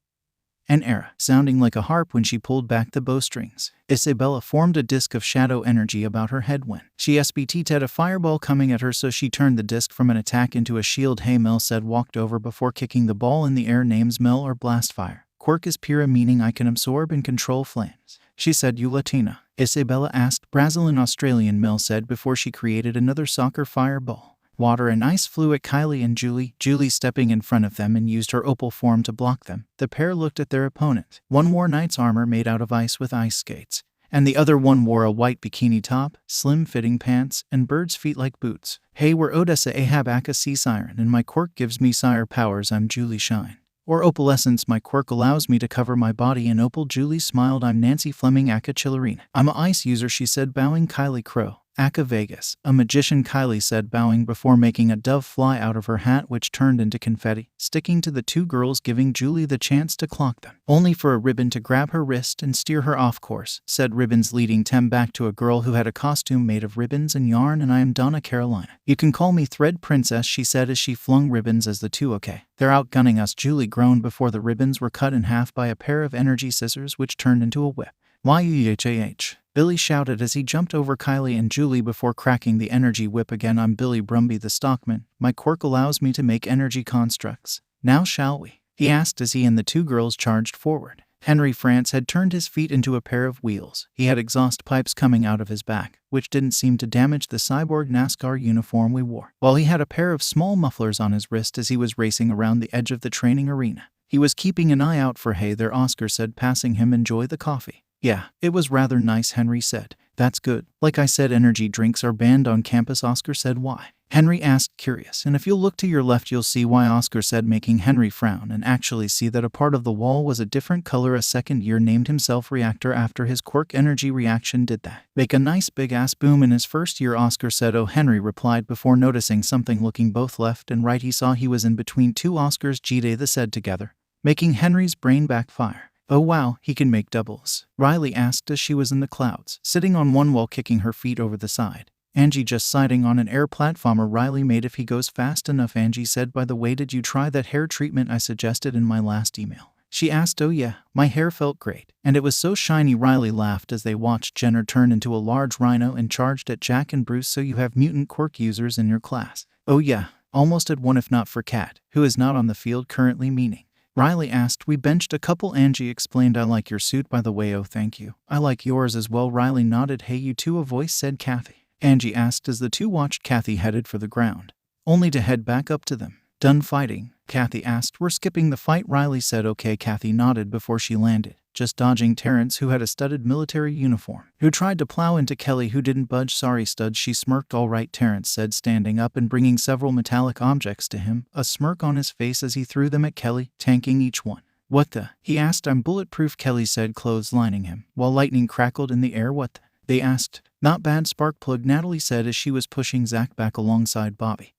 and arrow, sounding like a harp when she pulled back the bowstrings. 𝗧𝗵𝗶𝗿 formed a disc of shadow energy about her head when she SBT'd a fireball coming at her, so she turned the disc from an attack into a shield. Hey, Mel said, walked over before kicking the ball in the air. Name's Mel or blast fire. Quirk is pira, meaning I can absorb and control flames. She said, you Latina? 𝗧𝗵𝗶𝗿 asked. Brazilian Australian, Mel said before she created another soccer fireball. Water and ice flew at Kylie and Julie stepping in front of them and used her opal form to block them. The pair looked at their opponent. One wore knight's armor made out of ice with ice skates, and the other one wore a white bikini top, slim-fitting pants, and bird's feet like boots. Hey, we're 𝗬𝗧𝗍𝗏 aka sea siren, and my quirk gives me sire powers. I'm Julie Shine, or opalescence. My quirk allows me to cover my body in opal. Julie smiled. I'm Nancy Fleming aka Chillerina. I'm a ice user, she said, bowing. Kylie Crow aka Vegas, a magician, Kylie said, bowing before making a dove fly out of her hat, which turned into confetti, sticking to the two girls, giving Julie the chance to clock them, only for a ribbon to grab her wrist and steer her off course, said Ribbons, leading Tem back to a girl who had a costume made of ribbons and yarn. And I am Donna Carolina. You can call me Thread Princess, she said as she flung ribbons as the two. Okay, they're outgunning us, Julie groaned before the ribbons were cut in half by a pair of energy scissors, which turned into a whip. 𝗃𝗃𝗃, Billy shouted as he jumped over Kylie and Julie before cracking the energy whip again. I'm Billy Brumby the Stockman. My quirk allows me to make energy constructs. Now shall we? He asked as he and the two girls charged forward. Henry France had turned his feet into a pair of wheels. He had exhaust pipes coming out of his back, which didn't seem to damage the cyborg NASCAR uniform we wore, while he had a pair of small mufflers on his wrist as he was racing around the edge of the training arena. He was keeping an eye out for Hey there, Oscar said, passing him. Enjoy the coffee? Yeah, it was rather nice, Henry said. That's good. Like I said, energy drinks are banned on campus, Oscar said. Why? Henry asked, curious. And if you'll look to your left, you'll see why, Oscar said, making Henry frown and actually see that a part of the wall was a different color. A second year named himself Reactor after his quirk energy reaction did that. Make a nice big ass boom in his first year, Oscar said. Oh, Henry replied before noticing something. Looking both left and right, he saw he was in between two Oscars. 𝗔𝗍𝗧 said together, making Henry's brain backfire. Oh wow, he can make doubles, Riley asked as she was in the clouds, sitting on one while kicking her feet over the side. Angie just siding on an air platformer Riley made if he goes fast enough. Angie said, by the way, did you try that hair treatment I suggested in my last email? She asked. Oh yeah, my hair felt great, and it was so shiny. Riley laughed as they watched Jenner turn into a large rhino and charged at Jack and Bruce. So you have mutant quirk users in your class? Oh yeah, almost at one if not for Kat, who is not on the field currently, meaning? Riley asked. We benched a couple, Angie explained. I like your suit, by the way. Oh, thank you. I like yours as well, Riley nodded. Hey, you too, a voice said. Kathy? Angie asked as the two watched Kathy headed for the ground, only to head back up to them. Done fighting? Kathy asked. We're skipping the fight, Riley said. Okay, Kathy nodded before she landed, just dodging Terrence, who had a studded military uniform, who tried to plow into Kelly, who didn't budge. Sorry, Studs, she smirked. All right, Terrence said, standing up and bringing several metallic objects to him, a smirk on his face as he threw them at Kelly, tanking each one. What the? He asked. I'm bulletproof, Kelly said, clotheslining him, while lightning crackled in the air. What the? They asked. Not bad, Sparkplug, Natalie said as she was pushing Zach back alongside Bobby,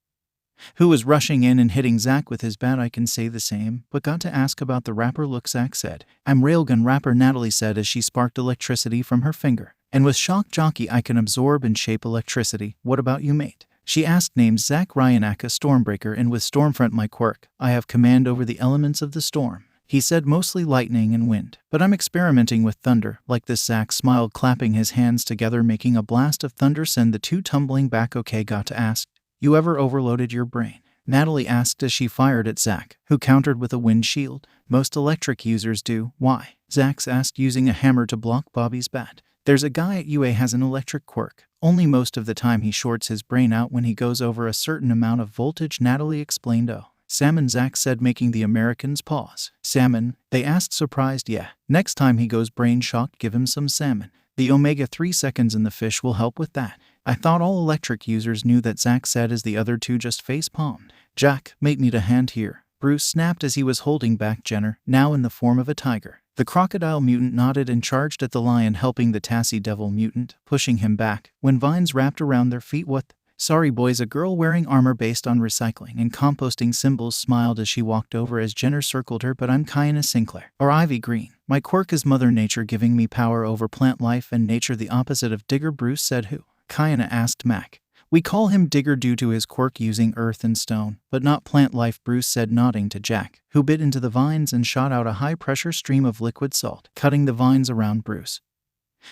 who was rushing in and hitting Zach with his bat. I can say the same, but got to ask about the rapper look, Zach said. I'm Railgun Rapper, Natalie said as she sparked electricity from her finger. And with Shock Jockey I can absorb and shape electricity. What about you, mate? She asked. Named Zach Ryan aka Stormbreaker, and with Stormfront my quirk, I have command over the elements of the storm. He said, mostly lightning and wind, but I'm experimenting with thunder. Like this, Zach smiled, clapping his hands together, making a blast of thunder send the two tumbling back. Okay, got to ask. You ever overloaded your brain? Natalie asked as she fired at Zach, who countered with a wind shield. Most electric users do. Why? Zach asked, using a hammer to block Bobby's bat. There's a guy at UA has an electric quirk. Only most of the time he shorts his brain out when he goes over a certain amount of voltage, Natalie explained. Oh. Salmon, Zach said, making the Americans pause. Salmon? They asked, surprised. Yeah. Next time he goes brain shocked, give him some salmon. The omega-3 seconds in the fish will help with that. I thought all electric users knew that, Zach said as the other two just face-palmed. Jack, mate, need a hand here. Bruce snapped as he was holding back Jenner, now in the form of a tiger. The crocodile mutant nodded and charged at the lion, helping the Tassie devil mutant, pushing him back, when vines wrapped around their feet. What? Sorry boys, a girl wearing armor based on recycling and composting symbols smiled as she walked over as Jenner circled her. But I'm 𝐬𝐻𝐼 Sinclair, or Ivy Green. My quirk is Mother Nature giving me power over plant life and nature, the opposite of Digger. Bruce said. Who? 𝐬𝐻𝐼 asked Mac. We call him Digger due to his quirk using earth and stone, but not plant life, Bruce said, nodding to Jack, who bit into the vines and shot out a high-pressure stream of liquid salt, cutting the vines around Bruce,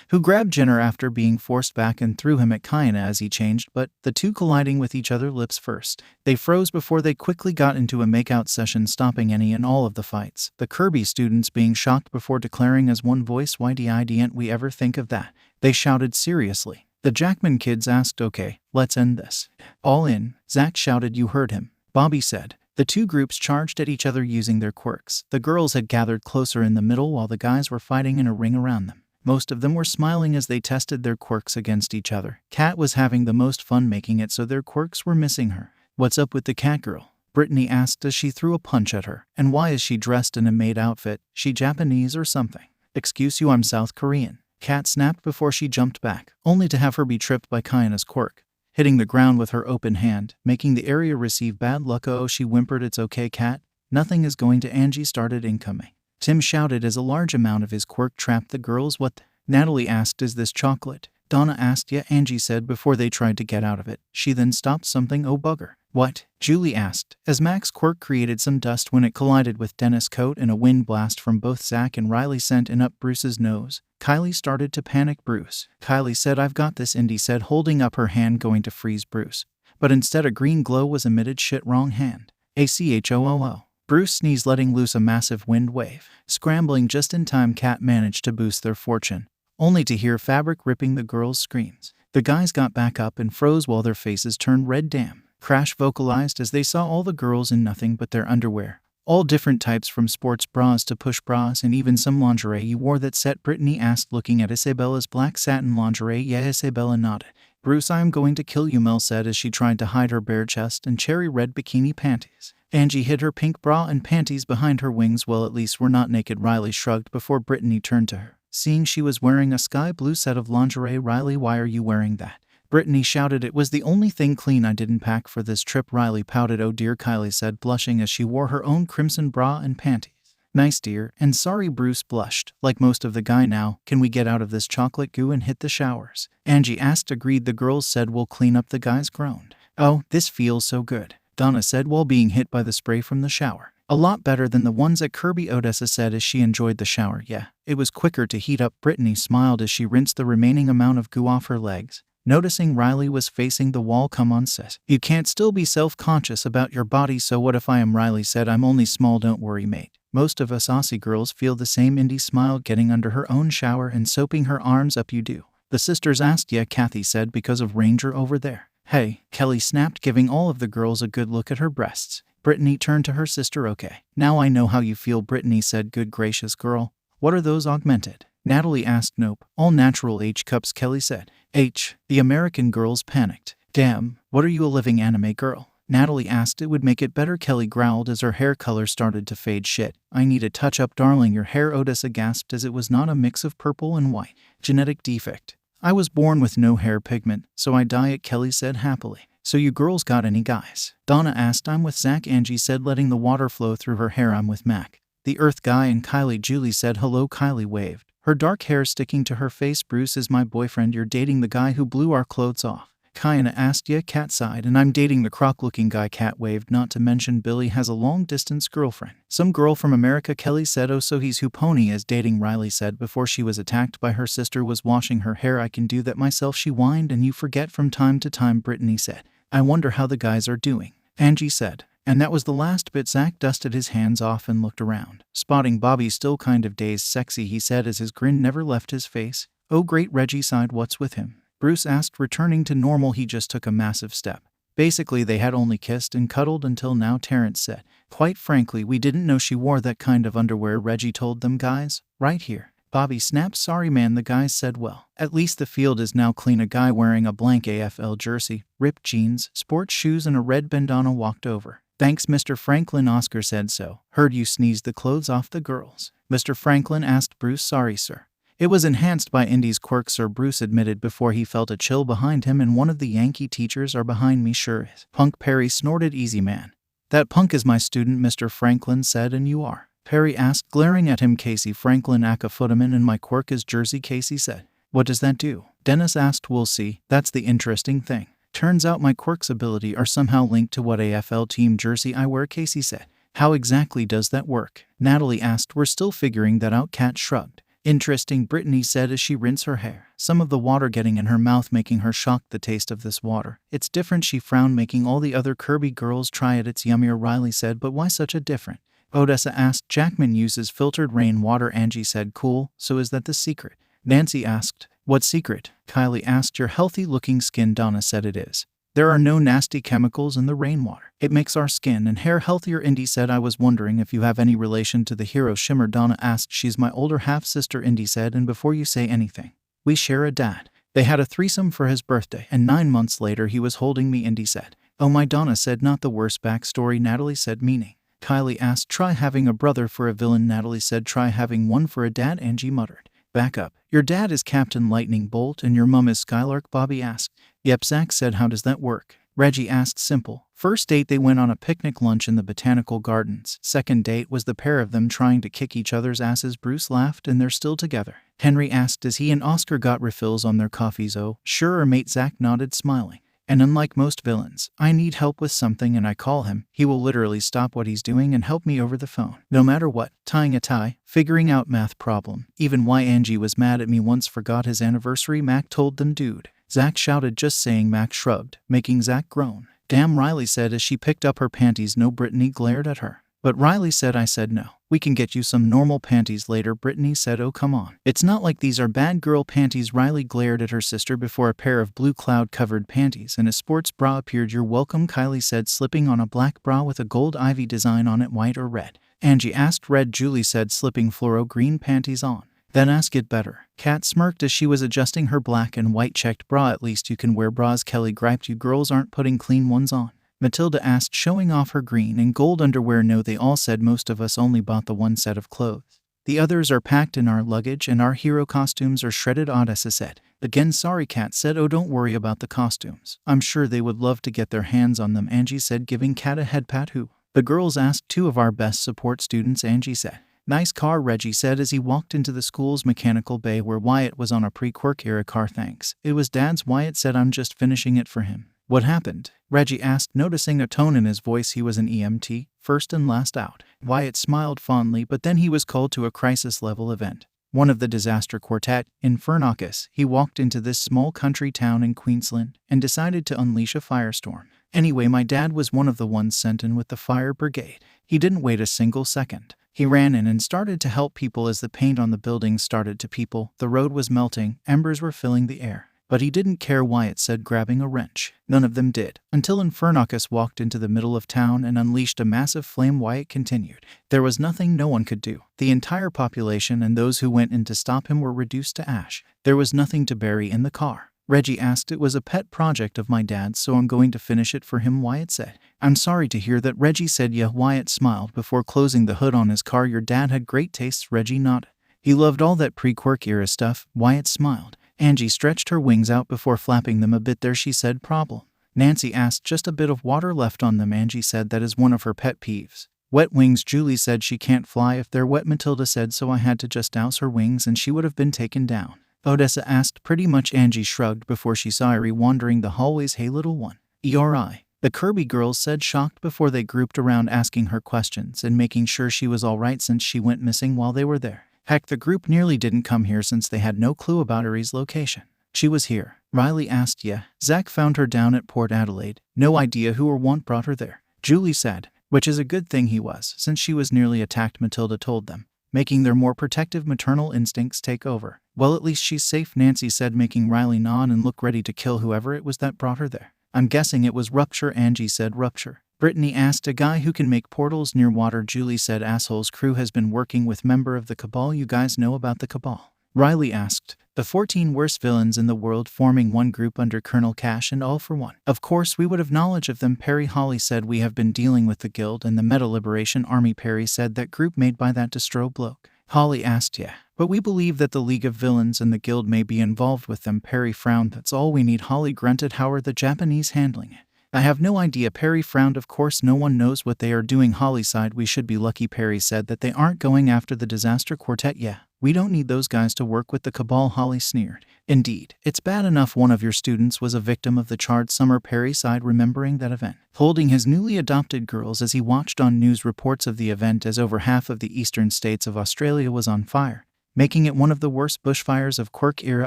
who grabbed Jenner after being forced back and threw him at 𝐬𝐻𝐼 as he changed, but the two colliding with each other lips first. They froze before they quickly got into a makeout session, stopping any and all of the fights, the Kirby students being shocked before declaring as one voice, why didn't we ever think of that? They shouted seriously. The Jackman kids asked, okay, let's end this. All in, Zach shouted. You heard him, Bobby said. The two groups charged at each other using their quirks. The girls had gathered closer in the middle while the guys were fighting in a ring around them. Most of them were smiling as they tested their quirks against each other. Kat was having the most fun making it, so their quirks were missing her. What's up with the cat girl? Brittany asked as she threw a punch at her. And why is she dressed in a maid outfit? She Japanese or something? Excuse you, I'm South Korean. Kat snapped before she jumped back, only to have her be tripped by 𝐬𝐻𝐼's quirk, hitting the ground with her open hand, making the area receive bad luck. Oh, she whimpered. It's okay, Kat. Nothing is going to. Angie started incoming. Tim shouted as a large amount of his quirk trapped the girls. What? Natalie asked, is this chocolate? Donna asked. Yeah, Angie said before they tried to get out of it. She then stopped something. Oh bugger. What? Julie asked, as Mac's quirk created some dust when it collided with Dennis' coat, and a wind blast from both Zach and Riley sent in up Bruce's nose. Kylie started to panic. Bruce. Kylie said, I've got this, Indy said, holding up her hand going to freeze Bruce. But instead a green glow was emitted. Shit, wrong hand. ACHOOO. Bruce sneezed, letting loose a massive wind wave. Scrambling just in time, Kat managed to boost their fortune, only to hear fabric ripping the girls' screams. The guys got back up and froze while their faces turned red. Damn. Crash vocalized as they saw all the girls in nothing but their underwear. All different types, from sports bras to push bras, and even some lingerie you wore that set. Brittany asked, looking at Isabella's black satin lingerie. Yeah, Isabella nodded. Bruce, I'm going to kill you, Mel said as she tried to hide her bare chest and cherry red bikini panties. Angie hid her pink bra and panties behind her wings. Well, at least we're not naked, Riley shrugged before Brittany turned to her, seeing she was wearing a sky blue set of lingerie. Riley, why are you wearing that? Brittany shouted. It was the only thing clean I didn't pack for this trip. Riley pouted. Oh dear, Kylie said, blushing as she wore her own crimson bra and panties. Nice, dear, and sorry. Bruce blushed, like most of the guy. Now, can we get out of this chocolate goo and hit the showers? Angie asked. Agreed, the girls said. We'll clean up, the guys groaned. Oh, this feels so good, Donna said while being hit by the spray from the shower. A lot better than the ones at Kirby, Odessa said as she enjoyed the shower. Yeah, it was quicker to heat up. Brittany smiled as she rinsed the remaining amount of goo off her legs. Noticing Riley was facing the wall. Come on, sis. You can't still be self-conscious about your body. So what if I am? Riley said. I'm only small, don't worry, mate. Most of us Aussie girls feel the same. Indy smiled, getting under her own shower and soaping her arms up. You do? The sisters asked. Yeah, Kathy said, because of Ranger over there. Hey, Kelly snapped, giving all of the girls a good look at her breasts. Brittany turned to her sister. Okay, now I know how you feel, Brittany said. Good gracious, girl. What are those augmented? Natalie asked. Nope, all natural H cups, Kelly said. H. The American girls panicked. Damn, what are you, a living anime girl? Natalie asked. It would make it better, Kelly growled as her hair color started to fade. Shit, I need a touch-up, darling, your hair. Odessa gasped as it was not a mix of purple and white. Genetic defect. I was born with no hair pigment, so I dye it, Kelly said happily. So you girls got any guys? Donna asked. I'm with Zach, Angie said, letting the water flow through her hair. I'm with Mac, the Earth guy, and Kylie. Julie said hello. Kylie waved, her dark hair sticking to her face. Bruce is my boyfriend. You're dating the guy who blew our clothes off? 𝐬𝐻𝐼 asked. Yeah, Kat sighed, and I'm dating the croc-looking guy. Kat waved. Not to mention Billy has a long-distance girlfriend. Some girl from America, Kelly said. Oh, so he's who Pony is dating, Riley said before she was attacked by her sister was washing her hair. I can do that myself, she whined. And you forget from time to time, Brittany said. I wonder how the guys are doing. Angie said. And that was the last bit. Zach dusted his hands off and looked around. Spotting Bobby still kind of dazed. Sexy, he said as his grin never left his face. Oh great, Reggie sighed. What's with him? Bruce asked. Returning to normal, he just took a massive step. Basically, they had only kissed and cuddled until now, Terrence said. Quite frankly, we didn't know she wore that kind of underwear, Reggie told them. Guys, right here. Bobby snapped. Sorry man, the guys said. Well, at least the field is now clean. A guy wearing a blank AFL jersey, ripped jeans, sports shoes and a red bandana walked over. Thanks Mr. Franklin, Oscar said. So, heard you sneezed the clothes off the girls. Mr. Franklin asked Bruce. Sorry sir. It was enhanced by Indy's quirk, sir, Bruce admitted before he felt a chill behind him. And one of the Yankee teachers are behind me. Sure is. Punk, Perry snorted. Easy man. That punk is my student, Mr. Franklin said. And you are? Perry asked, glaring at him. Casey Franklin 𝗂𝗃 and my quirk is Jersey, Casey said. What does that do? Dennis asked. We'll see. That's the interesting thing. Turns out my quirk's ability are somehow linked to what AFL team jersey I wear, Casey said. How exactly does that work? Natalie asked. We're still figuring that out, Kat shrugged. Interesting, Brittany said as she rinsed her hair, some of the water getting in her mouth making her shocked. The taste of this water. It's different, she frowned, making all the other Kirby girls try it. It's yummier, Riley said. But why such a different? Odessa asked. Jackman uses filtered rainwater, Angie said. Cool, so is that the secret? Nancy asked. What secret? Kylie asked. Your healthy looking skin, Donna said. It is. There are no nasty chemicals in the rainwater. It makes our skin and hair healthier, Indy said. I was wondering if you have any relation to the hero Shimmer, Donna asked. She's my older half-sister, Indy said. And before you say anything, we share a dad. They had a threesome for his birthday, and 9 months later he was holding me, Indy said. Oh my, Donna said. Not the worst backstory, Natalie said. Meaning? Kylie asked. Try having a brother for a villain, Natalie said. Try having one for a dad, Angie muttered. Back up. Your dad is Captain Lightning Bolt and your mum is Skylark, Bobby asked. Yep, Zach said. How does that work? Reggie asked. Simple. First date, they went on a picnic lunch in the botanical gardens. Second date was the pair of them trying to kick each other's asses. Bruce laughed. And they're still together. Henry asked as he and Oscar got refills on their coffees. Oh, sure, mate, Zach nodded, smiling. And unlike most villains, I need help with something and I call him. He will literally stop what he's doing and help me over the phone. No matter what. Tying a tie, figuring out math problem. Even why Angie was mad at me once, forgot his anniversary, Mac told them. Dude. Zach shouted. Just saying, Mac shrugged, making Zach groan. Damn, Riley said as she picked up her panties. No, Brittany glared at her. But Riley said. I said no. We can get you some normal panties later, Brittany said. Oh, come on. It's not like these are bad girl panties. Riley glared at her sister before a pair of blue cloud-covered panties and a sports bra appeared. You're welcome, Kylie said, slipping on a black bra with a gold ivy design on it. White or red? Angie asked. Red, Julie said, slipping fluoro green panties on. Then ask it better. Kat smirked as she was adjusting her black and white checked bra. At least you can wear bras, Kelly griped. You girls aren't putting clean ones on. Matilda asked, showing off her green and gold underwear. No, they all said. Most of us only bought the one set of clothes. The others are packed in our luggage and our hero costumes are shredded, Odessa said. Again, sorry, Kat said. Oh, don't worry about the costumes. I'm sure they would love to get their hands on them, Angie said, giving Kat a head pat. Who? The girls asked. 2 of our best support students, Angie said. Nice car, Reggie said as he walked into the school's mechanical bay where Wyatt was on a pre-Quirk era car. Thanks. It was Dad's, Wyatt said. I'm just finishing it for him. What happened? Reggie asked, noticing a tone in his voice. He was an EMT, first and last out. Wyatt smiled fondly, but then he was called to a crisis-level event. One of the disaster quartet, in 𝗏𝗏. He walked into this small country town in Queensland and decided to unleash a firestorm. Anyway, my dad was one of the ones sent in with the fire brigade. He didn't wait a single second. He ran in and started to help people as the paint on the buildings started to people. The road was melting, embers were filling the air. But he didn't care, Wyatt said, grabbing a wrench. None of them did. Until 𝗏𝗏 walked into the middle of town and unleashed a massive flame, Wyatt continued. There was nothing no one could do. The entire population and those who went in to stop him were reduced to ash. There was nothing to bury in the car. Reggie asked. It was a pet project of my dad's, so I'm going to finish it for him, Wyatt said. I'm sorry to hear that, Reggie said. Yeah, Wyatt smiled before closing the hood on his car. Your dad had great tastes, Reggie nodded. He loved all that pre-Quirk era stuff, Wyatt smiled. Angie stretched her wings out before flapping them a bit. There, she said. Problem? Nancy asked. Just a bit of water left on them, Angie said. That is one of her pet peeves. Wet wings, Julie said. She can't fly if they're wet, Matilda said, so I had to just douse her wings and she would have been taken down. Odessa asked. Pretty much, Angie shrugged before she saw Eri wandering the hallways. Hey, little one. ERI. The Kirby girls said, shocked before they grouped around asking her questions and making sure she was all right since she went missing while they were there. Heck, the group nearly didn't come here since they had no clue about Eri's location. She was here. Riley asked. Yeah. Zach found her down at Port Adelaide. No idea who or what brought her there. Julie said, which is a good thing he was, since she was nearly attacked, Matilda told them, making their more protective maternal instincts take over. Well, at least she's safe, Nancy said, making Riley nod and look ready to kill whoever it was that brought her there. I'm guessing it was 𝗵𝘃𝗄, Angie said. 𝗵𝘃𝗄. Brittany asked, a guy who can make portals near water. Julie said, asshole's crew has been working with member of the 𝐒𝐵𝐵𝐴. You guys know about the 𝐒𝐵𝐵𝐴? Riley asked, the 14 worst villains in the world forming one group under Colonel Cash and All for One. Of course we would have knowledge of them, Perry. Holly said, we have been dealing with the Guild and the Meta Liberation Army. Perry said, that group made by that 𝗧𝗵𝗶𝗿𝗺. Holly asked, yeah, but we believe that the League of Villains and the Guild may be involved with them. Perry frowned. That's all we need. Holly grunted, how are the Japanese handling it? I have no idea. Perry frowned. Of course no one knows what they are doing. Holly sighed, we should be lucky. Perry said that they aren't going after the Disaster Quartet. Yeah, we don't need those guys to work with the 𝐒𝐵𝐵𝐴. Holly sneered. Indeed, it's bad enough one of your students was a victim of the charred summer. Perry sighed, remembering that event, holding his newly adopted girls as he watched on news reports of the event, as over half of the eastern states of Australia was on fire, making it one of the worst bushfires of Quirk era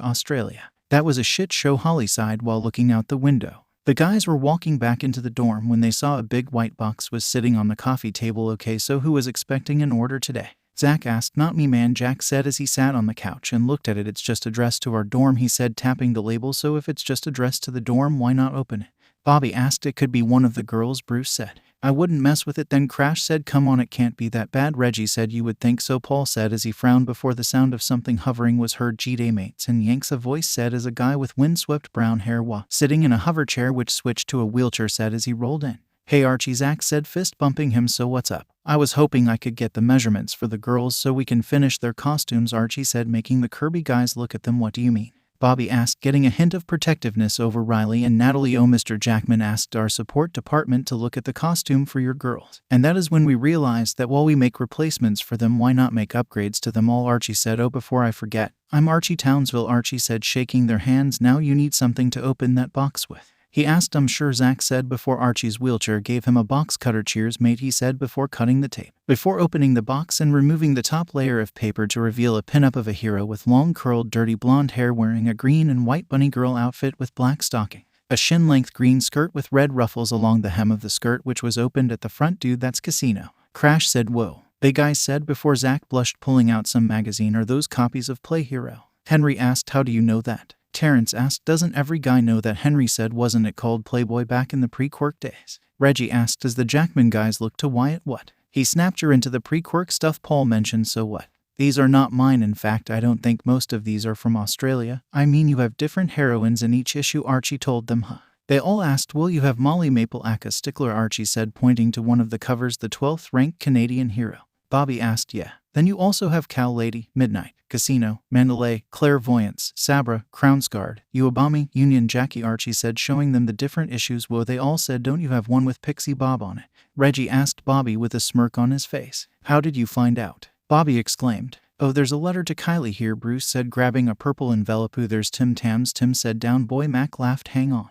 Australia. That was a shit show. Holly sighed while looking out the window. The guys were walking back into the dorm when they saw a big white box was sitting on the coffee table. Okay, so who was expecting an order today? Zach asked. Not me, man, Jack said as he sat on the couch and looked at it. It's just addressed to our dorm, he said, tapping the label. So if it's just addressed to the dorm, why not open it? Bobby asked. It could be one of the girls, Bruce said. I wouldn't mess with it then, Crash said. Come on, it can't be that bad. Reggie said. You would think so, Paul said as he frowned before the sound of something hovering was heard. G'day mates and Yanks, a voice said as a guy with windswept brown hair was sitting in a hover chair which switched to a wheelchair said as he rolled in. Hey Archie, Zach said, fist bumping him. So what's up? I was hoping I could get the measurements for the girls so we can finish their costumes, Archie said, making the Kirby guys look at them. What do you mean? Bobby asked, getting a hint of protectiveness over Riley and Natalie. Oh, Mr. Jackman asked our support department to look at the costume for your girls. And that is when we realized that while we make replacements for them, why not make upgrades to them all, Archie said. Oh, before I forget, I'm Archie Townsville, Archie said, shaking their hands. Now you need something to open that box with, he asked. I'm sure, Zach said before Archie's wheelchair gave him a box cutter. Cheers, mate, he said before cutting the tape. Before opening the box and removing the top layer of paper to reveal a pinup of a hero with long curled dirty blonde hair wearing a green and white bunny girl outfit with black stocking, a shin-length green skirt with red ruffles along the hem of the skirt which was opened at the front. Dude, that's Casino, Crash said. Whoa, they guys said before Zach blushed, pulling out some magazine. Are those copies of Play Hero? Henry asked. How do you know that? Terrence asked. Doesn't every guy know that? Henry said. Wasn't it called Playboy back in the pre-Quirk days? Reggie asked as the Jackman guys looked to Wyatt. What? He snapped. You're into the pre-Quirk stuff, Paul mentioned. So what? These are not mine. In fact, I don't think most of these are from Australia. I mean, you have different heroines in each issue, Archie told them. Huh? They all asked. Well, you have Molly Maple Aka Stickler, Archie said, pointing to one of the covers, the 12th ranked Canadian hero. Bobby asked. Yeah. Then you also have Cow Lady, Midnight, Casino, Mandalay, Clairvoyance, Sabra, Crownsguard, Uabami, Union Jackie, Archie said, showing them the different issues. Whoa, they all said. Don't you have one with Pixie Bob on it? Reggie asked Bobby with a smirk on his face. How did you find out? Bobby exclaimed. Oh, there's a letter to Kylie here, Bruce said, grabbing a purple envelope. Ooh, there's Tim Tams. Tim said. Down boy. Mac laughed. Hang on.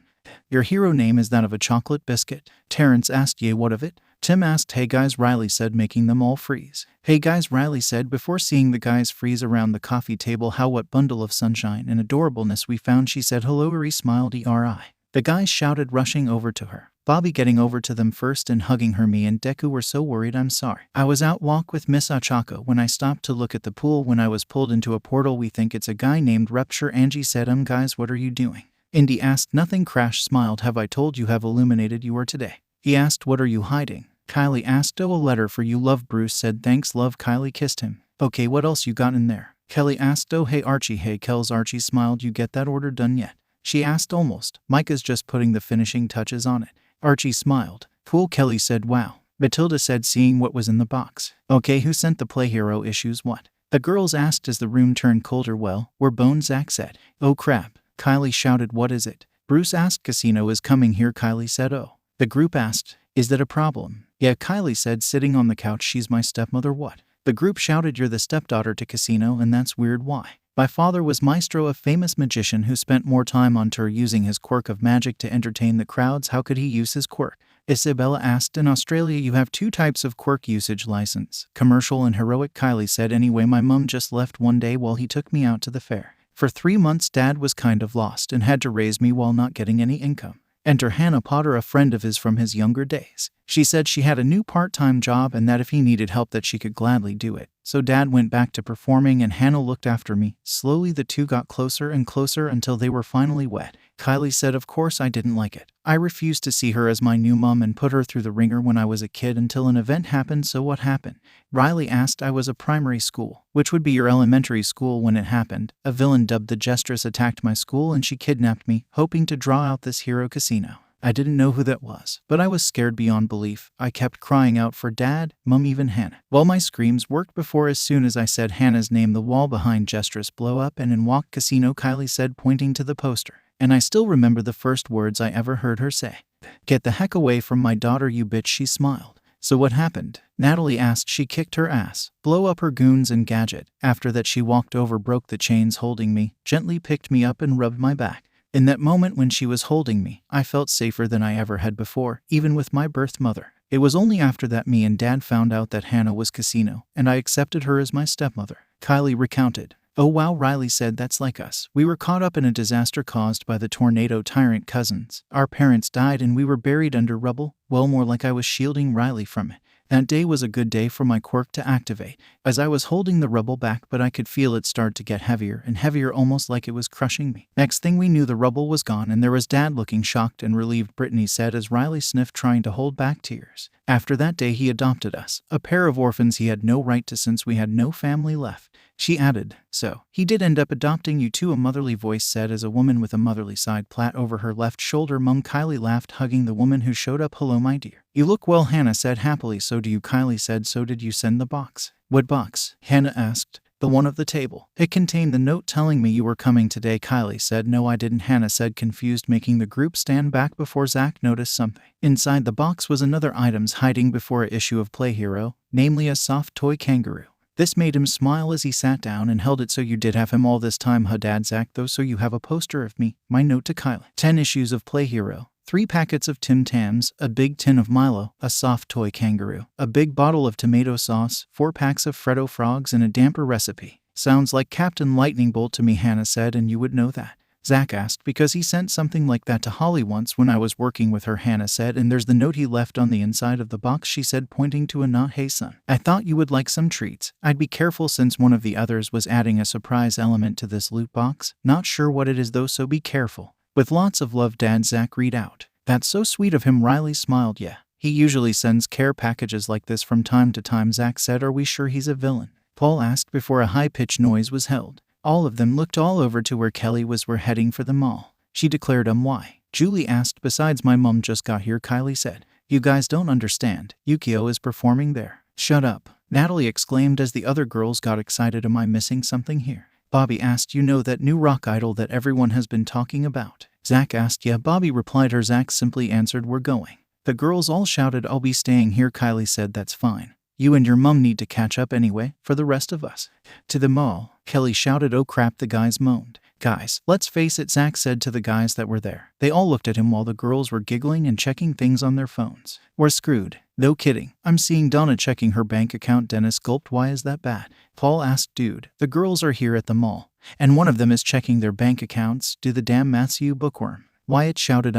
Your hero name is that of a chocolate biscuit? Terrence asked. Yeah, what of it? Tim asked. Hey guys, Riley said, making them all freeze. Hey guys, Riley said before seeing the guys freeze around the coffee table. How what bundle of sunshine and adorableness we found, she said. Hello, Eri smiled. ERI. The guys shouted, rushing over to her. Bobby getting over to them first and hugging her. Me and Deku were so worried. I'm sorry. I was out walk with Miss Achako when I stopped to look at the pool when I was pulled into a portal. We think it's a guy named 𝗵𝘃𝗄. Angie said. Guys, what are you doing? Indy asked. Nothing. Crash smiled. Have I told you have illuminated you are today? He asked. What are you hiding? Kylie asked. Oh, a letter for you, love. Bruce said. Thanks, love. Kylie kissed him. Okay, what else you got in there? Kelly asked. Oh, hey Archie. Hey Kels. Archie smiled. You get that order done yet? She asked. Almost. Micah's just putting the finishing touches on it. Archie smiled. Cool, Kelly said. Wow. Matilda said, seeing what was in the box. Okay, who sent the Play Hero issues? What? The girls asked as the room turned colder. Well, we're boned, Zach said. Oh crap. Kylie shouted. What is it? Bruce asked. Casino is coming here, Kylie said. Oh. The group asked. Is that a problem? Yeah, Kylie said, sitting on the couch. She's my stepmother. What? The group shouted. You're the stepdaughter to Casino, and that's weird. Why? My father was Maestro, a famous magician who spent more time on tour using his quirk of magic to entertain the crowds. How could he use his quirk? Isabella asked. In Australia you have two types of quirk usage license, commercial and heroic. Kylie said. Anyway, my mum just left one day while he took me out to the fair. For 3 months Dad was kind of lost and had to raise me while not getting any income. Enter 𝗧𝗵𝗲, a friend of his from his younger days. She said she had a new part-time job and that if he needed help that she could gladly do it. So Dad went back to performing and Hannah looked after me. Slowly the two got closer and closer until they were finally wed. Kylie said of course I didn't like it. I refused to see her as my new mom and put her through the ringer when I was a kid until an event happened. So what happened? Riley asked. I was a primary school, which would be your elementary school when it happened. A villain dubbed the 𝗲𝗓 attacked my school and she kidnapped me, hoping to draw out this hero casino. I didn't know who that was, but I was scared beyond belief. I kept crying out for Dad, Mom, even Hannah. Well, my screams worked before as soon as I said Hannah's name, the wall behind 𝗲𝗓 blow up and in walked Casino, Kylie said, pointing to the poster. And I still remember the first words I ever heard her say. Get the heck away from my daughter, you bitch, she smiled. So what happened? Natalie asked. She kicked her ass, blow up her goons and gadget. After that she walked over, broke the chains holding me, gently picked me up and rubbed my back. In that moment when she was holding me, I felt safer than I ever had before, even with my birth mother. It was only after that me and Dad found out that Hannah was Casino, and I accepted her as my stepmother. Kylie recounted. Oh wow, Riley said, that's like us. We were caught up in a disaster caused by the tornado tyrant cousins. Our parents died and we were buried under rubble. Well, more like I was shielding Riley from it. That day was a good day for my quirk to activate, as I was holding the rubble back, but I could feel it start to get heavier and heavier, almost like it was crushing me. Next thing we knew, the rubble was gone and there was Dad looking shocked and relieved, Brittany said as Riley sniffed, trying to hold back tears. After that day he adopted us, a pair of orphans he had no right to since we had no family left. She added, so he did end up adopting you too, a motherly voice said as a woman with a motherly side plait over her left shoulder. Mum, Kylie laughed, hugging the woman who showed up. Hello, my dear. You look well, Hannah said happily. So do you, Kylie said. So did you send the box? What box? Hannah asked. The one of the table. It contained the note telling me you were coming today, Kylie said. No, I didn't, Hannah said, confused, making the group stand back before Zach noticed something. Inside the box was another items hiding before an issue of Play Hero, namely a soft toy kangaroo. This made him smile as he sat down and held it. So you did have him all this time, huh, Dad? Zach, though, so you have a poster of me. My note to Kylie. 10 issues of Play Hero, 3 packets of Tim Tams, a big tin of Milo, a soft toy kangaroo, a big bottle of tomato sauce, 4 packs of Freddo frogs, and a damper recipe. Sounds like Captain Lightning Bolt to me, Hannah said. And you would know that? Zach asked. Because he sent something like that to Holly once when I was working with her, Hannah said. And there's the note he left on the inside of the box, she said, pointing to a knot. Hey son, I thought you would like some treats. I'd be careful since one of the others was adding a surprise element to this loot box. Not sure what it is though, so be careful. With lots of love, Dad, Zach read out. That's so sweet of him, Riley smiled. Yeah, he usually sends care packages like this from time to time, Zach said. Are we sure he's a villain? Paul asked before a high-pitched noise was held. All of them looked all over to where Kelly was. We're heading for the mall, she declared. Why? Julie asked. Besides, my mom just got here, Kylie said. You guys don't understand. Yukio is performing there. Shut up, Natalie exclaimed as the other girls got excited. Am I missing something here? Bobby asked. You know that new rock idol that everyone has been talking about? Zach asked. Yeah, Bobby replied. Her Zach simply answered. We're going. The girls all shouted. I'll be staying here, Kylie said. That's fine. You and your mom need to catch up anyway, for the rest of us. To the mall, Kelly shouted. Oh crap, the guys moaned. Guys, let's face it, Zach said to the guys that were there. They all looked at him while the girls were giggling and checking things on their phones. We're screwed. No kidding. I'm seeing Donna checking her bank account, Dennis gulped. Why is that bad? Paul asked. Dude, the girls are here at the mall, and one of them is checking their bank accounts. Do the damn maths, you bookworm. Wyatt shouted.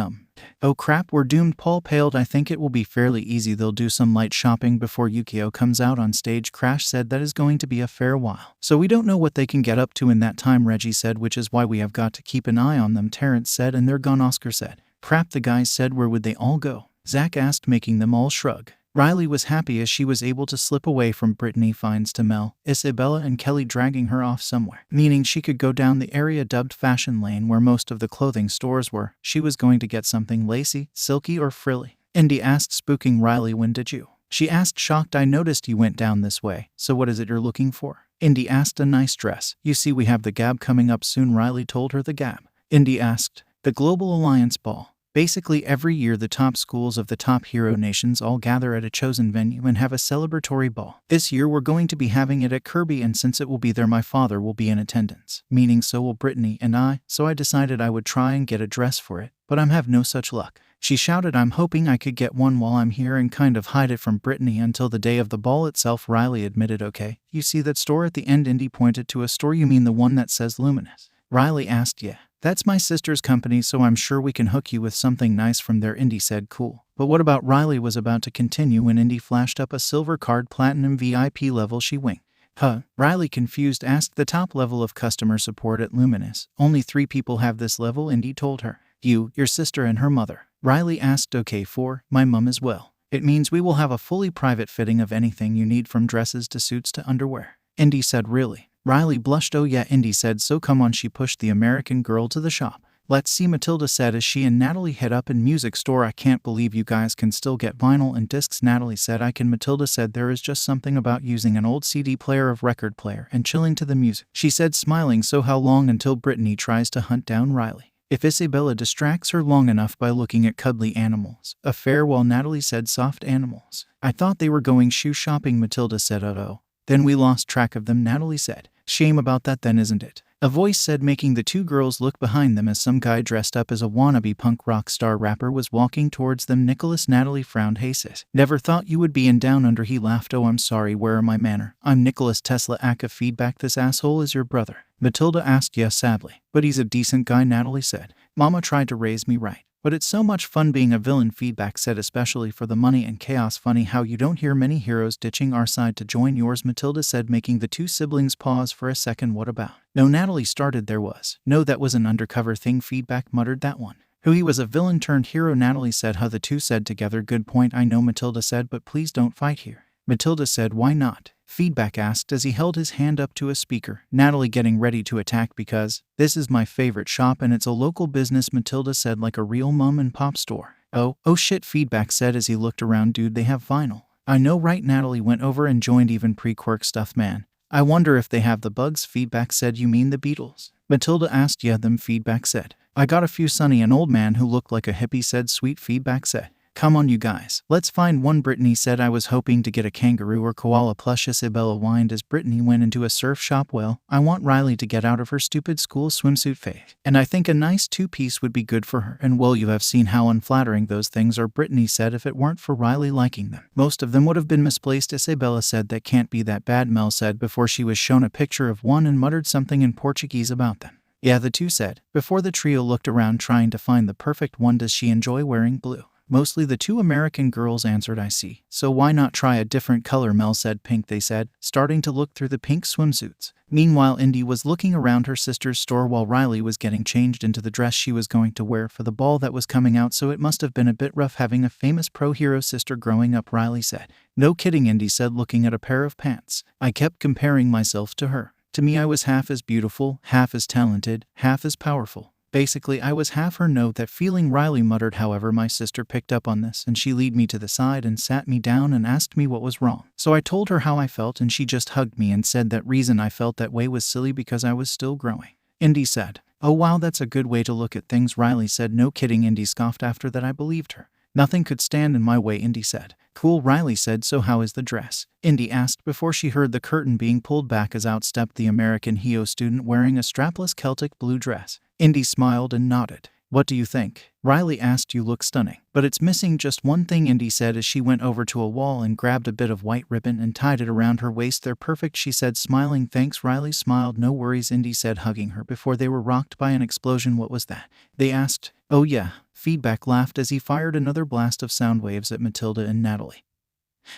Oh crap, we're doomed, Paul paled. I think it will be fairly easy. They'll do some light shopping before Yukio comes out on stage, Crash said. That is going to be a fair while. So we don't know what they can get up to in that time, Reggie said, which is why we have got to keep an eye on them, Terrence said. And they're gone, Oscar said. Crap, the guys said. Where would they all go? Zach asked, making them all shrug. Riley was happy as she was able to slip away from Brittany finds to Mel, Isabella and Kelly, dragging her off somewhere, meaning she could go down the area dubbed Fashion Lane where most of the clothing stores were. She was going to get something lacy, silky or frilly. Indy asked, spooking Riley. When did you? She asked, shocked. I noticed you went down this way. So what is it you're looking for? Indy asked. A nice dress. You see, we have the GAB coming up soon, Riley told her. The GAB? Indy asked. The Global Alliance Ball. Basically, every year the top schools of the top hero nations all gather at a chosen venue and have a celebratory ball. This year we're going to be having it at Kirby, and since it will be there, my father will be in attendance, meaning so will Brittany and I, so I decided I would try and get a dress for it, but I'm have no such luck. She shouted. I'm hoping I could get one while I'm here and kind of hide it from Brittany until the day of the ball itself, Riley admitted. Okay, you see that store at the end? Indy pointed to a store. You mean the one that says Luminous? Riley asked. Yeah. That's my sister's company, so I'm sure we can hook you with something nice from there, 𝐼𝐴 said. Cool. But what about Riley was about to continue when 𝐼𝐴 flashed up a silver card, platinum VIP level. She winked. Huh? Riley, confused, asked. The top level of customer support at Luminous. Only 3 people have this level, 𝐼𝐴 told her. You, your sister, and her mother. Riley asked. Okay, 4, my mum as well. It means we will have a fully private fitting of anything you need, from dresses to suits to underwear. 𝐼𝐴 said. Really? Riley blushed. Oh yeah, 𝐼𝐴 said. So come on. She pushed the American girl to the shop. Let's see, Matilda said as she and Natalie hit up in music store. I can't believe you guys can still get vinyl and discs, Natalie said. I can, Matilda said. There is just something about using an old CD player of record player and chilling to the music, she said, smiling. So how long until Brittany tries to hunt down Riley? If Isabella distracts her long enough by looking at cuddly animals. A farewell, Natalie said. Soft animals. I thought they were going shoe shopping, Matilda said. Oh. Then we lost track of them, Natalie said. Shame about that then, isn't it? A voice said, making the 2 girls look behind them as some guy dressed up as a wannabe punk rock star rapper was walking towards them. Nicholas, Natalie frowned. Hey sis, never thought you would be in Down Under, he laughed. Oh, I'm sorry, where are my manner? I'm Nicholas. Tesla aka feedback. This asshole is your brother? Matilda asked. Yes, sadly. But he's a decent guy, Natalie said. Mama tried to raise me right. But it's so much fun being a villain, feedback said, especially for the money and chaos. Funny how you don't hear many heroes ditching our side to join yours, Matilda said, making the 2 siblings pause for a second. What about? No, Natalie started. There was. No, that was an undercover thing, feedback muttered. That one. Who, he was a villain turned hero, Natalie said. Huh, the 2 said together. Good point, I know, Matilda said, but please don't fight here. Matilda said. Why not? Feedback asked as he held his hand up to a speaker. Natalie getting ready to attack. Because this is my favorite shop and it's a local business, Matilda said, like a real mom and pop store. Oh shit, feedback said as he looked around. Dude, they have vinyl. I know, right? Natalie went over and joined. Even pre-Quirk stuff, man. I wonder if they have the Bugs, feedback said. You mean the Beatles? Matilda asked. Yeah, them, feedback said. I got a few. Sonny, an old man who looked like a hippie said. Sweet, feedback said. Come on, you guys. Let's find one, Brittany said. I was hoping to get a kangaroo or koala plush, Isabella whined as Brittany went into a surf shop. Well, I want Riley to get out of her stupid school swimsuit phase, and I think a nice 2-piece would be good for her. And well, you have seen how unflattering those things are, Brittany said. If it weren't for Riley liking them, most of them would have been misplaced, Isabella said. That can't be that bad, Mel said before she was shown a picture of one and muttered something in Portuguese about them. Yeah, the 2 said, before the trio looked around trying to find the perfect one. Does she enjoy wearing blue? Mostly, the 2 American girls answered. I see. So why not try a different color, Mel said. Pink, they said, starting to look through the pink swimsuits. Meanwhile, 𝐼𝐴 was looking around her sister's store while Riley was getting changed into the dress she was going to wear for the ball that was coming out. So it must have been a bit rough having a famous pro hero sister growing up, Riley said. No kidding, 𝐼𝐴 said, looking at a pair of pants. I kept comparing myself to her. To me, I was half as beautiful, half as talented, half as powerful. Basically, I was half her. Note that feeling, Riley muttered. However, my sister picked up on this and she lead me to the side and sat me down and asked me what was wrong. So I told her how I felt and she just hugged me and said that reason I felt that way was silly because I was still growing. 𝐼𝐴 said. Oh wow, that's a good way to look at things, Riley said. No kidding, 𝐼𝐴 scoffed. After that I believed her. Nothing could stand in my way, 𝐼𝐴 said. Cool, Riley said. So how is the dress? 𝐼𝐴 asked before she heard the curtain being pulled back as out stepped the American HEO student wearing a strapless Celtic blue dress. 𝐼𝐴 smiled and nodded. What do you think? Riley asked. You look stunning. But it's missing just one thing, 𝐼𝐴 said as she went over to a wall and grabbed a bit of white ribbon and tied it around her waist. They're perfect, she said, smiling. Thanks, Riley smiled. No worries, 𝐼𝐴 said, hugging her before they were rocked by an explosion. What was that? They asked. Oh yeah, feedback laughed as he fired another blast of sound waves at Matilda and Natalie,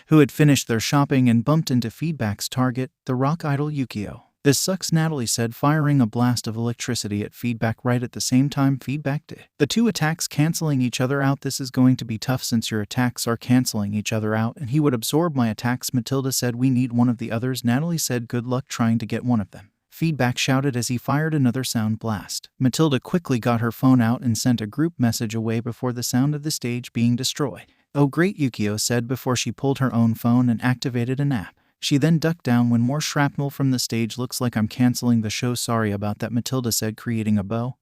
who had finished their shopping and bumped into feedback's target, the rock idol Yu-Gi-Oh! This sucks, Natalie said, firing a blast of electricity at feedback right at the same time feedback did. The 2 attacks canceling each other out. This is going to be tough since your attacks are canceling each other out and he would absorb my attacks, Matilda said. We need one of the others, Natalie said. Good luck trying to get one of them, feedback shouted as he fired another sound blast. Matilda quickly got her phone out and sent a group message away before the sound of the stage being destroyed. Oh great, Yu-Gi-Oh! Said before she pulled her own phone and activated an app. She then ducked down when more shrapnel from the stage. Looks like I'm canceling the show, sorry about that, Matilda said, creating a bow,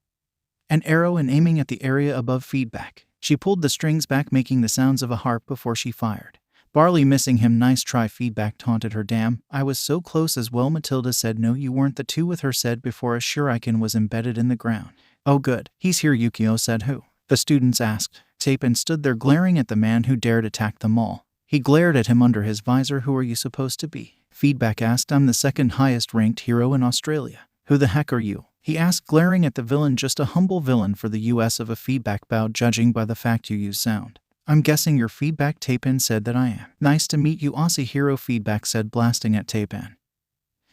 an arrow and aiming at the area above feedback. She pulled the strings back, making the sounds of a harp before she fired. Barley missing him. Nice try, feedback taunted her. Damn, I was so close as well, Matilda said. No, you weren't. The 2 with her said before a shuriken was embedded in the ground. Oh good, he's here, Yu-Gi-Oh! Said. Who? The students asked. 𝗧𝗵𝗵 stood there glaring at the man who dared attack them all. He glared at him under his visor. Who are you supposed to be? Feedback asked. I'm the 2nd highest ranked hero in Australia. Who the heck are you? he asked, glaring at the villain. Just a humble villain for the US of a feedback bow, judging by the fact you use sound. I'm guessing your feedback, 𝗧𝗵𝗃 said. That I am. Nice to meet you, Aussie hero, feedback said, blasting at 𝗧𝗵𝗃,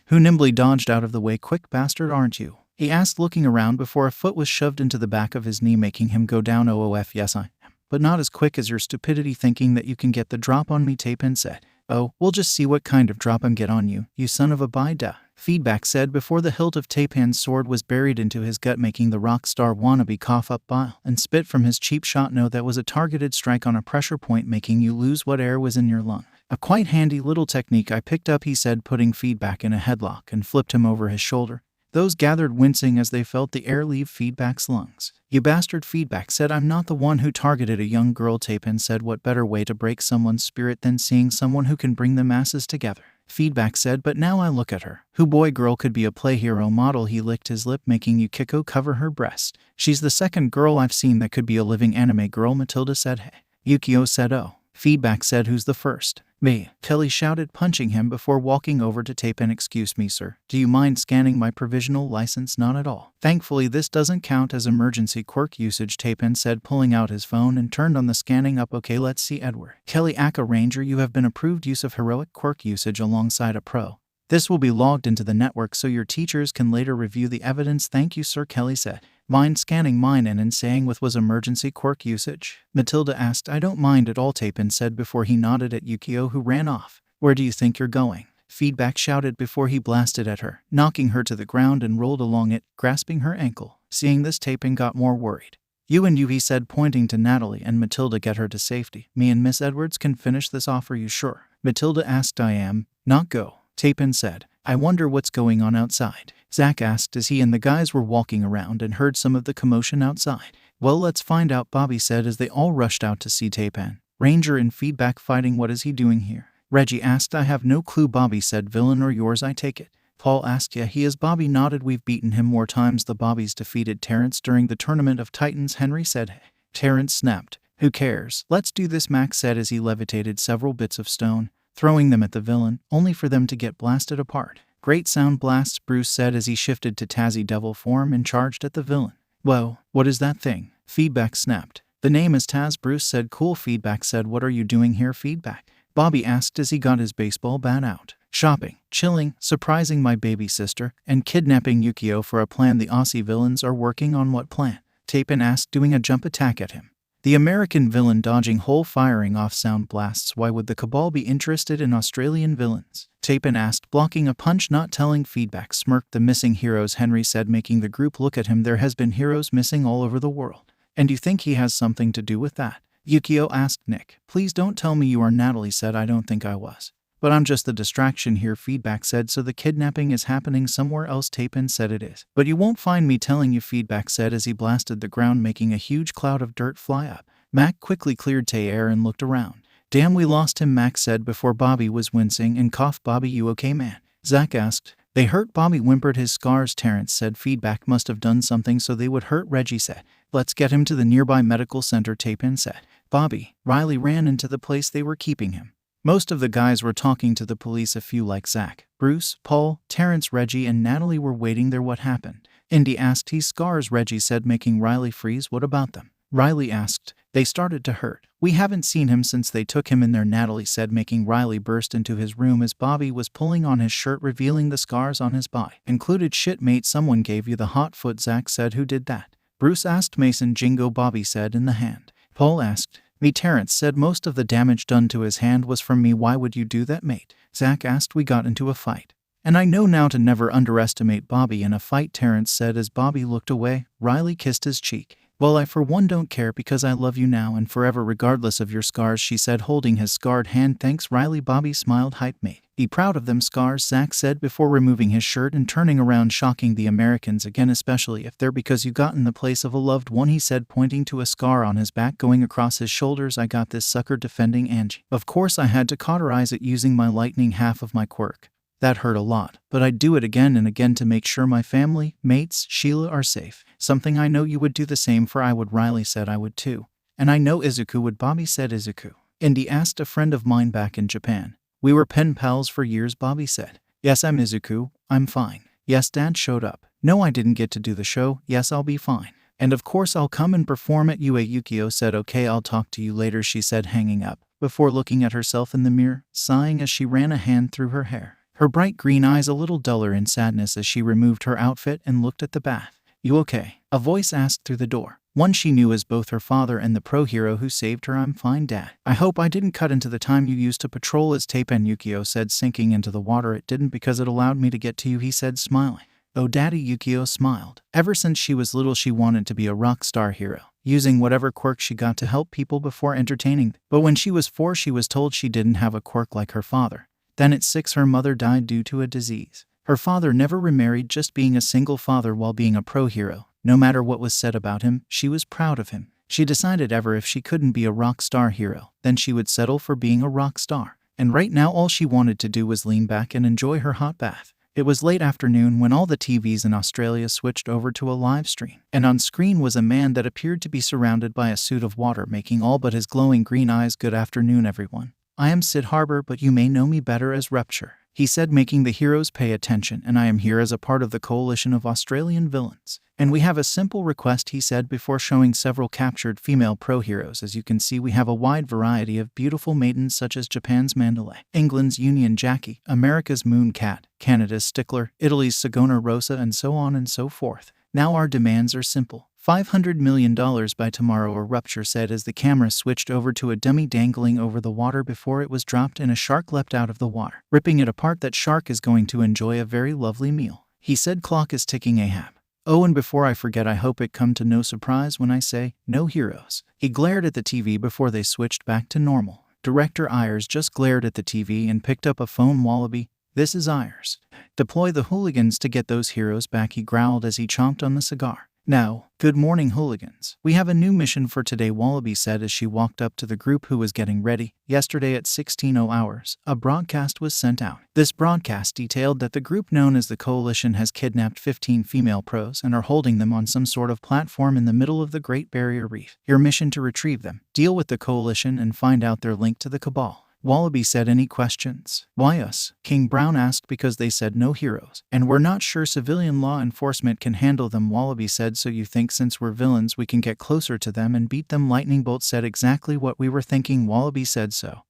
who nimbly dodged out of the way. Quick bastard, aren't you? He asked, looking around before a foot was shoved into the back of his knee, making him go down. OOF, yes I am, but not as quick as your stupidity thinking that you can get the drop on me, 𝗧𝗵𝗃 said. Oh, we'll just see what kind of drop I'm get on you, you son of a 𝗵𝗃𝗊, feedback said before the hilt of 𝗧𝗵𝗃's sword was buried into his gut, making the rock star wannabe cough up bile and spit from his cheap shot. No, that was a targeted strike on a pressure point, making you lose what air was in your lung. A quite handy little technique I picked up, he said, putting feedback in a headlock, and flipped him over his shoulder. Those gathered, wincing as they felt the air leave feedback's lungs. You bastard, feedback said. I'm not the one who targeted a young girl, 𝗧𝗵𝗃 said. What better way to break someone's spirit than seeing someone who can bring the masses together? Feedback said, but now I look at her. Who boy girl could be a play hero model? He licked his lip, making Yukiko cover her breast. She's the second girl I've seen that could be a living anime girl, Matilda said. Hey. Yukio said, oh. Feedback said, who's the first? Me. Kelly shouted, punching him before walking over to 𝗧𝗵𝗃. Excuse me, sir. Do you mind scanning my provisional license? Not at all. Thankfully, this doesn't count as emergency quirk usage, 𝗧𝗵𝗃 said, pulling out his phone and turned on the scanning up. Okay, let's see, Edward. Kelly, aka Ranger, you have been approved use of heroic quirk usage alongside a pro. This will be logged into the network so your teachers can later review the evidence. Thank you, sir, Kelly said. Mind scanning mine and saying with was emergency quirk usage? Matilda asked. I don't mind at all, 𝗧𝗵𝗃 said before he nodded at Yukio, who ran off. Where do you think you're going? Feedback shouted before he blasted at her, knocking her to the ground and rolled along it, grasping her ankle. Seeing this, 𝗧𝗵𝗃 got more worried. You and you, he said, pointing to Natalie and Matilda. Get her to safety. Me and Miss Edwards can finish this off. Are you sure? Matilda asked. I am. Not go, 𝗧𝗵𝗃 said. I wonder what's going on outside, Zach asked as he and the guys were walking around and heard some of the commotion outside. Well, let's find out, Bobby said as they all rushed out to see 𝗧𝗵𝗃. Ranger in feedback fighting. What is he doing here? Reggie asked. I have no clue, Bobby said. Villain or yours, I take it. Paul asked. Yeah, he is. Bobby nodded. We've beaten him more times. The Bobbies defeated Terrence during the Tournament of Titans, Henry said. Hey. Terrence snapped. Who cares? Let's do this, Max said as he levitated several bits of stone, throwing them at the villain, only for them to get blasted apart. Great sound blasts, Bruce said as he shifted to Tazzy Devil form and charged at the villain. Whoa, what is that thing? Feedback snapped. The name is Taz, Bruce said. Cool, Feedback said. What are you doing here, Feedback? Bobby asked as he got his baseball bat out. Shopping, chilling, surprising my baby sister, and kidnapping Yukio for a plan. The Aussie villains are working on what plan? 𝗧𝗵𝗃 asked, doing a jump attack at him. The American villain dodging hole, firing off sound blasts. Why would the Cabal be interested in Australian villains? 𝗧𝗵𝗃 asked, blocking a punch. Not telling. Feedback smirked. The missing heroes, Henry said, making the group look at him. There has been heroes missing all over the world. And you think he has something to do with that? Yukio asked. Nick, please don't tell me you are. Natalie said. I don't think I was. But I'm just the distraction here, Feedback said. So the kidnapping is happening somewhere else? 𝗧𝗵𝗃 said. It is. But you won't find me telling you, Feedback said as he blasted the ground, making a huge cloud of dirt fly up. Mac quickly cleared air and looked around. Damn, we lost him, Max said before Bobby was wincing and coughed. Bobby, you okay, man? Zach asked. They hurt. Bobby whimpered. His scars, Terrence said. Feedback must have done something so they would hurt. Reggie said. Let's get him to the nearby medical center, 𝗧𝗵𝗃 said. Bobby, Riley ran into the place they were keeping him. Most of the guys were talking to the police. A few like Zach, Bruce, Paul, Terrence, Reggie, and Natalie were waiting there. What happened? Indy asked. He's scars, Reggie said, making Riley freeze. What about them? Riley asked. They started to hurt. We haven't seen him since they took him in there, Natalie said, making Riley burst into his room as Bobby was pulling on his shirt, revealing the scars on his body. Included. Shit, mate, someone gave you the hot foot, Zach said. Who did that? Bruce asked. Mason Jingo, Bobby said, in the hand. Paul asked. Me, Terrence said. Most of the damage done to his hand was from me. Why would you do that, mate? Zach asked. We got into a fight. And I know now to never underestimate Bobby in a fight, Terrence said as Bobby looked away. Riley kissed his cheek. Well, I for one don't care because I love you now and forever regardless of your scars, she said, holding his scarred hand. Thanks, Riley. Bobby smiled. Hype, mate. Be proud of them scars, Zach said before removing his shirt and turning around, shocking the Americans again, especially if they're because you got in the place of a loved one, he said, pointing to a scar on his back going across his shoulders. I got this sucker defending Angie. Of course I had to cauterize it using my lightning half of my quirk. That hurt a lot, but I'd do it again and again to make sure my family, mates, Sheila are safe. Something I know you would do the same for. I would, Riley said. I would too. And I know 𝗧𝗑 would, Bobby said. 𝗧𝗑? Indy asked. A friend of mine back in Japan. We were pen pals for years, Bobby said. Yes, I'm 𝗧𝗑. I'm fine. Yes, Dad showed up. No, I didn't get to do the show. Yes, I'll be fine. And of course I'll come and perform at UA. Yukio said, okay, I'll talk to you later, she said, hanging up, before looking at herself in the mirror, sighing as she ran a hand through her hair. Her bright green eyes a little duller in sadness as she removed her outfit and looked at the bath. You okay? A voice asked through the door. One she knew as both her father and the pro hero who saved her. I'm fine, Dad. I hope I didn't cut into the time you used to patrol as tape, and Yukio said, sinking into the water. It didn't, because it allowed me to get to you, he said, smiling. Oh, Daddy, Yukio smiled. Ever since she was little she wanted to be a rock star hero, using whatever quirk she got to help people before entertaining. But when she was 4 she was told she didn't have a quirk like her father. Then at 6 her mother died due to a disease. Her father never remarried, just being a single father while being a pro hero. No matter what was said about him, she was proud of him. She decided if she couldn't be a rock star hero, then she would settle for being a rock star. And right now all she wanted to do was lean back and enjoy her hot bath. It was late afternoon when all the TVs in Australia switched over to a live stream. And on screen was a man that appeared to be surrounded by a suit of water, making all but his glowing green eyes. Good afternoon, everyone. I am 𝗧𝗵𝗶𝗿, but you may know me better as 𝗵𝗃𝗃, he said, making the heroes pay attention, and I am here as a part of the coalition of Australian villains. And we have a simple request, he said, before showing several captured female pro heroes. As you can see, we have a wide variety of beautiful maidens such as Japan's 𝗵𝗲, England's Union Jackie, America's Moon Cat, Canada's Stickler, Italy's 𝐒𝐭𝐚𝐲 Rosa, and so on and so forth. Now our demands are simple. $500 million by tomorrow, or 𝗵𝗃𝗃 said as the camera switched over to a dummy dangling over the water before it was dropped and a shark leapt out of the water, ripping it apart. That shark is going to enjoy a very lovely meal, he said. Clock is ticking, 𝐴𝐵. Oh, and before I forget, I hope it come to no surprise when I say, no heroes. He glared at the TV before they switched back to normal. Director 𝐼RS just glared at the TV and picked up a phone. Wallaby, this is 𝐼RS. Deploy the hooligans to get those heroes back, he growled as he chomped on the cigar. Now, good morning, hooligans. We have a new mission for today, Wallaby said as she walked up to the group who was getting ready. Yesterday at 16:00 hours, a broadcast was sent out. This broadcast detailed that the group known as the Coalition has kidnapped 15 female pros and are holding them on some sort of platform in the middle of the Great Barrier Reef. Your mission to retrieve them, deal with the Coalition, and find out their link to the Cabal. Wallaby said, any questions? Why us? King Brown asked. Because they said no heroes, and we're not sure civilian law enforcement can handle them, Wallaby said. So you think since we're villains we can get closer to them and beat them? Lightning Bolt said. Exactly what we were thinking, Wallaby said. So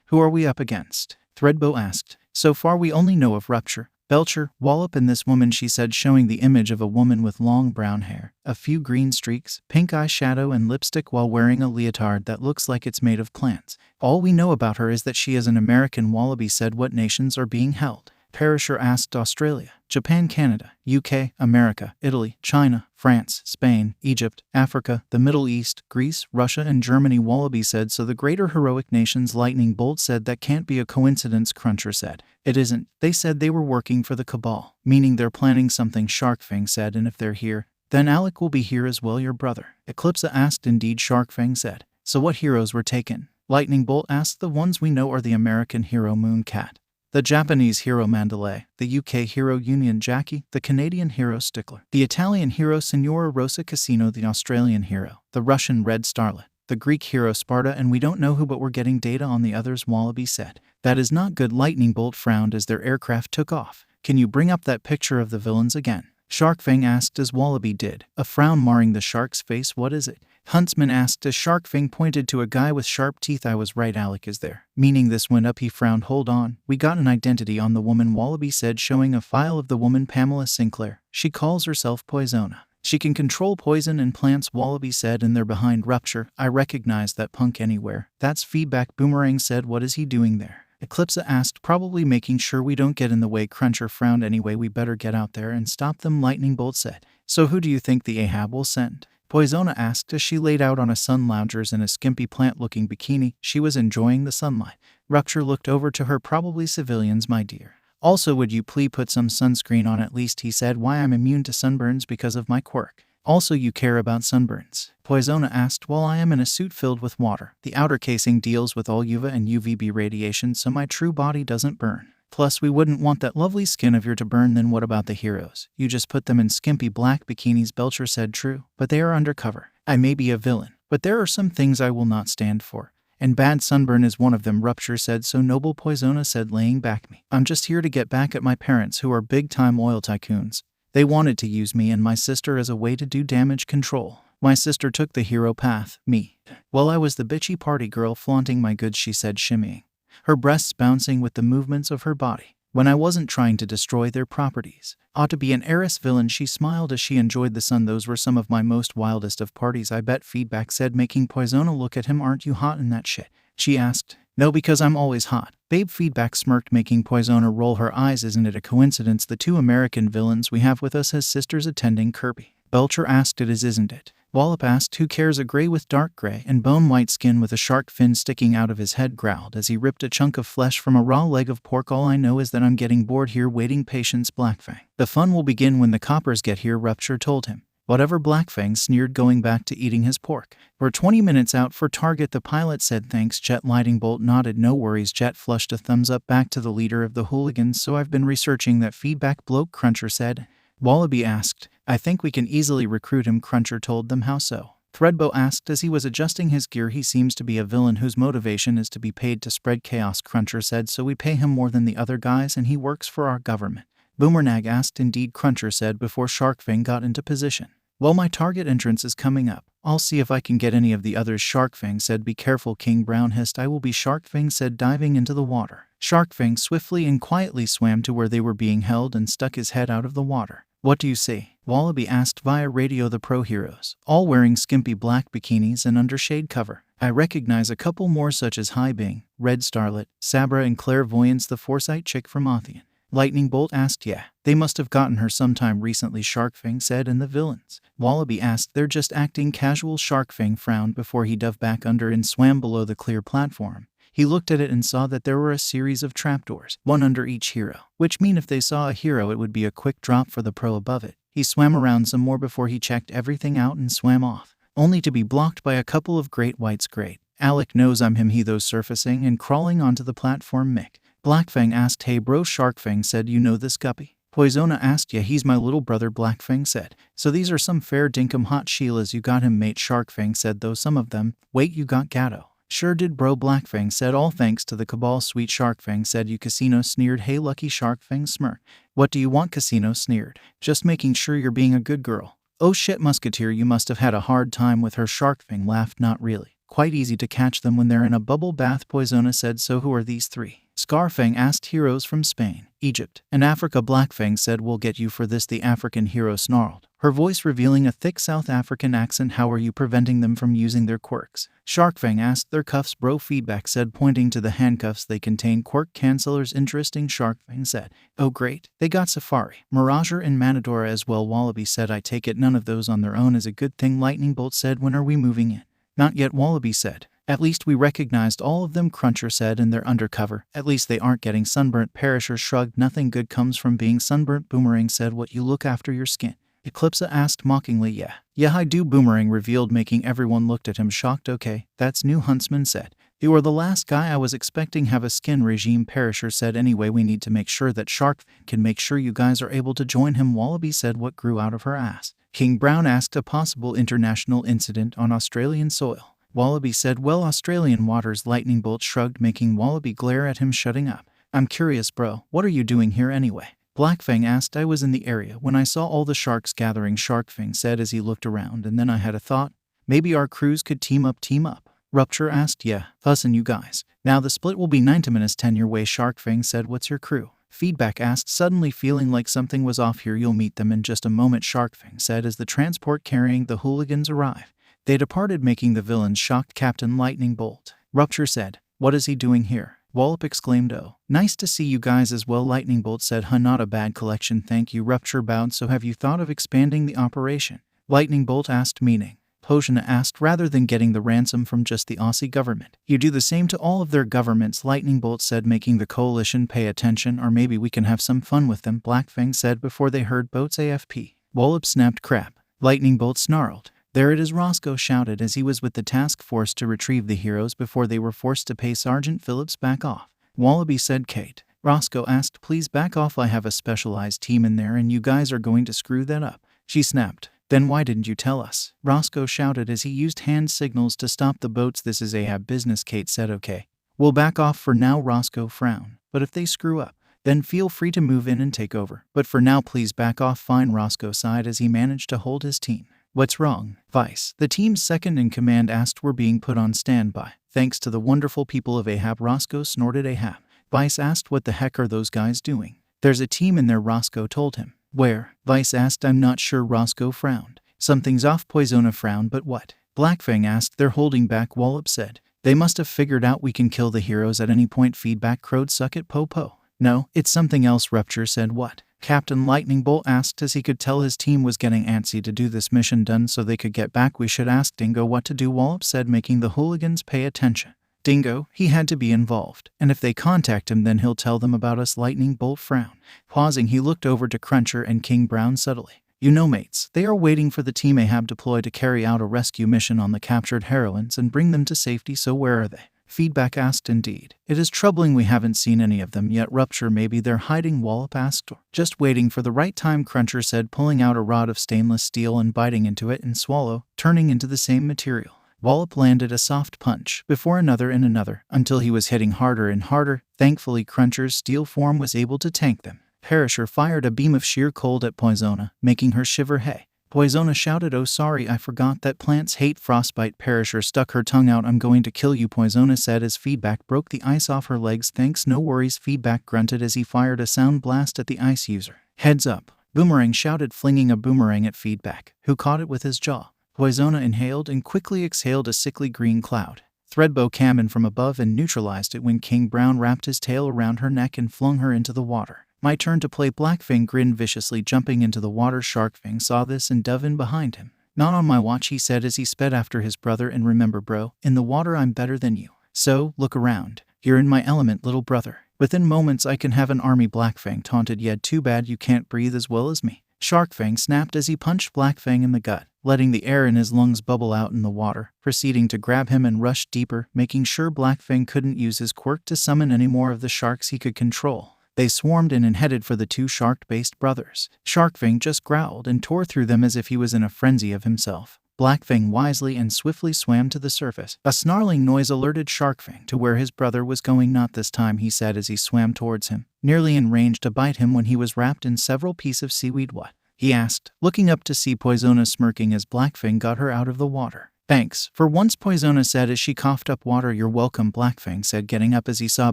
who are we up against? 𝗧𝗵𝗶𝗿 asked. So far we only know of 𝗵𝗃𝗃, Belcher, Wallop, and this woman, she said, showing the image of a woman with long brown hair, a few green streaks, pink eyeshadow, and lipstick while wearing a leotard that looks like it's made of plants. All we know about her is that she is an American, Wallaby said. What nations are being held? Perisher asked. Australia, Japan, Canada, UK, America, Italy, China, France, Spain, Egypt, Africa, the Middle East, Greece, Russia, and Germany, Wallaby said. So the greater heroic nations, Lightning Bolt said. That can't be a coincidence, Cruncher said. It isn't. They said they were working for the Cabal, meaning they're planning something, 𝗧𝗵𝗃𝗃 said, and if they're here, then Alec will be here as well, your brother. 𝗧𝗵𝗃𝗃 asked. Indeed, 𝗧𝗵𝗃𝗃 said. So what heroes were taken? Lightning Bolt asked. The ones we know are the American hero Moon Cat, the Japanese hero 𝗵𝗲𝗍, the UK hero Union Jackie, the Canadian hero Stickler, the Italian hero 𝗬𝗏𝗏 Rosa Casino, the Australian hero, the Russian Red Starlet, the Greek hero 𝗧𝗏𝗏, and we don't know who, but we're getting data on the others, Wallaby said. That is not good. Lightning Bolt frowned as their aircraft took off. Can you bring up that picture of the villains again? 𝗧𝗵𝗃𝗃 asked as Wallaby did, a frown marring the shark's face. What is it? Huntsman asked as 𝗧𝗵𝗃𝗃 pointed to a guy with sharp teeth. I was right, Alec is there. Meaning this went up, he frowned. Hold on, we got an identity on the woman, Wallaby said, showing a file of the woman Pamela Sinclair. She calls herself Poisona. She can control poison and plants, Wallaby said, and they're behind 𝗵𝗃𝗃. I recognize that punk anywhere. That's feedback, Boomerang said. What is he doing there? 𝗧𝗵𝗃𝗃 asked. Probably making sure we don't get in the way, Cruncher frowned. Anyway, we better get out there and stop them, Lightning Bolt said. So who do you think the 𝗂𝗵𝗃 will send? Poisona asked as she laid out on a sun loungers in a skimpy plant-looking bikini. She was enjoying the sunlight. 𝗵𝗃𝗃 looked over to her. Probably civilians, my dear. Also, would you please put some sunscreen on at least, he said. Why, I'm immune to sunburns because of my quirk. Also, you care about sunburns? Poisona asked. Well, I am in a suit filled with water. The outer casing deals with all UVA and UVB radiation, so my true body doesn't burn. Plus, we wouldn't want that lovely skin of yours to burn. Then what about the heroes? You just put them in skimpy black bikinis, Belcher said. True, but they are undercover. I may be a villain, but there are some things I will not stand for, and bad sunburn is one of them, 𝗵𝗃𝗃 said. So noble, Poisona said, laying back me. I'm just here to get back at my parents who are big-time oil tycoons. They wanted to use me and my sister as a way to do damage control. My sister took the hero path, me. Well, I was the bitchy party girl flaunting my goods, she said, shimmying, her breasts bouncing with the movements of her body. When I wasn't trying to destroy their properties. Ought to be an heiress villain, she smiled as she enjoyed the sun. Those were some of my most wildest of parties, I bet, feedback said, making 𝗧𝗏𝗄 look at him. Aren't you hot in that shit? She asked. No, because I'm always hot. Babe, feedback smirked, making 𝗧𝗏𝗄 roll her eyes. Isn't it a coincidence the two American villains we have with us as sisters attending Kirby? Belcher asked. It is, isn't it? Wallop asked. Who cares? A gray with dark gray and bone-white skin with a shark fin sticking out of his head growled as he ripped a chunk of flesh from a raw leg of pork. All I know is that I'm getting bored here waiting. Patience, Blackfang. The fun will begin when the coppers get here, Rupture told him. Whatever, Blackfang sneered, going back to eating his pork. We're 20 minutes out for target, the pilot said. Thanks, Jet. Lightning Bolt nodded. No worries. Jet flushed a thumbs up back to the leader of the Hooligans. So I've been researching that feedback bloke, Cruncher said. Wallaby asked. I think we can easily recruit him, Cruncher told them. How so? Threadbow asked as he was adjusting his gear. He seems to be a villain whose motivation is to be paid to spread chaos, Cruncher said, so we pay him more than the other guys and he works for our government. Boomernag asked. Indeed, Cruncher said before Sharkfang got into position. Well, my target entrance is coming up. I'll see if I can get any of the others, Sharkfang said. Be careful, King Brown hissed. I will be, Sharkfang said, diving into the water. Sharkfang swiftly and quietly swam to where they were being held and stuck his head out of the water. What do you see? Wallaby asked via radio. The pro heroes, all wearing skimpy black bikinis and under shade cover. I recognize a couple more such as 𝐼𝐵, Red Starlet, Sabra and Clairvoyance, the Foresight chick from Autistic-Grizzly. Lightning Bolt asked. Yeah, they must have gotten her sometime recently, Sharkfang said. And the villains? Wallaby asked. They're just acting casual. Sharkfang frowned before he dove back under and swam below the clear platform. He looked at it and saw that there were a series of trapdoors, one under each hero, which mean if they saw a hero it would be a quick drop for the pro above it. He swam around some more before he checked everything out and swam off, only to be blocked by a couple of great whites. Great. Alec knows I'm him, he those surfacing and crawling onto the platform. Mick. Blackfang asked. Hey bro, Sharkfang said. You know this guppy? 𝗧𝗏𝗄 asked. Yeah, he's my little brother, Blackfang said. So these are some fair dinkum hot Sheilas you got him, mate, Sharkfang said. Though some of them. Wait, you got Gatto? Sure did, bro, Blackfang said. All thanks to the Cabal suite, Sharkfang said. You, Casino sneered. Hey lucky, Sharkfang smirked. What do you want? Casino sneered. Just making sure you're being a good girl. Oh shit, Musketeer, you must have had a hard time with her, Sharkfang laughed. Not really. Quite easy to catch them when they're in a bubble bath, 𝗧𝗏𝗄 said. So who are these three? Scarfang asked. Heroes from Spain, Egypt, and Africa, Blackfang said. We'll get you for this, the African hero snarled, her voice revealing a thick South African accent. How are you preventing them from using their quirks? Sharkfang asked. Their cuffs, bro, feedback said, pointing to the handcuffs. They contain quirk cancellers. Interesting, Sharkfang said. Oh great, they got Safari, Mirager and Manadora as well, Wallaby said. I take it none of those on their own is a good thing, Lightning Bolt said. When are we moving in? Not yet, Wallaby said. At least we recognized all of them, Cruncher said, and they're undercover. At least they aren't getting sunburnt, Perisher shrugged. Nothing good comes from being sunburnt, Boomerang said. What, you look after your skin? 𝗧𝗏𝗄𝗧 asked mockingly. Yeah, I do, Boomerang revealed, making everyone looked at him shocked. Okay, that's new, Huntsman said. You are the last guy I was expecting have a skin regime, Perisher said. Anyway, we need to make sure that Sharkfang can make sure you guys are able to join him, Wallaby said. What grew out of her ass? King Brown asked. A possible international incident on Australian soil. Wallaby said. Well, Australian waters, Lightning Bolt shrugged, making Wallaby glare at him. Shutting up. I'm curious, bro. What are you doing here anyway? Blackfang asked. I was in the area when I saw all the sharks gathering, Sharkfang said as he looked around, and then I had a thought. Maybe our crews could team up. Rupture asked. Yeah, us and you guys. Now the split will be 9-10 your way, Sharkfang said. What's your crew? Feedback asked, suddenly feeling like something was off here. You'll meet them in just a moment, Sharkfang said as the transport carrying the Hooligans arrived. They departed, making the villains shocked. Captain Lightning Bolt. Rupture said. What is he doing here? Wallop exclaimed. Oh, nice to see you guys as well, Lightning Bolt said. Not a bad collection, thank you, Rupture bowed. So have you thought of expanding the operation? Lightning Bolt asked, meaning? 𝗧𝗏𝗄𝗧 asked. Rather than getting the ransom from just the Aussie government, you do the same to all of their governments, Lightning Bolt said, making the coalition pay attention. Or maybe we can have some fun with them, Blackfang said before they heard Boat's AFP. Wallop snapped. Crap. Lightning Bolt snarled. There it is, Roscoe shouted as he was with the task force to retrieve the heroes before they were forced to pay Sergeant Phillips. Back off. Wallaby said. Kate. Roscoe asked. Please back off. I have a specialized team in there and you guys are going to screw that up. She snapped. Then why didn't you tell us? Roscoe shouted as he used hand signals to stop the boats. This is 𝐴HAB business, Kate said. Okay. We'll back off for now, Roscoe frowned. But if they screw up? Then feel free to move in and take over. But for now please back off. Fine, Roscoe sighed as he managed to hold his team. What's wrong? Vice, the team's second-in-command, asked. We're being put on standby. Thanks to the wonderful people of 𝐒𝐴𝐵, Roscoe snorted. 𝐒𝐴𝐵. Vice asked, what the heck are those guys doing? There's a team in there, Roscoe told him. Where? Vice asked. I'm not sure, Roscoe frowned. Something's off. 𝗬𝗧𝗏 frowned. But what? 𝗏𝗏𝗏 asked. They're holding back, 𝗬𝗏𝗏 said. They must have figured out we can kill the heroes at any point. Feedback crowed. Suck it, Popo. No, it's something else, 𝗏𝗏𝗏 said. What? Captain Lightning Bolt asked as he could tell his team was getting antsy to do this mission done so they could get back. We should ask Dingo what to do, 𝗬𝗏𝗏 said, making the hooligans pay attention. Dingo, he had to be involved, and if they contact him then he'll tell them about us. Lightning Bolt frowned. Pausing, he looked over to Cruncher and King Brown subtly. You know, mates, they are waiting for the team 𝐴𝐵 deploy to carry out a rescue mission on the captured heroines and bring them to safety, so where are they? Feedback asked. Indeed. It is troubling we haven't seen any of them yet, 𝗏𝗏𝗏. Maybe they're hiding, 𝗬𝗏𝗏 asked. Just waiting for the right time, Cruncher said, pulling out a rod of stainless steel and biting into it and swallow, turning into the same material. 𝗬𝗏𝗏 landed a soft punch, before another and another, until he was hitting harder and harder. Thankfully, Cruncher's steel form was able to tank them. 𝗏𝗏𝗏 fired a beam of sheer cold at 𝗬𝗧𝗏, making her shiver. Hey. 𝗬𝗧𝗏 shouted, oh sorry, I forgot that plants hate frostbite. 𝗏𝗏𝗏 stuck her tongue out. I'm going to kill you, 𝗬𝗧𝗏 said as Feedback broke the ice off her legs. Thanks, no worries, Feedback grunted as he fired a sound blast at the ice user. Heads up, 𝗏𝗏𝗏 shouted, flinging a boomerang at Feedback, who caught it with his jaw. 𝗬𝗧𝗏 inhaled and quickly exhaled a sickly green cloud. 𝗧𝗏𝗏 came in from above and neutralized it when King Brown wrapped his tail around her neck and flung her into the water. My turn to play. 𝗏𝗏𝗏 grinned viciously, jumping into the water. 𝗧𝗏𝗏 saw this and dove in behind him. Not on my watch, he said as he sped after his brother. And remember, bro, in the water I'm better than you. So, look around. You're in my element, little brother. Within moments I can have an army, 𝗏𝗏𝗏 taunted. Yeah, too bad you can't breathe as well as me. 𝗧𝗏𝗏 snapped as he punched 𝗏𝗏𝗏 in the gut, letting the air in his lungs bubble out in the water, proceeding to grab him and rush deeper, making sure 𝗏𝗏𝗏 couldn't use his quirk to summon any more of the sharks he could control. They swarmed in and headed for the two shark-based brothers. 𝗧𝗏𝗏 just growled and tore through them as if he was in a frenzy of himself. 𝗏𝗏𝗏 wisely and swiftly swam to the surface. A snarling noise alerted 𝗧𝗏𝗏 to where his brother was going. Not this time, he said as he swam towards him, nearly in range to bite him when he was wrapped in several pieces of seaweed. What? He asked, looking up to see 𝗬𝗧𝗏 smirking as 𝗏𝗏𝗏 got her out of the water. Thanks, for once, 𝗬𝗧𝗏 said as she coughed up water. You're welcome, 𝗏𝗏𝗏 said, getting up as he saw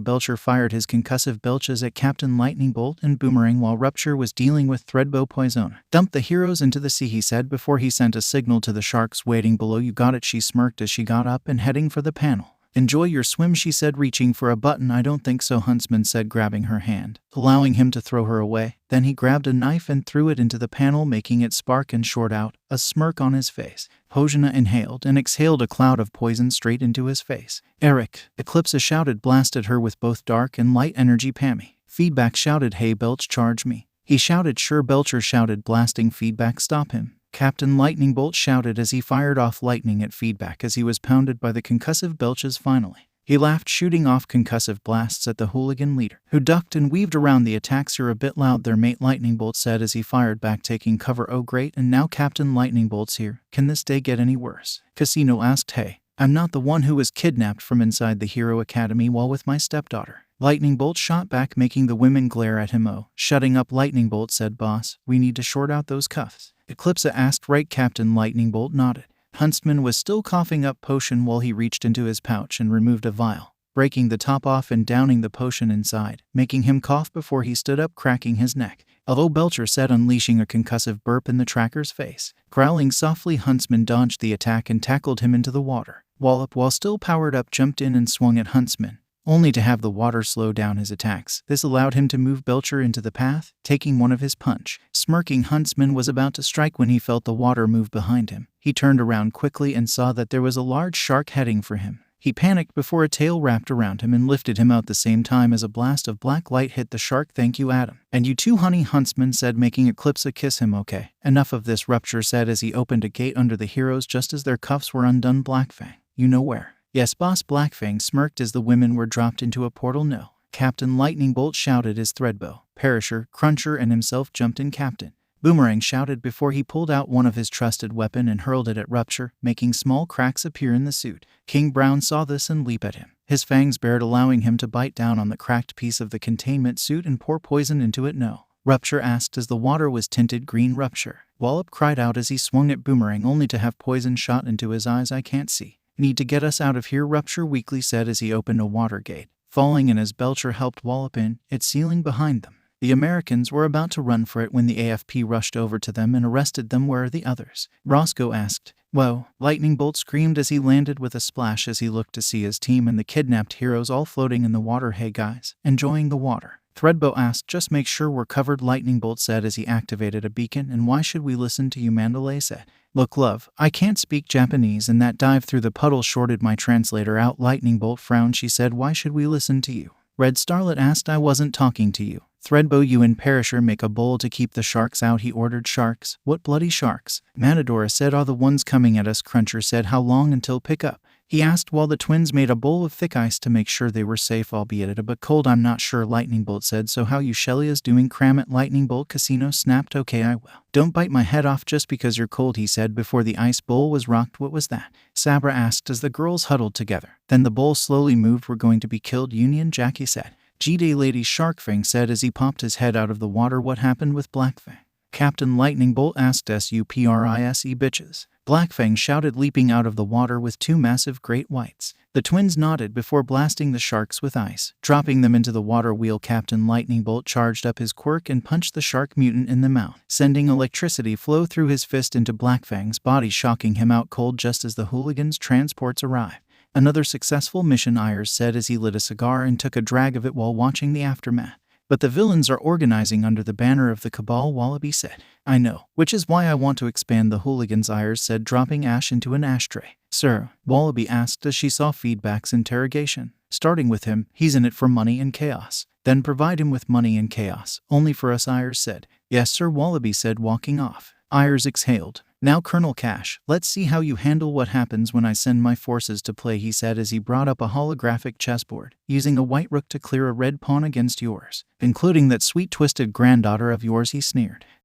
𝗏𝗏𝗏 fired his concussive belches at Captain Lightning Bolt and Boomerang while 𝗏𝗏𝗏 was dealing with 𝗧𝗏𝗏. 𝗬𝗧𝗏 dumped the heroes into the sea, he said before he sent a signal to the sharks waiting below. You got it, she smirked as she got up and heading for the panel. Enjoy your swim, she said, reaching for a button. I don't think so, Huntsman said, grabbing her hand, allowing him to throw her away. Then he grabbed a knife and threw it into the panel, making it spark and short out, a smirk on his face. 𝗬𝗧𝗏 inhaled and exhaled a cloud of poison straight into his face. 𝗏𝗏𝗏, shouted, blasted her with both dark and light energy. 𝗵𝗃. Feedback shouted, hey Belch, charge me. He shouted, sure. Belcher shouted, blasting Feedback, stop him. Captain Lightning Bolt shouted as he fired off lightning at Feedback as he was pounded by the concussive belches. Finally, he laughed, shooting off concussive blasts at the hooligan leader, who ducked and weaved around the attacks. You're a bit loud there, mate, Lightning Bolt said as he fired back, taking cover. Oh great, and now Captain Lightning Bolt's here. Can this day get any worse? Casino asked. Hey, I'm not the one who was kidnapped from inside the Hero Academy while with my stepdaughter. Lightning Bolt shot back, making the women glare at him. Oh, shutting up, Lightning Bolt said. Boss, we need to short out those cuffs. 𝗏𝗏𝗏 asked. Right, Captain Lightning Bolt nodded. Huntsman was still coughing up potion while he reached into his pouch and removed a vial, breaking the top off and downing the potion inside, making him cough before he stood up, cracking his neck. Although Belcher said, unleashing a concussive burp in the tracker's face. Growling softly, Huntsman dodged the attack and tackled him into the water. 𝗬𝗏𝗏, while still powered up, jumped in and swung at Huntsman, only to have the water slow down his attacks. This allowed him to move Belcher into the path, taking one of his punch. Smirking, Huntsman was about to strike when he felt the water move behind him. He turned around quickly and saw that there was a large shark heading for him. He panicked before a tail wrapped around him and lifted him out the same time as a blast of black light hit the shark. Thank you, Adam. And you too, honey, Huntsman said, making 𝗏𝗏𝗏 kiss him. Okay, enough of this, 𝗏𝗏𝗏 said as he opened a gate under the heroes just as their cuffs were undone. 𝗏𝗏𝗏, you know where? Yes, boss, 𝗏𝗏𝗏 smirked as the women were dropped into a portal. No. Captain Lightning Bolt shouted as 𝗧𝗏𝗏𝗏, Cruncher and himself jumped in. Captain Boomerang shouted before he pulled out one of his trusted weapon and hurled it at 𝗏𝗏𝗏, making small cracks appear in the suit. King Brown saw this and leaped at him. his fangs bared, allowing him to bite down on the cracked piece of the containment suit and pour poison into it. No. Rupture asked as the water was tinted green. Rupture. 𝗬𝗏 cried out as he swung at Boomerang, only to have poison shot into his eyes. I can't see. Need to get us out of here, Rupture weakly said as he opened a water gate. Falling in as Belcher helped 𝗬𝗏 in, its ceiling behind them. The Americans were about to run for it when the AFP rushed over to them and arrested them. Where are the others? Roscoe asked. Whoa, Lightning Bolt screamed as he landed with a splash as he looked to see his team and the kidnapped heroes all floating in the water. Hey guys, enjoying the water? Threadbow asked. Just make sure we're covered, Lightning Bolt said as he activated a beacon. And why should we listen to you? Mandalay said. Look, love, I can't speak Japanese and that dive through the puddle shorted my translator out. Lightning Bolt frowned. She said, why should we listen to you? Red Starlet asked. I wasn't talking to you. Threadbow, you and Perisher make a bowl to keep the sharks out, he ordered. Sharks? What bloody sharks? Matadora said. Are the ones coming at us? Cruncher said. How long until pickup? He asked while the twins made a bowl of thick ice to make sure they were safe, albeit at a bit cold. I'm not sure, Lightning Bolt said. So how you Shellia's doing? Cram it, Lightning Bolt. Casino snapped. Okay, I will. Don't bite my head off just because you're cold, he said before the ice bowl was rocked. What was that? Sabra asked as the girls huddled together. Then the bowl slowly moved. We're going to be killed, Union, Jackie said. G-Day Lady Sharkfang said as he popped his head out of the water. What happened with Blackfang? Captain Lightning Bolt asked. 𝗬𝗵𝗶𝗿𝗺 bitches. Blackfang shouted, leaping out of the water with two massive great whites. The twins nodded before blasting the sharks with ice, dropping them into the water wheel. Captain Lightning Bolt charged up his quirk and punched the shark mutant in the mouth, sending electricity flow through his fist into Blackfang's body, shocking him out cold just as the Hooligans transports arrived. Another successful mission, Ayers said as he lit a cigar and took a drag of it while watching the aftermath. But the villains are organizing under the banner of the Cabal, Wallaby said. I know, which is why I want to expand the Hooligans, Ayers said, dropping ash into an ashtray. Sir? Wallaby asked as she saw Feedback's interrogation. Starting with him, he's in it for money and chaos. Then provide him with money and chaos. Only for us, Ayers said. Yes, sir, Wallaby said, walking off. Ayers exhaled. Now, Colonel Cash, let's see how you handle what happens when I send my forces to play, he said as he brought up a holographic chessboard, using a white rook to clear a red pawn against yours, including that sweet twisted granddaughter of yours, he sneered.